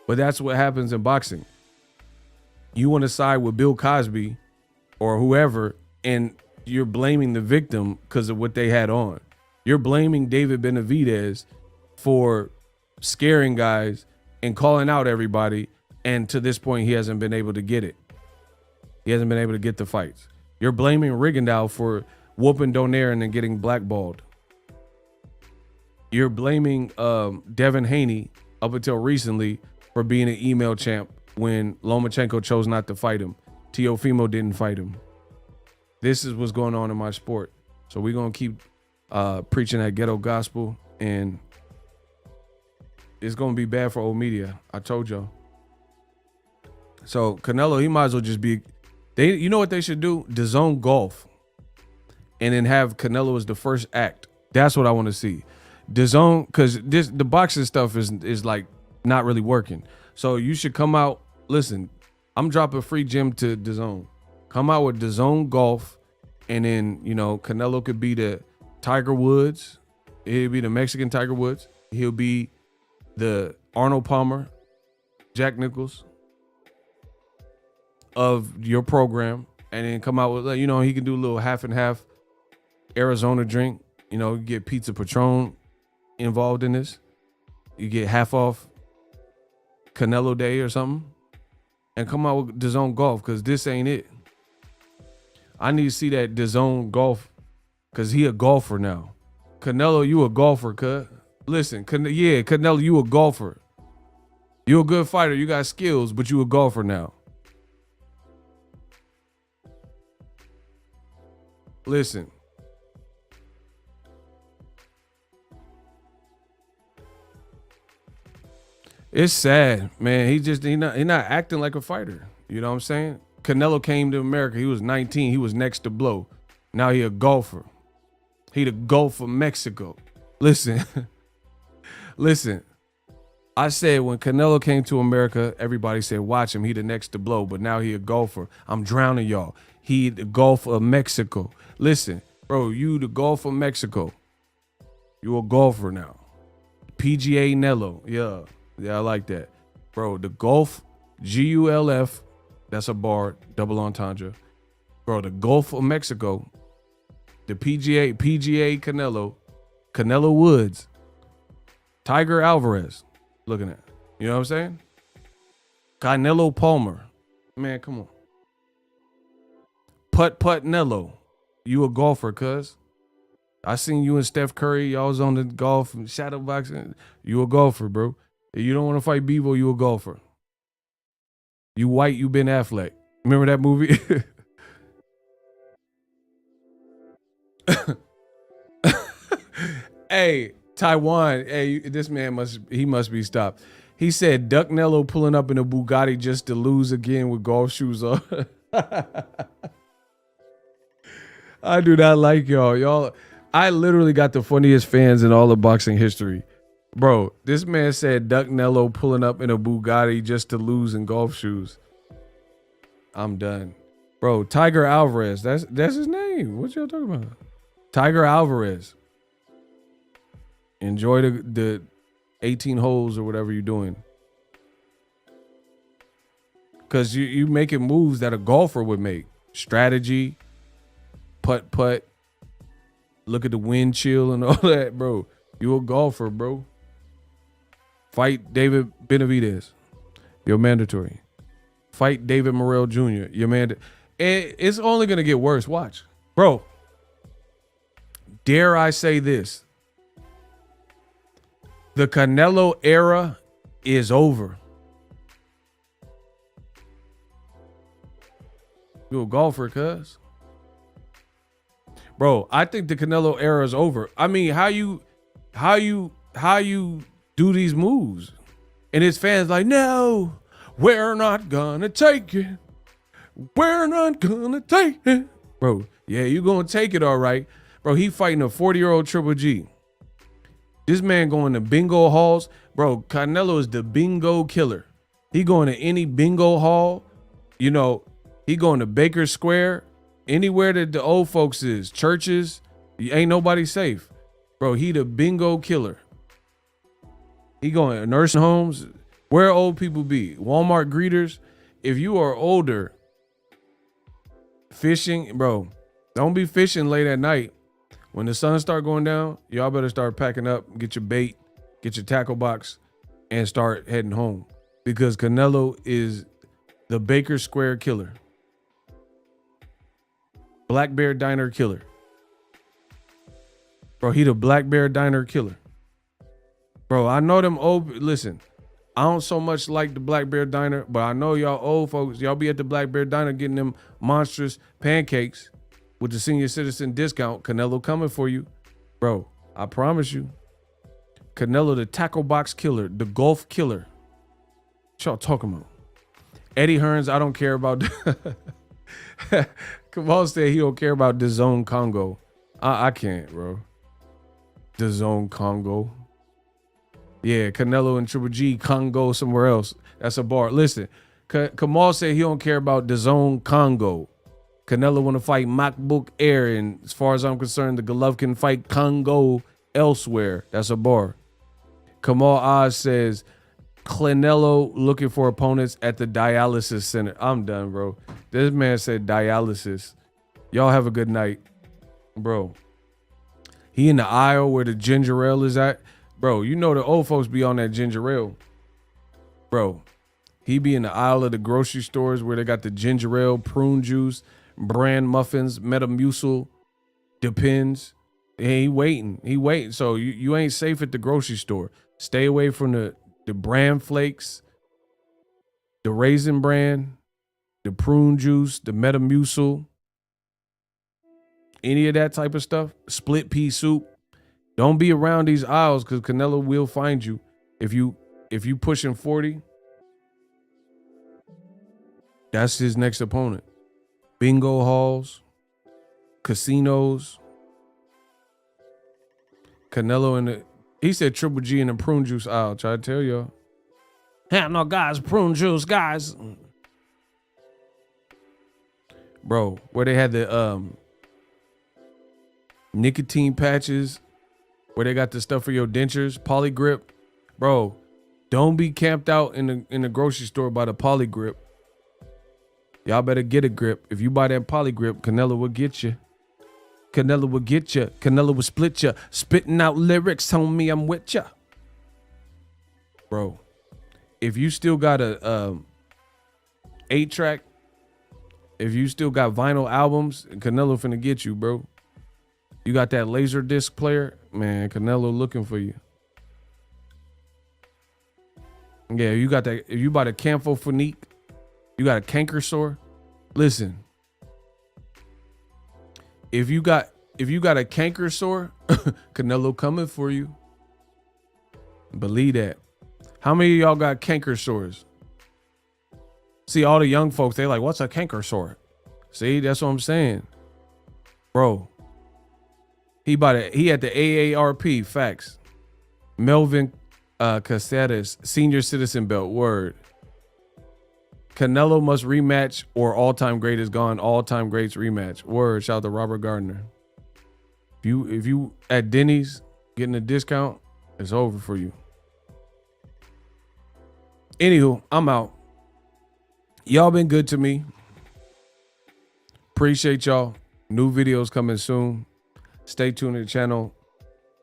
But that's what happens in boxing. You want to side with Bill Cosby or whoever, and you're blaming the victim because of what they had on. You're blaming David Benavidez for scaring guys and calling out everybody, and to this point, he hasn't been able to get it. He hasn't been able to get the fights. You're blaming Rigondeaux for whooping Donaire and then getting blackballed. You're blaming Devin Haney up until recently for being an email champ when Lomachenko chose not to fight him. Teofimo didn't fight him. This is what's going on in my sport. So we're going to keep preaching that ghetto gospel, and it's going to be bad for old media. I told y'all. So Canelo, he might as well just be, you know what they should do? DAZN golf. And then have Canelo as the first act. That's what I want to see. DAZN, because the boxing stuff is like not really working. So you should come out. Listen, I'm dropping free gym to DAZN. Come out with DAZN golf, and then, you know, Canelo could be the Tiger Woods. He'll be the Mexican Tiger Woods. He'll be the Arnold Palmer, Jack Nicklaus of your program, and then come out with, you know, he can do a little half and half Arizona drink. You know, you get Pizza Patron involved in this. You get half off Canelo Day or something, and come out with DAZN golf, because this ain't it. I need to see that DAZN golf, because he a golfer now. Canelo, you a golfer, cuz. Listen, Canelo, you a golfer. You a good fighter. You got skills, but you a golfer now. Listen. It's sad, man. He not acting like a fighter. You know what I'm saying? Canelo came to America. He was 19. He was next to blow. Now he a golfer. He the Gulf of Mexico. Listen. Listen. I said when Canelo came to America, everybody said, watch him. He the next to blow. But now he a golfer. I'm drowning y'all. He the Gulf of Mexico. Listen, bro, you the Gulf of Mexico. You a golfer now. PGA Nello. Yeah, I like that. Bro, the Gulf, GULF, that's a bar, double entendre. Bro, the Gulf of Mexico, the PGA Canelo Woods, Tiger Alvarez, looking at. You know what I'm saying? Canelo Palmer. Man, come on. Putt Nello. You a golfer, cuz. I seen you and Steph Curry. Y'all was on the golf and shadow boxing. You a golfer, bro. If you don't want to fight Bivol, you a golfer. You white, you Ben Affleck. Remember that movie? Hey, Taiwan. Hey, this man must be stopped. He said Duck Nello pulling up in a Bugatti just to lose again with golf shoes on. I do not like y'all. I literally got the funniest fans in all of boxing history. Bro, this man said Duck Nello pulling up in a Bugatti just to lose in golf shoes. I'm done. Bro, Tiger Alvarez, that's his name. What y'all talking about? Tiger Alvarez. Enjoy the 18 holes or whatever you're doing. Because you making moves that a golfer would make. Strategy, putt. Look at the wind chill and all that, bro. You a golfer, bro. Fight David Benavidez. You're mandatory. Fight David Morrell Jr. You're mandatory. It's only going to get worse. Watch. Bro, dare I say this? The Canelo era is over. You a golfer, cuz. Bro, I think the Canelo era is over. I mean, how you do these moves? And his fans like, no, we're not gonna take it. We're not gonna take it. Bro, yeah, you gonna take it all right. Bro, he fighting a 40-year-old Triple G. This man going to bingo halls. Bro, Canelo is the bingo killer. He going to any bingo hall. You know, he going to Baker Square. Anywhere that the old folks is. Churches. Ain't nobody safe. Bro, he the bingo killer. He going to nursing homes. Where old people be? Walmart greeters. If you are older, fishing, bro, don't be fishing late at night. When the sun start going down, y'all better start packing up, get your bait, get your tackle box, and start heading home. Because Canelo is the Baker Square killer. Black Bear Diner killer. Bro, he the Black Bear Diner killer. Bro, I know them old, listen, I don't so much like the Black Bear Diner, but I know y'all old folks, y'all be at the Black Bear Diner getting them monstrous pancakes with the senior citizen discount. Canelo coming for you. Bro, I promise you. Canelo, the tackle box killer, the golf killer. What y'all talking about? Eddie Hearns, I don't care about. Kamal said he don't care about DAZN Congo. I can't, bro. DAZN Congo. Yeah, Canelo and Triple G Congo somewhere else. That's a bar. Listen, Kamal said he don't care about DAZN Congo. Canelo want to fight MacBook Air, and as far as I'm concerned, the Golovkin fight Congo elsewhere. That's a bar. Kamal Oz says Canelo looking for opponents at the dialysis center. I'm done, bro. This man said dialysis. Y'all have a good night, bro. He in the aisle where the ginger ale is at. Bro, you know the old folks be on that ginger ale. Bro, he be in the aisle of the grocery stores where they got the ginger ale, prune juice, bran muffins, Metamucil, Depends. He waiting. So you ain't safe at the grocery store. Stay away from the bran flakes, the raisin bran, the prune juice, the Metamucil, any of that type of stuff. Split pea soup. Don't be around these aisles because Canelo will find you. If you pushing 40, that's his next opponent. Bingo halls, casinos. Canelo he said Triple G in the prune juice aisle. Try to tell y'all. Hell no, guys, prune juice, guys. Bro, where they had the nicotine patches, where they got the stuff for your dentures, Polygrip. Bro, Don't be camped out in the grocery store by the poly grip. Y'all better get a grip. If you buy that poly grip, Canelo will get you. Canelo will get you. Canelo will split you. Spitting out lyrics, homie, I'm with ya. Bro, if you still got a 8-track, if you still got vinyl albums, Canelo finna get you, bro. You got that laser disc player, man, Canelo looking for you. Yeah, you got that. If you bought a Camphophonique, you got a canker sore. Listen, if you got a canker sore, Canelo coming for you. Believe that. How many of y'all got canker sores? See, all the young folks, they like, what's a canker sore? See, that's what I'm saying. Bro, he had the AARP, facts. Melvin Caceres, senior citizen belt, word. Canelo must rematch or all-time great is gone. All-time greats rematch. Word, shout out to Robert Gardner. If you at Denny's getting a discount, it's over for you. Anywho, I'm out. Y'all been good to me. Appreciate y'all. New videos coming soon. Stay tuned to the channel.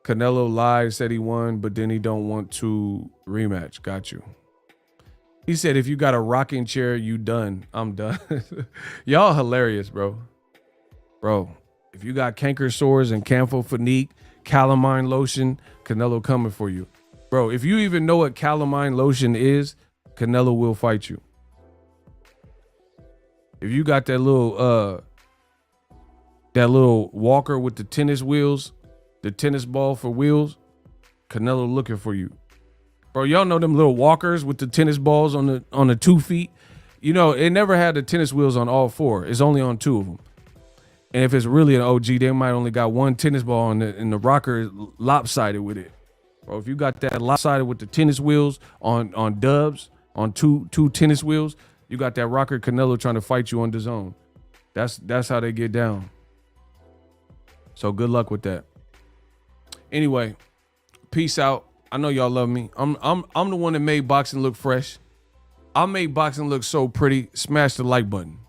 Canelo lied, said he won, but then he don't want to rematch. Got you. He said, if you got a rocking chair, you done. I'm done. Y'all hilarious, bro. Bro, if you got canker sores and Camphophonique, calamine lotion, Canelo coming for you. Bro, if you even know what calamine lotion is, Canelo will fight you. If you got that little walker with the tennis wheels, the tennis ball for wheels, Canelo looking for you. Bro, y'all know them little walkers with the tennis balls on the 2 feet? You know, it never had the tennis wheels on all 4. It's only on 2 of them. And if it's really an OG, they might only got 1 tennis ball and the rocker is lopsided with it. Bro, if you got that lopsided with the tennis wheels on dubs, on two tennis wheels, you got that rocker Canelo trying to fight you on DAZN. That's how they get down. So good luck with that. Anyway, peace out. I know y'all love me. I'm the one that made boxing look fresh. I made boxing look so pretty. Smash the like button.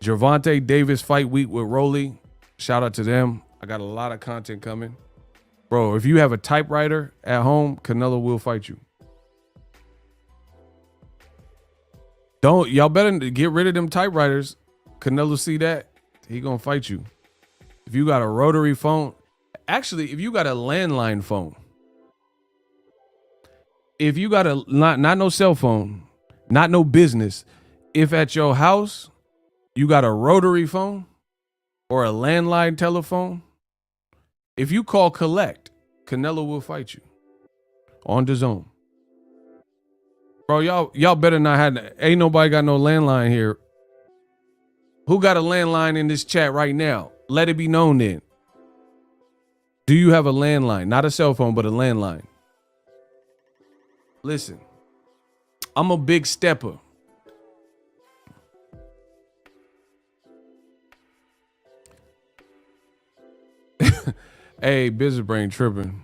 Gervonta Davis fight week with Rolly. Shout out to them. I got a lot of content coming. Bro, if you have a typewriter at home, Canelo will fight you. Y'all better get rid of them typewriters. Canelo see that, he gonna fight you. If you got a rotary phone, actually, if you got a landline phone, if you got a not no cell phone, not no business, if at your house you got a rotary phone or a landline telephone, if you call collect, Canelo will fight you on DAZN. Bro, y'all better not have, ain't nobody got no landline here. Who got a landline in this chat right now? Let it be known then. Do you have a landline? Not a cell phone, but a landline. Listen, I'm a big stepper. Hey, business brain tripping.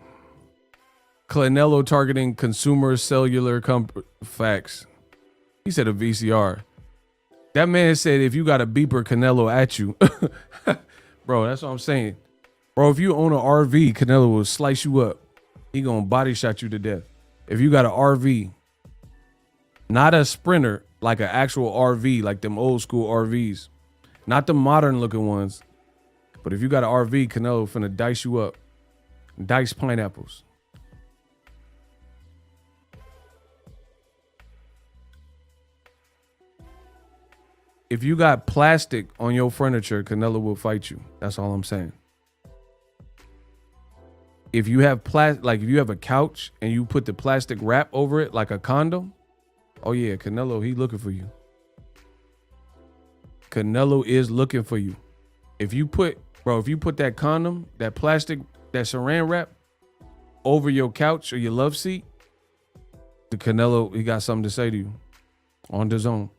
Canelo targeting consumer cellular facts. He said a VCR. That man said if you got a beeper, Canelo at you. Bro, that's what I'm saying. Bro, if you own an RV, Canelo will slice you up. He gonna body shot you to death. If you got an RV, not a Sprinter, like an actual RV, like them old school RVs, not the modern looking ones. But if you got an RV, Canelo finna dice you up. Dice pineapples. If you got plastic on your furniture, Canelo will fight you. That's all I'm saying. If you have like if you have a couch and you put the plastic wrap over it like a condom, oh yeah, Canelo, he looking for you. Canelo is looking for you. If you put that condom, that plastic, that saran wrap over your couch or your love seat, the Canelo, he got something to say to you on DAZN.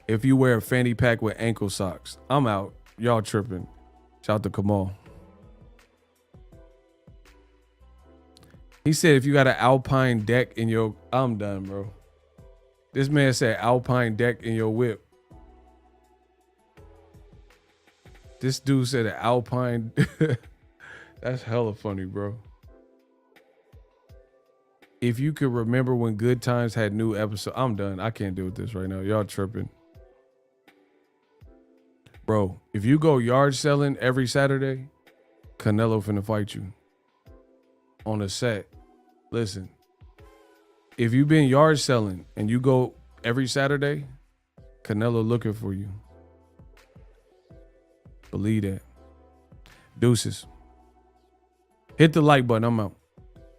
If you wear a fanny pack with ankle socks, I'm out. Y'all tripping. Shout out to Kamal. He said if you got an alpine deck in your, I'm done, bro. This man said alpine deck in your whip. This dude said an alpine. That's hella funny, bro. If you could remember when Good Times had new episodes, I'm done. I can't deal with this right now. Y'all tripping. Bro, if you go yard selling every Saturday, Canelo finna fight you on a set. Listen, if you've been yard selling and you go every Saturday, Canelo looking for you. Believe that. Deuces. Hit the like button. I'm out.